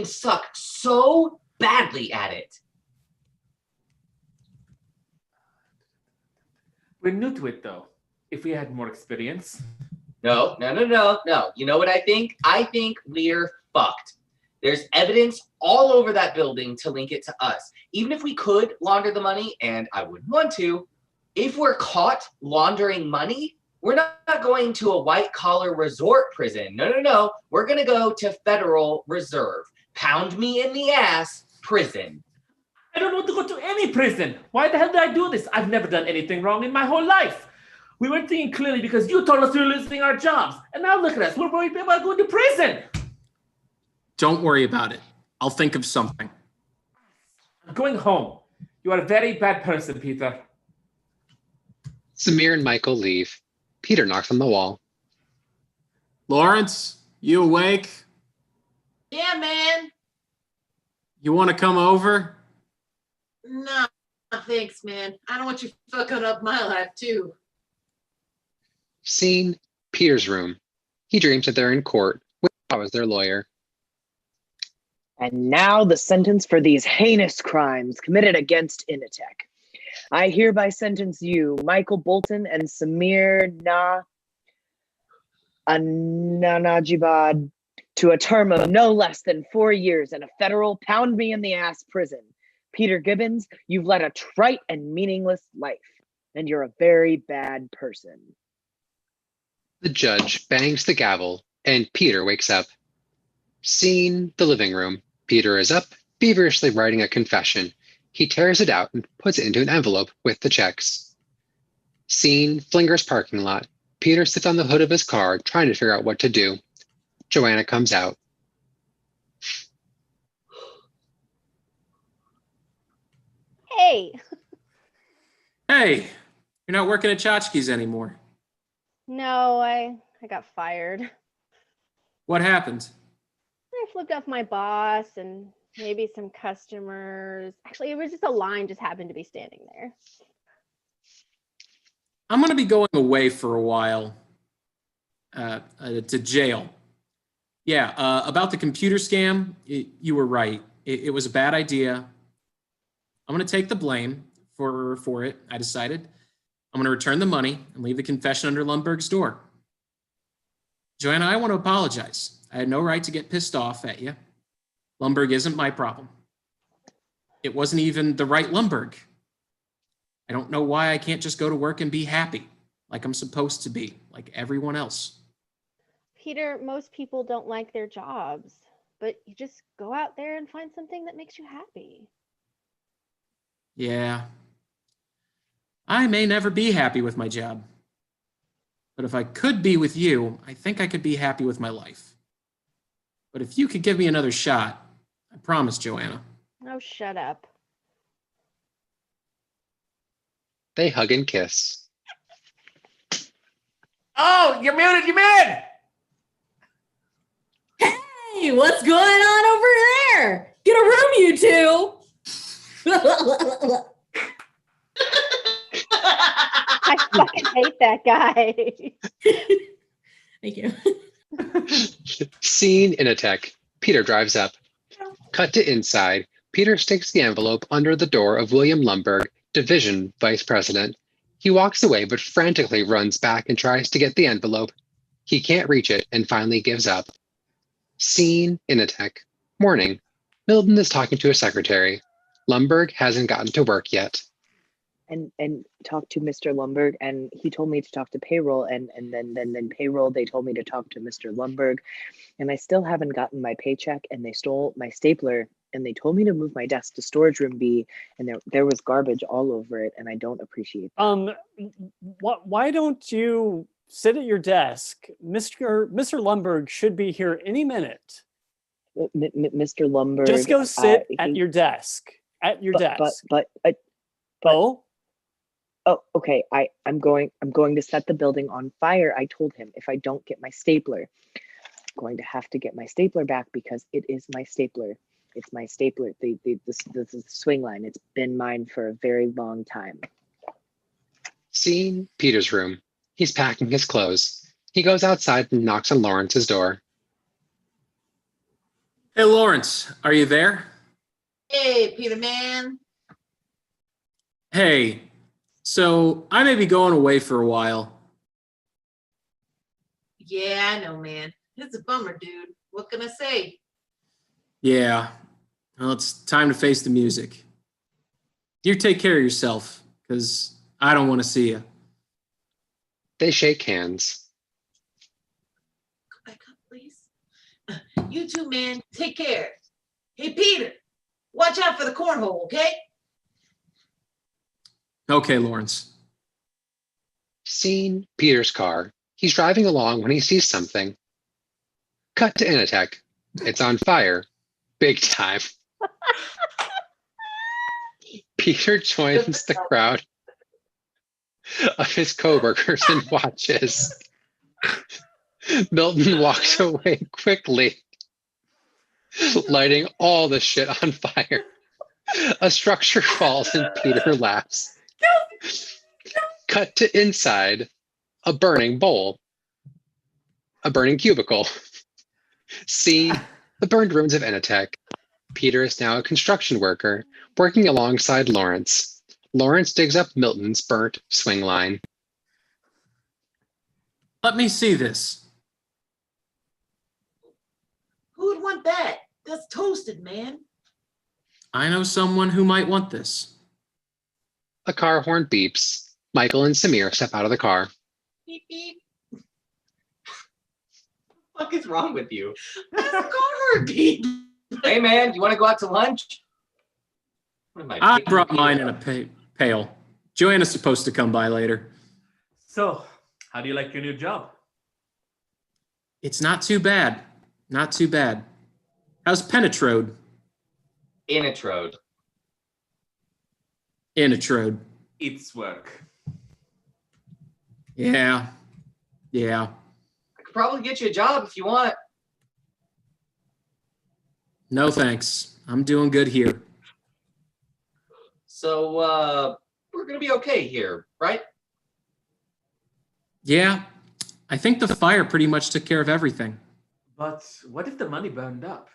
suck so badly at it?
We're new to it though. If we had more experience.
No. You know what I think? I think we're fucked. There's evidence all over that building to link it to us. Even if we could launder the money, and I wouldn't want to, if we're caught laundering money, we're not going to a white-collar resort prison. No. We're going to go to Federal Reserve. Pound me in the ass, prison.
I don't want to go to any prison. Why the hell did I do this? I've never done anything wrong in my whole life. We weren't thinking clearly because you told us we were losing our jobs. And now look at us. We're worried about going to prison.
Don't worry about it. I'll think of something.
I'm going home. You are a very bad person, Peter.
Samir and Michael leave. Peter knocks on the wall.
Lawrence, you awake?
Yeah, man.
You want to come over?
No, thanks, man. I don't want you fucking up my life, too.
Scene, Peter's room. He dreams that they're in court with Bob as their lawyer.
And now the sentence for these heinous crimes committed against Initech. I hereby sentence you, Michael Bolton and Samir Nanajibad, to a term of no less than 4 years in a federal pound-me-in-the-ass prison. Peter Gibbons, you've led a trite and meaningless life, and you're a very bad person.
The judge bangs the gavel, and Peter wakes up. Scene, the living room. Peter is up, feverishly writing a confession. He tears it out and puts it into an envelope with the checks. Scene, Flinger's parking lot. Peter sits on the hood of his car, trying to figure out what to do. Joanna comes out.
Hey.
Hey, you're not working at Tchotchke's anymore.
No, I got fired.
What happened?
I flipped off my boss and maybe some customers. Actually, it was just a line just happened to be standing there.
I'm going to be going away for a while to jail. Yeah, about the computer scam, you were right. It was a bad idea. I'm going to take the blame for it, I decided. I'm going to return the money and leave the confession under Lundberg's door. Joanna, I want to apologize. I had no right to get pissed off at you. Lundberg isn't my problem. It wasn't even the right Lundberg. I don't know why I can't just go to work and be happy, like I'm supposed to be, like everyone else.
Peter, most people don't like their jobs, but you just go out there and find something that makes you happy.
Yeah. I may never be happy with my job. But if I could be with you, I think I could be happy with my life. But if you could give me another shot, I promise, Joanna.
Oh, shut up.
They hug and kiss.
Oh, you're muted, you're muted!
Hey, what's going on over there? Get a room, you two.
I fucking hate that guy.
Thank you.
Scene, Initech. Peter drives up. Cut to inside. Peter sticks the envelope under the door of William Lundberg, Division Vice President. He walks away but frantically runs back and tries to get the envelope. He can't reach it and finally gives up. Scene, Initech. Morning. Milton is talking to his secretary. Lundberg hasn't gotten to work yet.
and talk to Mr. Lumberg, and he told me to talk to payroll, and then payroll, they told me to talk to Mr. Lumberg, and I still haven't gotten my paycheck, and they stole my stapler, and they told me to move my desk to storage room B, and there was garbage all over it, and I don't appreciate that.
Why don't you sit at your desk? Mr. Lumberg should be here any minute.
Mr. Lumberg,
Just go sit at your desk. At your desk.
Oh, okay. I'm going to set the building on fire. I told him if I don't get my stapler, I'm going to have to get my stapler back because it is my stapler. It's my stapler. This is the swing line. It's been mine for a very long time.
Scene Peter's room. He's packing his clothes. He goes outside and knocks on Lawrence's door.
Hey, Lawrence, are you there?
Hey, Peter man.
Hey, so I may be going away for a while.
Yeah, I know, man. It's a bummer, dude. What can I say?
Yeah, well, it's time to face the music. You take care of yourself, because I don't want to see you.
They shake hands.
Go back up, please. You too, man. Take care. Hey, Peter, watch out for the cornhole, okay?
Okay, Lawrence.
Scene Peter's car. He's driving along when he sees something. Cut to Initech. It's on fire. Big time. Peter joins the crowd of his coworkers and watches. Milton walks away quickly, lighting all the shit on fire. A structure falls and Peter laughs. Cut to inside, a burning bowl. A burning cubicle. See the burned rooms of Initech. Peter is now a construction worker, working alongside Lawrence. Lawrence digs up Milton's burnt swing line.
Let me see this.
Who would want that? That's toasted, man.
I know someone who might want this.
A car horn beeps. Michael and Samir step out of the car.
Beep, beep.
What the fuck is wrong with you?
That's a car beep.
Hey, man, you want to go out to lunch? What am
I
picking
brought
you
mine
up?
in a pail. Joanna's supposed to come by later.
So, how do you like your new job?
It's not too bad. Not too bad. How's Penetrode?
Inatrode.
Inatrode.
It's work.
Yeah.
I could probably get you a job if you want.
No thanks. I'm doing good here.
So, we're going to be okay here, right?
Yeah. I think the fire pretty much took care of everything.
But what if the money burned up?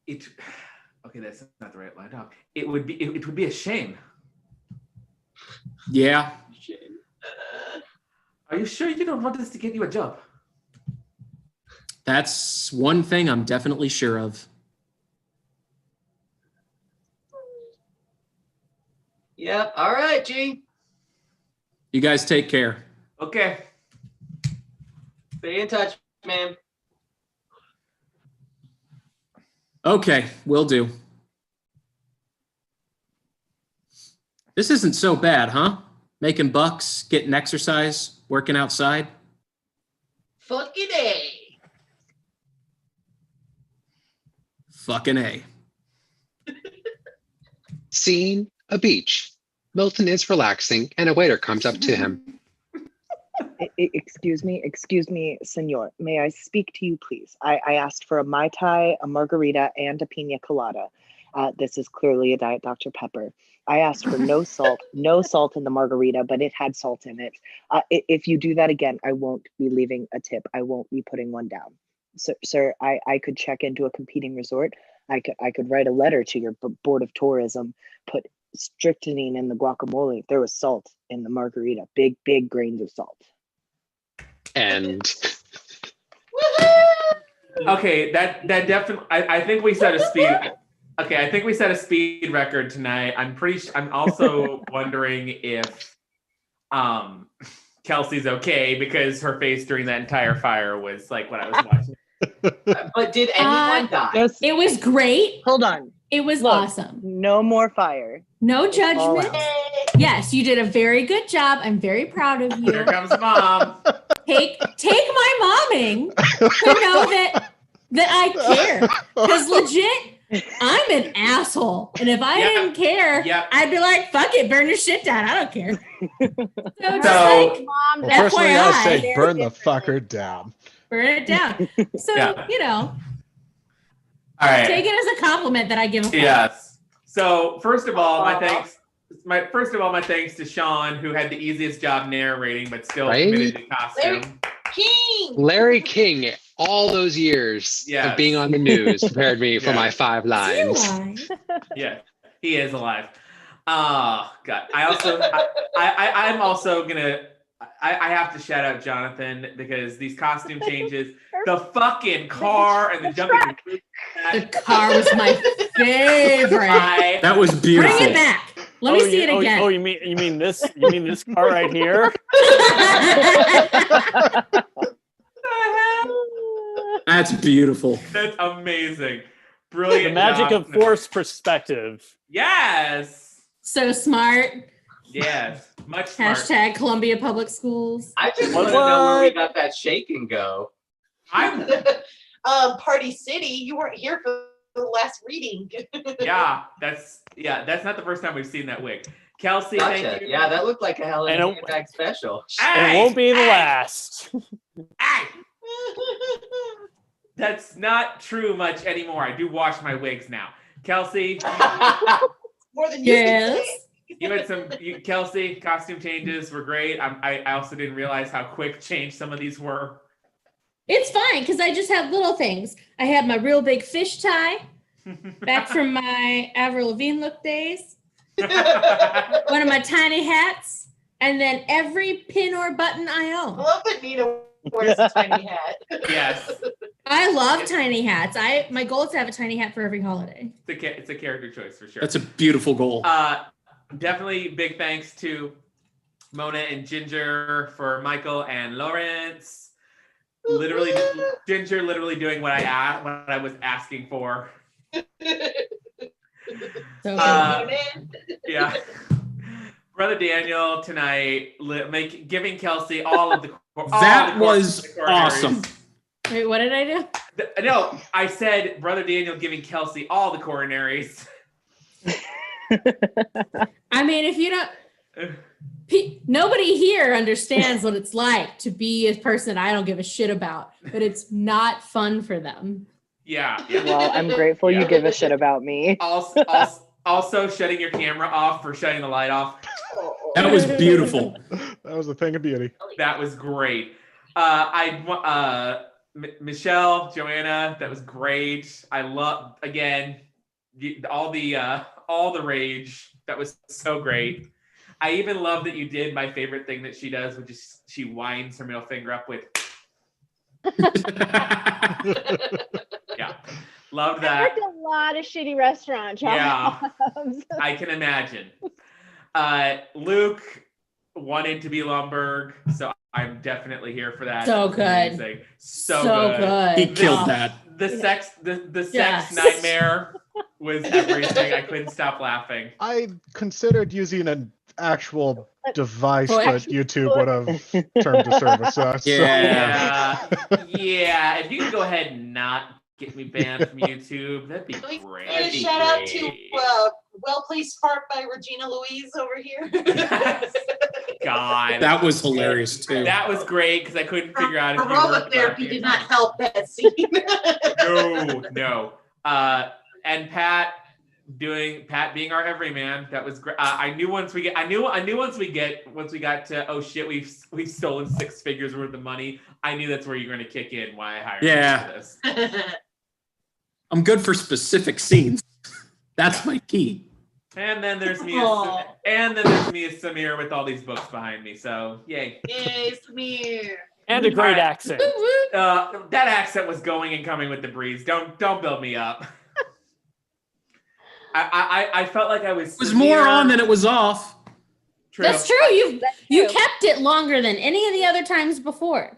Okay, that's not the right line. No, it would be a shame.
Yeah.
Are you sure you don't want us to get you a job?
That's one thing I'm definitely sure of.
Yep. All right, G.
You guys take care.
Okay.
Stay in touch, man.
Okay, will do. This isn't so bad, huh? Making bucks, getting exercise, working outside.
Fucking A.
Fucking A.
Scene a beach. Milton is relaxing and a waiter comes up to him.
Excuse me, senor. May I speak to you, please? I asked for a Mai Tai, a margarita, and a pina colada. This is clearly a Diet Dr. Pepper. I asked for no salt in the margarita, but it had salt in it. If you do that again, I won't be leaving a tip. I won't be putting one down. Sir, I could check into a competing resort. I could write a letter to your board of tourism, put strychnine in the guacamole. There was salt in the margarita, big grains of salt.
And
Okay, that definitely. I think we set a speed. Okay, I think we set a speed record tonight. I'm also wondering if Kelsey's okay because her face during that entire fire was like what I was watching.
But did anyone die?
Just
It was great.
hold on.
It was
Look,
awesome.
No more fire.
No
all
judgment.
out.
Yes, you did a very good job. I'm very proud of
Here
you.
comes mom.
Take my momming to know that I care. Because legit, I'm an asshole. And if I didn't care, I'd be like, fuck it, burn your shit down. I don't care. So just like,
Mom,
Well,
That's
personally,
why
I'll
I-
say
Very
burn the
different.
fucker down.
burn it down. So,
Yeah.
you know,
All right.
take it as a compliment that I give a fuck.
Yes. So first of all, my thanks to Sean, who had the easiest job narrating, but still
Right?
committed to costume.
King.
Larry King, all those years
Yes.
of being on the news prepared me for
Yeah.
my 5 lines.
Yeah, he is alive. Oh God. I'm also gonna. I have to shout out Jonathan because these costume changes, the fucking car and the jumping.
The car was my favorite.
That was beautiful.
Bring it back. Let me see it again.
Oh, you mean this? You mean this car right here?
That's beautiful.
That's amazing.
The
Brilliant.
magic of
Jonathan.
forced perspective.
Yes.
So smart.
Yes. Much smart.
Hashtag Columbia Public Schools.
I just
What?
want to know where we got that shake and go.
I'm.
Party City. You weren't here for the last reading.
That's not the first time we've seen that wig. Kelsey,
Gotcha.
thank you.
Yeah, that looked like a Helen
And
Handbag special.
And it won't be the last.
Hey! That's not true much anymore. I do wash my wigs now. Kelsey,
More than you
Yes.
you had Kelsey, costume changes were great. I also didn't realize how quick change some of these were.
It's fine because I just have little things. I had my real big fish tie back from my Avril Lavigne look days. One of my tiny hats, and then every pin or button I
I
own.
love that Nina wears a tiny hat.
Yes,
I love tiny hats. My goal is to have a tiny hat for every holiday.
it's a character choice for sure.
That's a beautiful goal.
Definitely big thanks to Mona and Ginger for Michael and Lawrence. Literally, Ginger literally doing what I was asking for.
So
Yeah. Brother Daniel tonight giving Kelsey all of the
That was awesome.
wait, what did I do?
No, I said Brother Daniel giving Kelsey all the coronaries.
I mean, if you don't, nobody here understands what it's like to be a person I don't give a shit about, but it's not fun for them.
Yeah.
Well, I'm grateful
Yeah.
you give a shit about me.
Also shutting your camera off for shutting the light off.
That was beautiful.
That was a thing of beauty.
That was great. Michelle, Joanna, that was great. I love again all the rage. That was so great. I even love that you did my favorite thing that she does, which is she winds her middle finger up with. Yeah, love
I
that.
worked a lot of shitty restaurant jobs.
Yeah, I can imagine. Luke wanted to be Lumberg, so I'm definitely here for that.
So good.
Amazing. So good.
He killed that.
The sex
Yes.
nightmare was everything. I couldn't stop laughing.
I considered using an actual device,
Oh,
but YouTube would have turned to service us.
Yeah.
Yeah. If you could go ahead and not get me banned from YouTube, that'd be
Can we
great.
get a shout out to Well Placed Fart by Regina Louise over here?
God.
That was hilarious too.
That was great because I couldn't figure out if you
Aerobic
were
therapy did not help that scene.
No. And Pat being our everyman. That was great. I knew once we got to, oh shit, we've stolen 6 figures worth of money. I knew that's where you're going to kick in. Why I hired you
Yeah.
for this.
I'm good for specific scenes. That's my key.
And then there's me,
Aw.
and Samir with all these books behind me. So yay.
Yay, Samir.
And a great accent.
Woo woo.
That accent was going and coming with the breeze. Don't build me up. I felt like I was.
It was more on than it was off.
True.
That's true. You kept it longer than any of the other times before.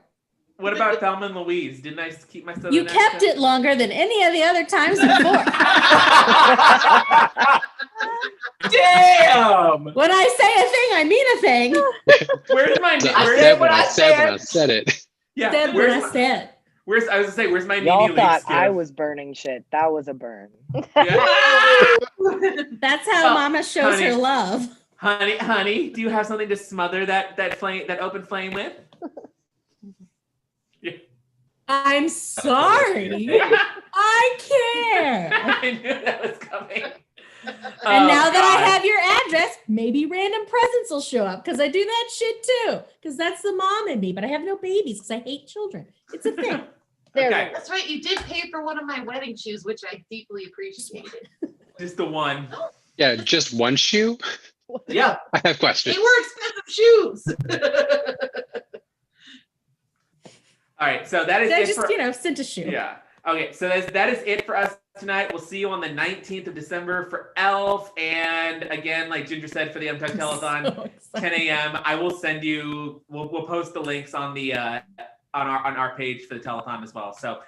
What about Thelma and Louise? Didn't I keep my Southern
You kept
accent?
it longer than any of the other times before.
Damn!
When I say a thing, I mean a thing.
Where's my?
I
Where's,
said
I said it.
yeah.
Said what
Where's
I
my,
said.
where's I was gonna say where's my
Y'all
Nene
thought
Leakes
I
gift?
was burning shit. That was a burn.
Yeah.
That's how
Oh,
Mama shows
honey.
her love.
Honey, do you have something to smother that flame, that open flame with? Yeah.
I'm sorry. I care.
I knew that was coming.
And now that I have your address, maybe random presents will show up because I do that shit too. Because that's the mom in me, but I have no babies because I hate children. It's a thing.
There's
Okay.
That's right. You did pay for one of my wedding shoes, which I deeply appreciated.
Just the one.
Yeah, just one shoe?
Yeah.
I have questions.
They were expensive shoes.
All right, so that is
I
it
just,
for,
sent a shoe.
yeah. Okay, so that is it for us tonight. We'll see you on the 19th of December for Elf, and again, like Ginger said, for the Untucked Telethon, 10 a.m. I will send you. We'll post the links on the on our page for the telethon as well. So